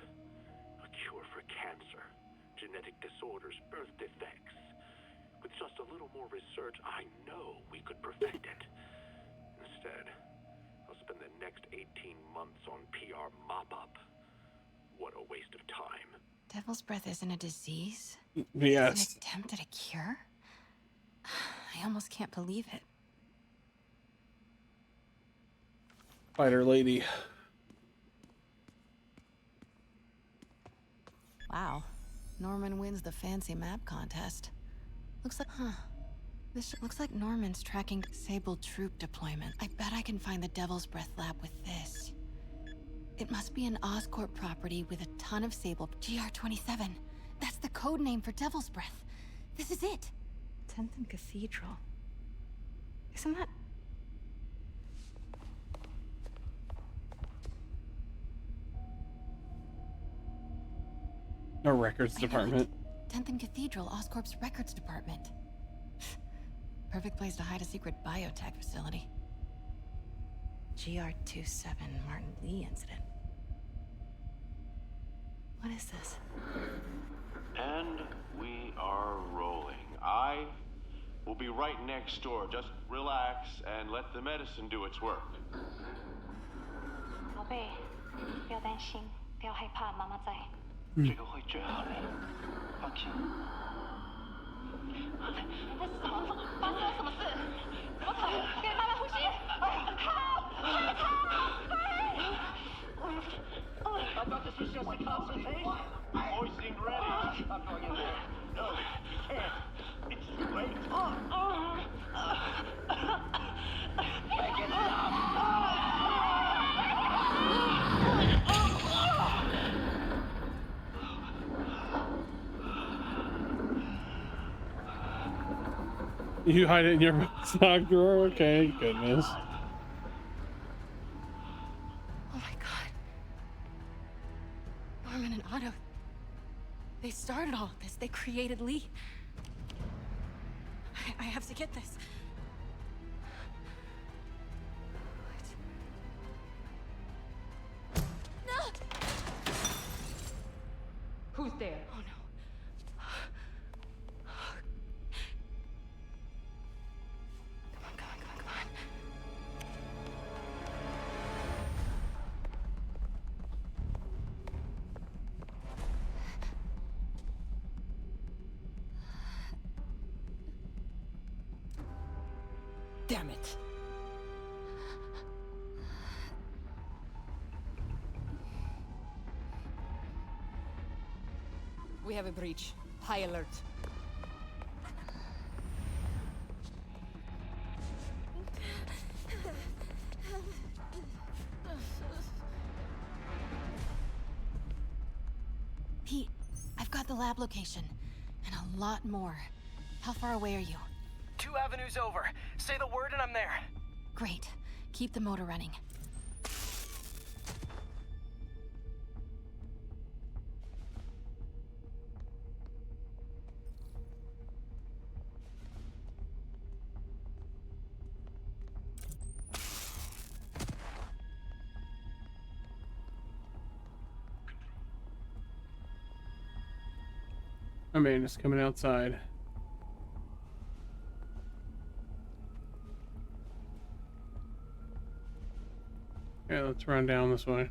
A cure for cancer, genetic disorders, birth defects. With just a little more research, I know we could perfect it. Instead, I'll spend the next 18 months on PR mop-up. What a waste of time. Devil's Breath isn't a disease? Yes. It's an attempt at a cure? I almost can't believe it. Spider Lady. Wow. Norman wins the fancy map contest. Looks like, this looks like Norman's tracking Sable troop deployment. I bet I can find the Devil's Breath lab with this. It must be an Oscorp property with a ton of Sable. GR-27. That's the code name for Devil's Breath. This is it. 10th and Cathedral. Isn't that... A records department. 10th and Cathedral, Oscorp's records department. Perfect place to hide a secret biotech facility. GR-27 Martin Lee incident. What is this? And we are rolling. I will be right next door. Just relax and let the medicine do its work. 宝贝，不要担心，不要害怕，妈妈在。这个会治好你，放心。这是什么？发生了什么事？怎么可能？别慢慢呼吸。好，快逃！I've got this just like concentration. Hoisting ready. I'm going in there. No, can't. It's too late. Make it stop. You hide it in your sock drawer? Okay, goodness. Oh my god. Norman and Otto. They started all of this. They created Lee. I have to get this. What? No! Who's there? Oh no. Damn it. We have a breach. High alert. Pete, I've got the lab location. And a lot more. How far away are you? 2 avenues over. Say the word and I'm there. Great. Keep the motor running. I mean, it's coming outside. Okay, let's run down this way.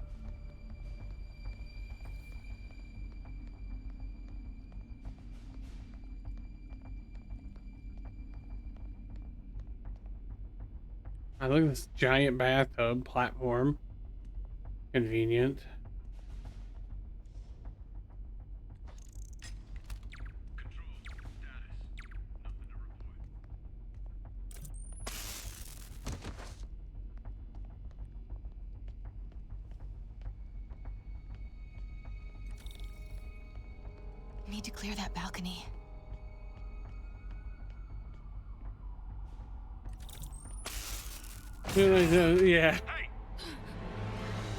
I look at this giant bathtub platform. Convenient. Need to clear that balcony. Yeah. Hey!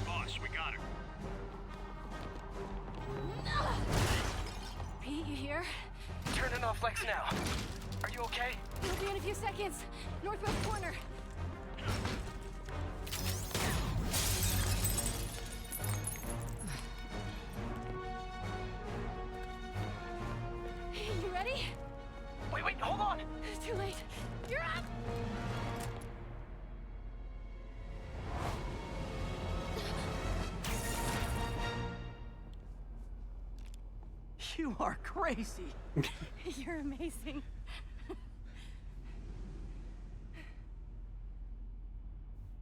Boss, we got her. Pete, you here? Turning off Lex now. Are you okay? We'll be in a few seconds. Northwest corner. You ready? Wait, hold on. Too late. You're up! You are crazy. You're amazing.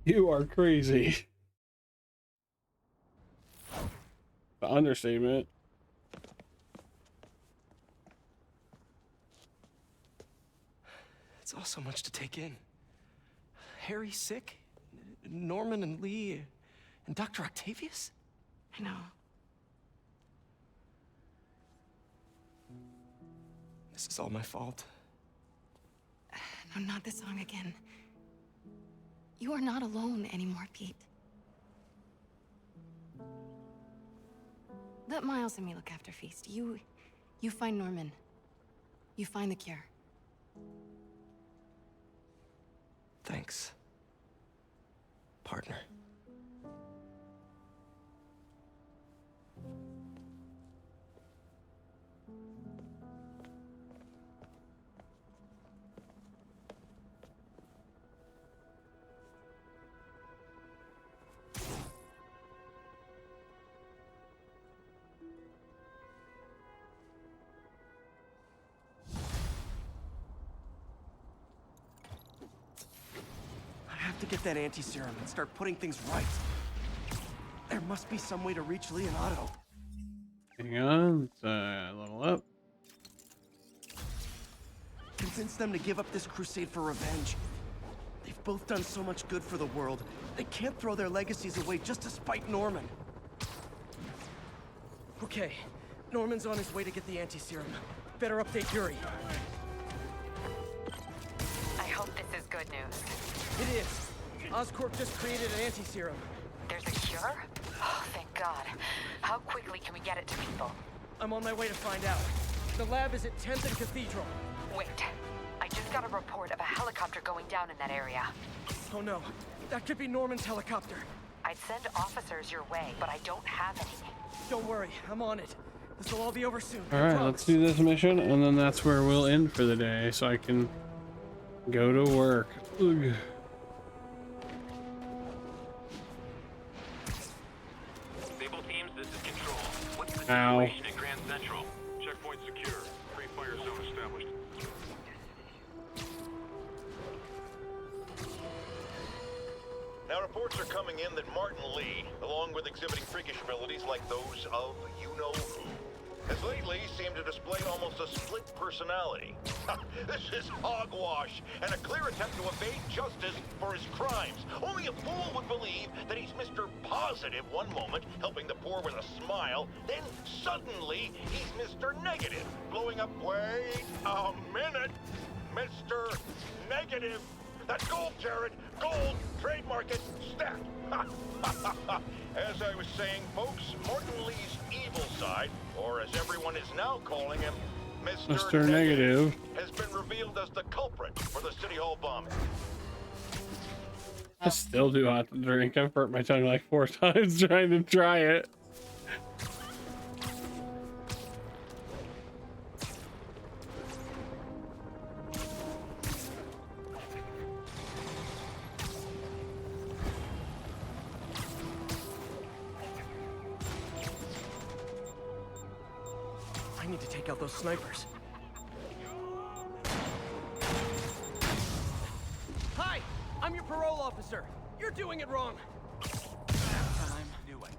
You are crazy. The understatement. It's all so much to take in. Harry's sick, Norman and Lee, and Dr. Octavius? I know. This is all my fault. No, not this song again. You are not alone anymore, Pete. Let Miles and me look after Feast. You find Norman. You find the cure. Thanks, partner. I have to get that anti-serum and start putting things right. There must be some way to reach Lee and Otto. Hang on, let's level up. Convince them to give up this crusade for revenge. They've both done so much good for the world. They can't throw their legacies away just to spite Norman. Okay, Norman's on his way to get the anti-serum. Better update Yuri. I hope this is good news. It is. Oscorp just created an anti-serum. There's a cure? Oh, thank God. How quickly can we get it to people? I'm on my way to find out. The lab is at 10th and Cathedral. Wait. I just got a report of a helicopter going down in that area. Oh no. That could be Norman's helicopter. I'd send officers your way, but I don't have any. Don't worry, I'm on it. This will all be over soon. Alright, let's do this mission, and then that's where we'll end for the day, so I can go to work. Ugh. Stable teams, this is Control. What's the Ow. situation in Grand Central? Checkpoint secure. Free fire zone established. Now, reports are coming in that Martin Lee, along with exhibiting freakish abilities like those of you-know-who, has lately seemed to display almost a split personality. This is hogwash, and a clear attempt to evade justice for his crimes. Only a fool would believe that he's Mr. Positive one moment, helping the poor with a smile, then suddenly he's Mr. Negative, blowing up, wait a minute, Mr. Negative. That's gold, Jared. Gold. Trademark it. Stat. As I was saying, folks, Martin Lee's evil side, or as everyone is now calling him, Mr. Negative, has been revealed as the culprit for the City Hall bombing. I still do hot to drink. I've burnt my tongue like 4 times trying to try it. need to take out those snipers. Hi, I'm your parole officer. You're doing it wrong. Time. Knew I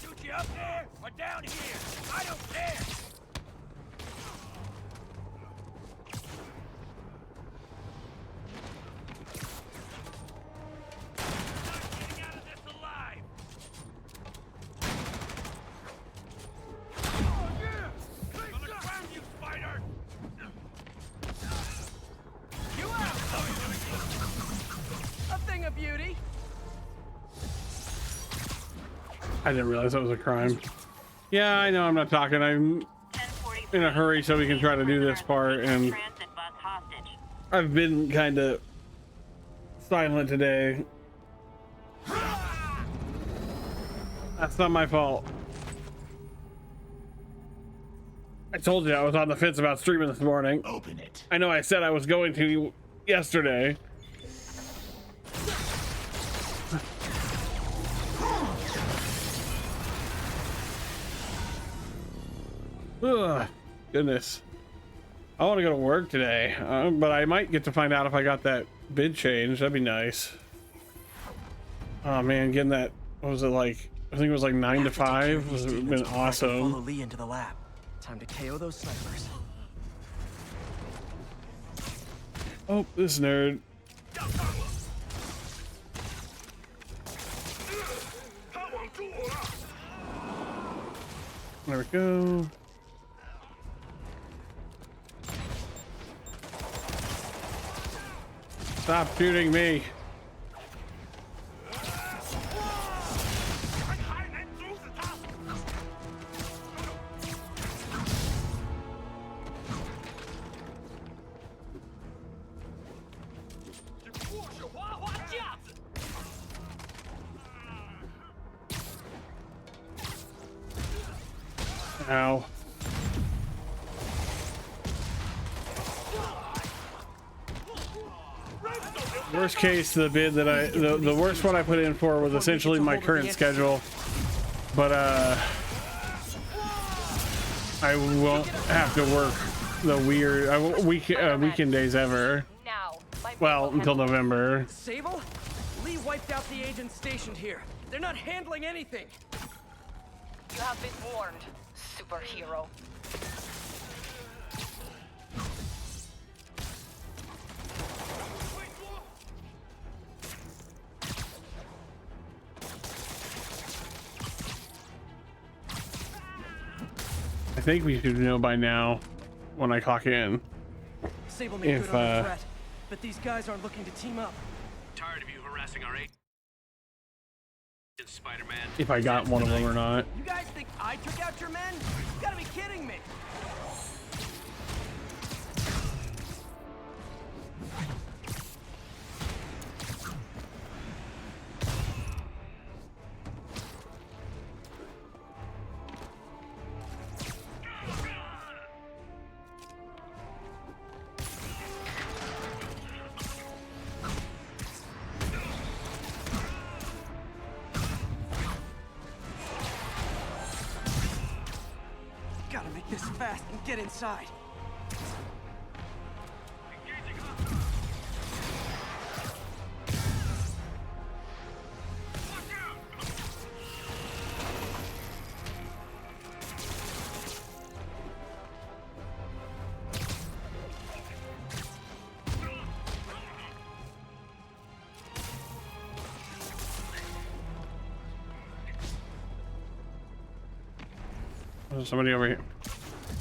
Shoot you up there or down here? I don't care. I didn't realize that was a crime. Yeah, I know I'm not talking. I'm in a hurry so we can try to do this part, and I've been kind of silent today. That's not my fault. I told you I was on the fence about streaming this morning. Open it. I know I said I was going to yesterday. Ugh, goodness. I want to go to work today, but I might get to find out if I got that bid change. That'd be nice. Oh man, getting that, what was it like? I think it was like 9 to 5. Would have been awesome. Follow Lee into the lab. Time to KO those snipers. Oh, this nerd. There we go. Stop shooting me. Ow. Worst case, the bid that the worst one I put in for was essentially my current schedule, but I won't have to work the weird weekend days ever. Well, until November. Sable? Lee wiped out the agents stationed here. They're not handling anything. You have been warned, superhero. I think we should know by now when I clock in. Sable made good on the threat, but these guys aren't looking to team up. Tired of you harassing our agent, Spider Man. If I got one of them or not. You guys think I took out your men? You gotta be kidding me. Gotta make this fast and get inside. There's somebody over here.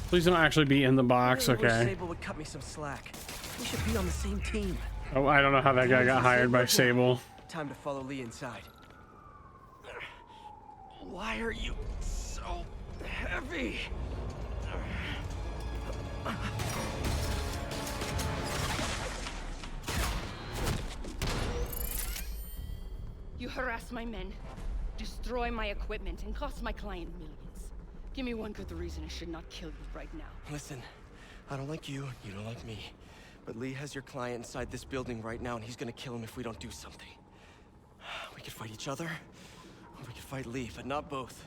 Please don't actually be in the box. Really wish Okay. Sable would cut me some slack. We should be on the same team. Oh, I don't know how that guy got hired by Sable. Time to follow Lee inside. Why are you so heavy? You harass my men, destroy my equipment, and cost my client millions. Give me one good reason I should not kill you right now. Listen, I don't like you, you don't like me. But Lee has your client inside this building right now, and he's gonna kill him if we don't do something. We could fight each other, or we could fight Lee, but not both.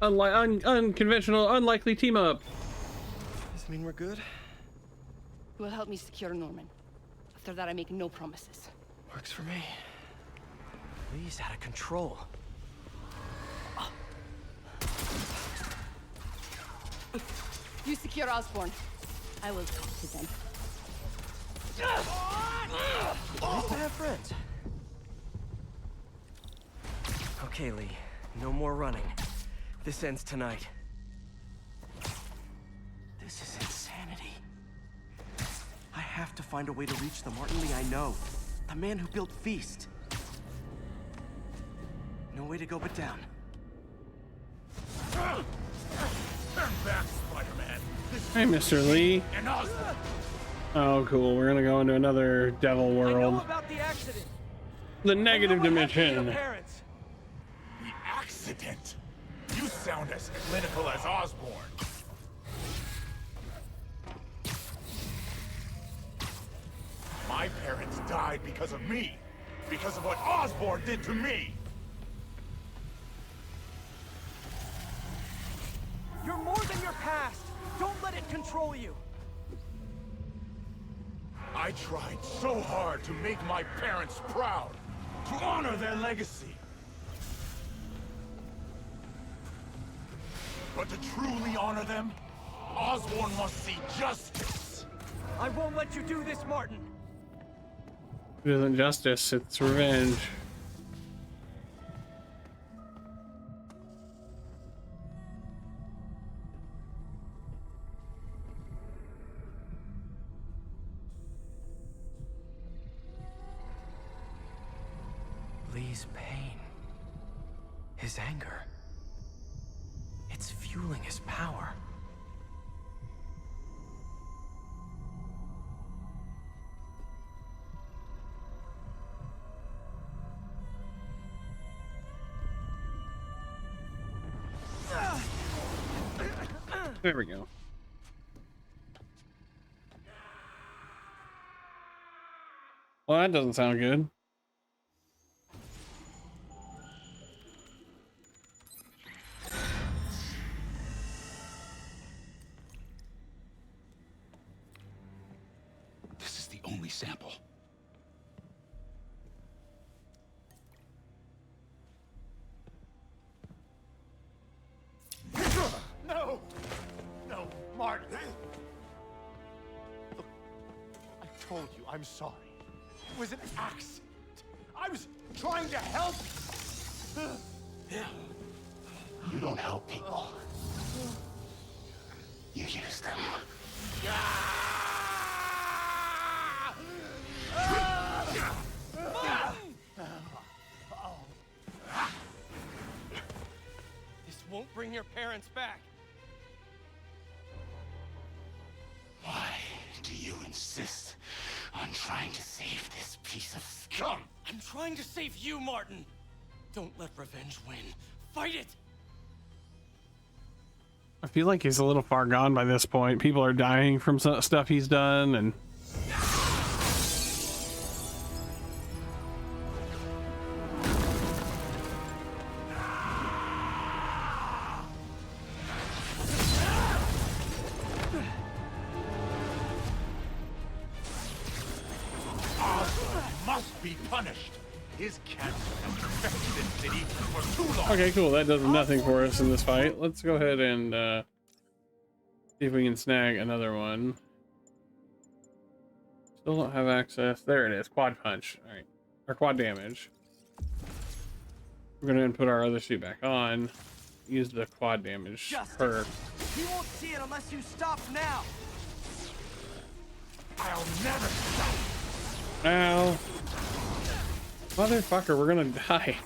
Unconventional, unlikely team up. Does this mean we're good? You will help me secure Norman. After that, I make no promises. Works for me. Lee's out of control. You secure Osborn. I will talk to them. Nice to have friends. Okay, Lee. No more running. This ends tonight. This is insanity. I have to find a way to reach the Martin Lee I know. The man who built Feast. No way to go but down. Turn back, Spider-Man. Hey, Mr. Lee. And Osborn. Oh, cool. We're gonna go into another devil I know world. about the accident. The negative dimension. The accident? You sound as clinical as Osborn. My parents died because of me. Because of what Osborn did to me. You're more than your past. Don't let it control you. I tried so hard to make my parents proud. To honor their legacy. But to truly honor them, Osborn must see justice. I won't let you do this, Martin. It isn't justice, it's revenge. Lee's pain. His anger. It's fueling his power. There we go. Well, that doesn't sound good. This is the only sample. No! No, Martin! Look, I told you I'm sorry. It was an accident. I was trying to help you. You don't help people. You use them. This won't bring your parents back. Why do you insist on trying to save this piece of scum? I'm trying to save you, Martin. Don't let revenge win. Fight it! I feel like he's a little far gone by this point. People are dying from some stuff he's done, and Osborn must be punished. His cancer has infected this city for too long. okay, cool. That does nothing for us in this fight. Let's go ahead and see if we can snag another one. Still don't have access. There it is. Quad punch. All right, or quad damage. We're gonna put our other suit back on. Use the quad damage perk. He won't see it unless you stop now. I'll never stop. Ow. Motherfucker, we're gonna die.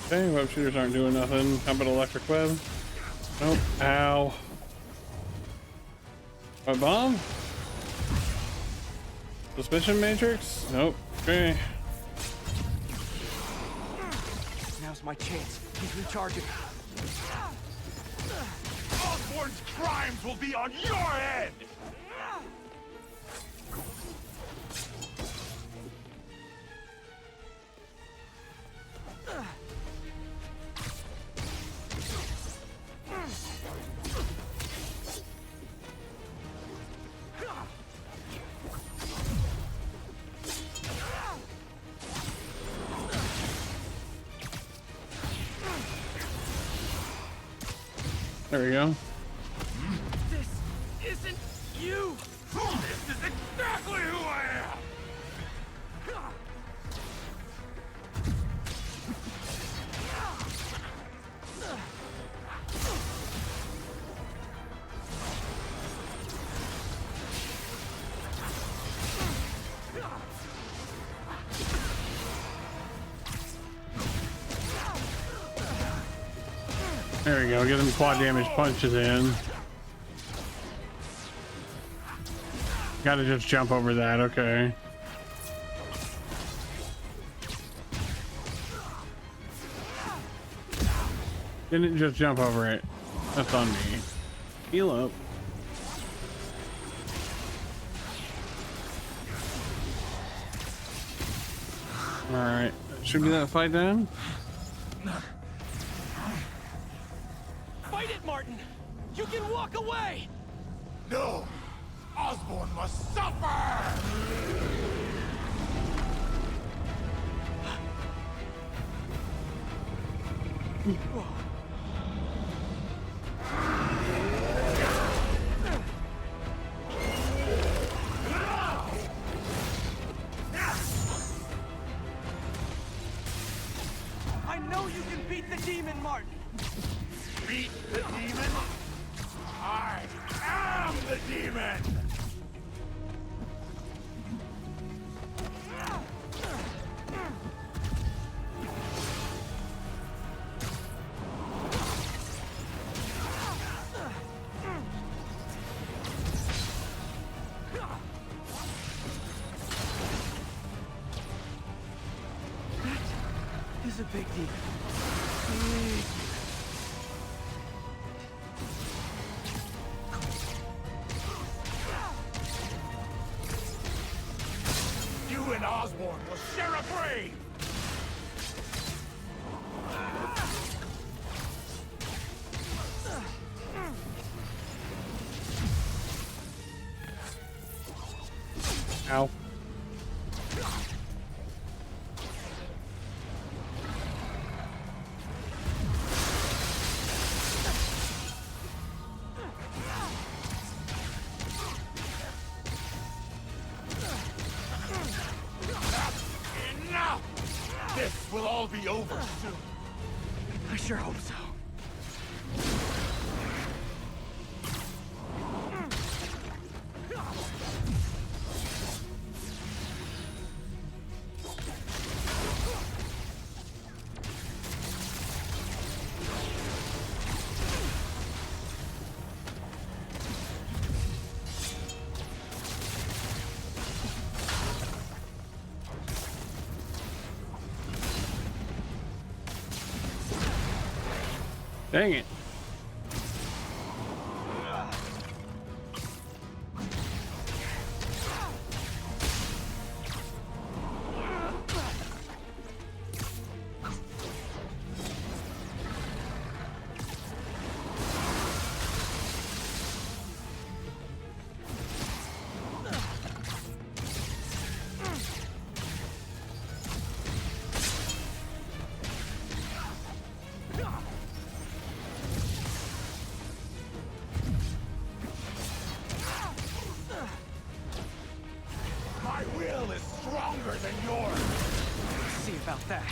Okay, web shooters aren't doing nothing. How about electric web? Nope. Ow. A bomb? Suspicion matrix? Nope. Okay. Now's my chance. He's recharging. Osborn's crimes will be on your head! There we go. This isn't you! This is exactly who I am! There we go. Get them quad damage punches in. Gotta just jump over that. Okay. Didn't just jump over it. That's on me. Heal up. Alright. Should be that fight then? Fight it, Martin! You can walk away! No! Osborn must suffer! I know you can beat the demon, Martin! Beat the demon? I am the demon! That is a big deal. You and Osborn will share a grave! Ow. Enough! This will all be over soon. I sure hope so. Dang it. My will is stronger than yours! Let's see about that.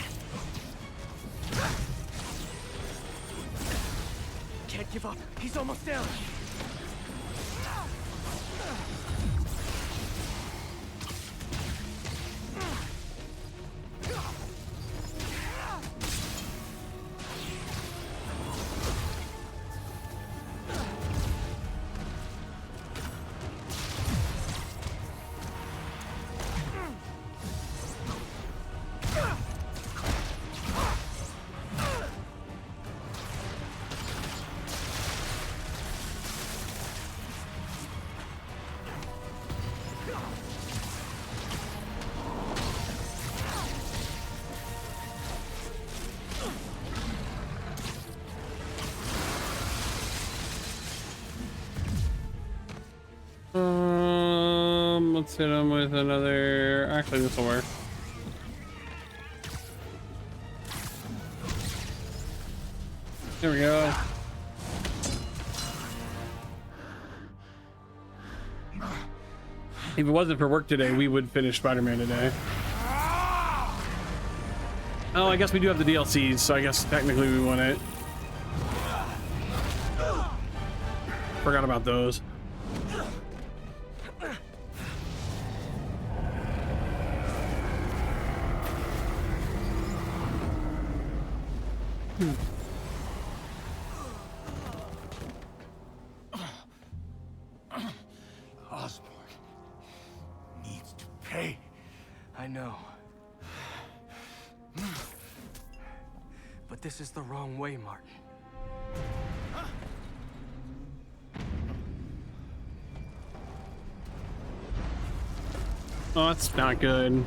Can't give up. He's almost down. let's hit him with another. Actually, this will work. There we go. If it wasn't for work today, we would finish Spider-Man today. Oh, I guess we do have the DLCs, so I guess technically we want it. Forgot about those. Osborn needs to pay. I know. But this is the wrong way, Martin. Oh, that's not good.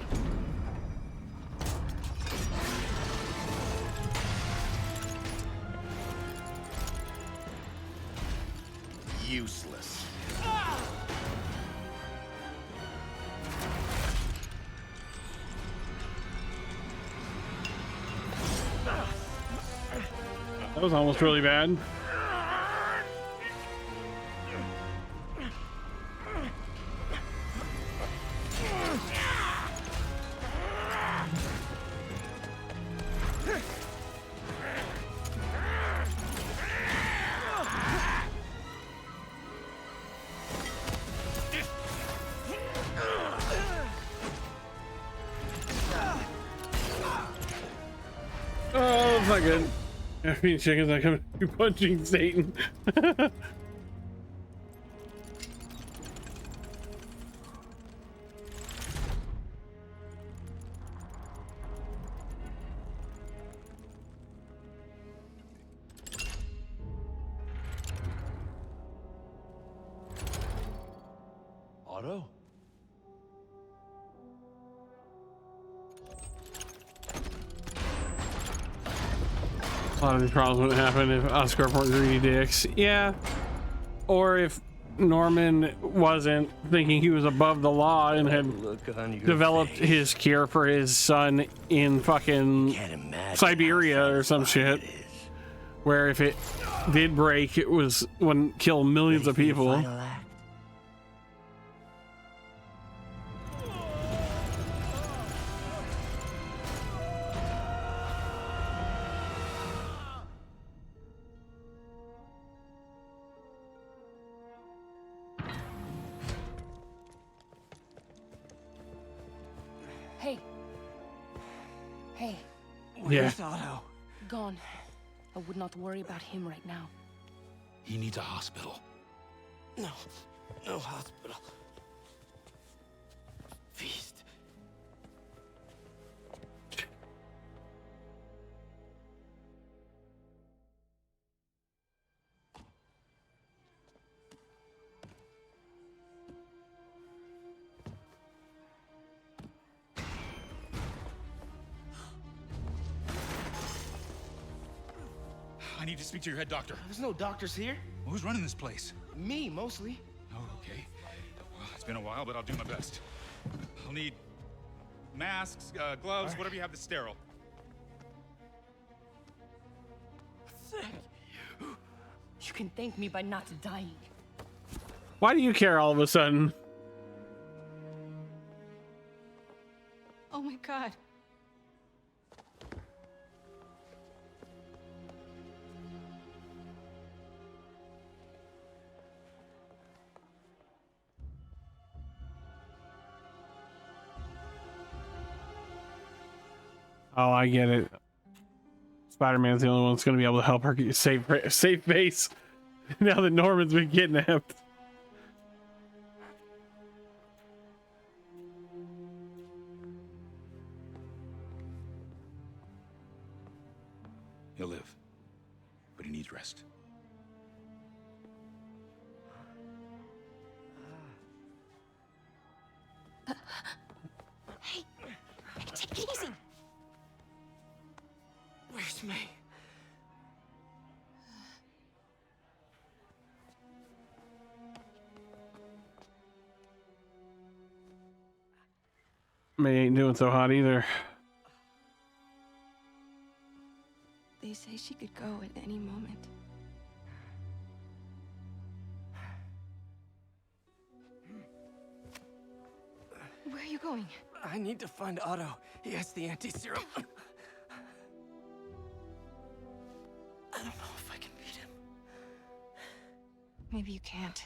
Useless. That was almost really bad. Oh, that's not good. I mean, chickens like I'm punching Satan. Otto? A lot of these problems wouldn't happen if Oscorp weren't greedy dicks. Yeah. Or if Norman wasn't thinking he was above the law and had developed his cure for his son in fucking Siberia or some shit. Where if it did break, it wouldn't kill millions of people. Hey. Hey. Where's Otto? Gone. I would not worry about him right now. He needs a hospital. No. No hospital. Feast. I need to speak to your head doctor. There's no doctors here. Well, who's running this place? Me, mostly. Oh, okay. Well, it's been a while, but I'll do my best. I'll need masks, gloves, right. whatever you have that's sterile. Thank you. You can thank me by not dying. Why do you care all of a sudden? Oh my god. Oh, I get it. Spider-Man's the only one that's going to be able to help her get safe face now that Norman's been kidnapped. He'll live, but he needs rest. Hey, take it easy. Where's May? May ain't doing so hot either. They say she could go at any moment. Where are you going? I need to find Otto. He has the anti-serum. I don't know if I can beat him. Maybe you can't.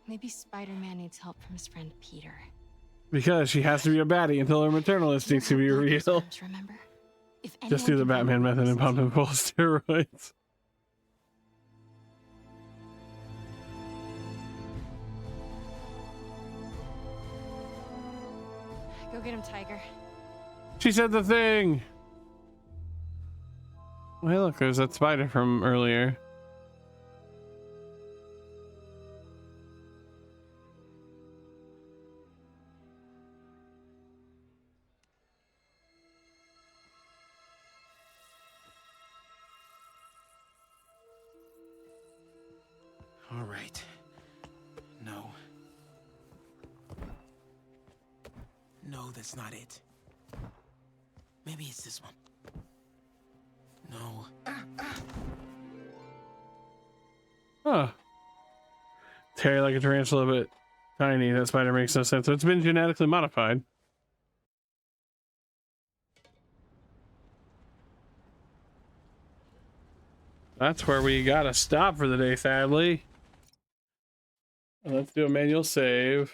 Maybe Spider-Man needs help from his friend Peter. Because she has to be a baddie until her maternal instincts to be real. Remember? If Just do the Batman method and pump and pull steroids. Go get him, Tiger. She said the thing. Well, hey, look, there's that spider from earlier. All right. No. No, that's not it. Maybe it's this one. No. Huh. Terry like a tarantula, but tiny. That spider makes no sense. So it's been genetically modified. That's where we gotta stop for the day, sadly. Let's do a manual save.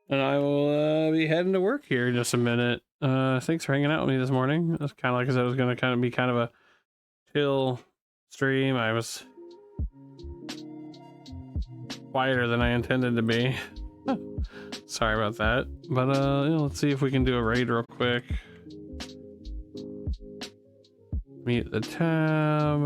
And I will be heading to work here in just a minute. Thanks for hanging out with me this morning. It's kind of like I said, it was going to be kind of a chill stream. I was quieter than I intended to be. Sorry about that. But let's see if we can do a raid real quick. Meet the tab.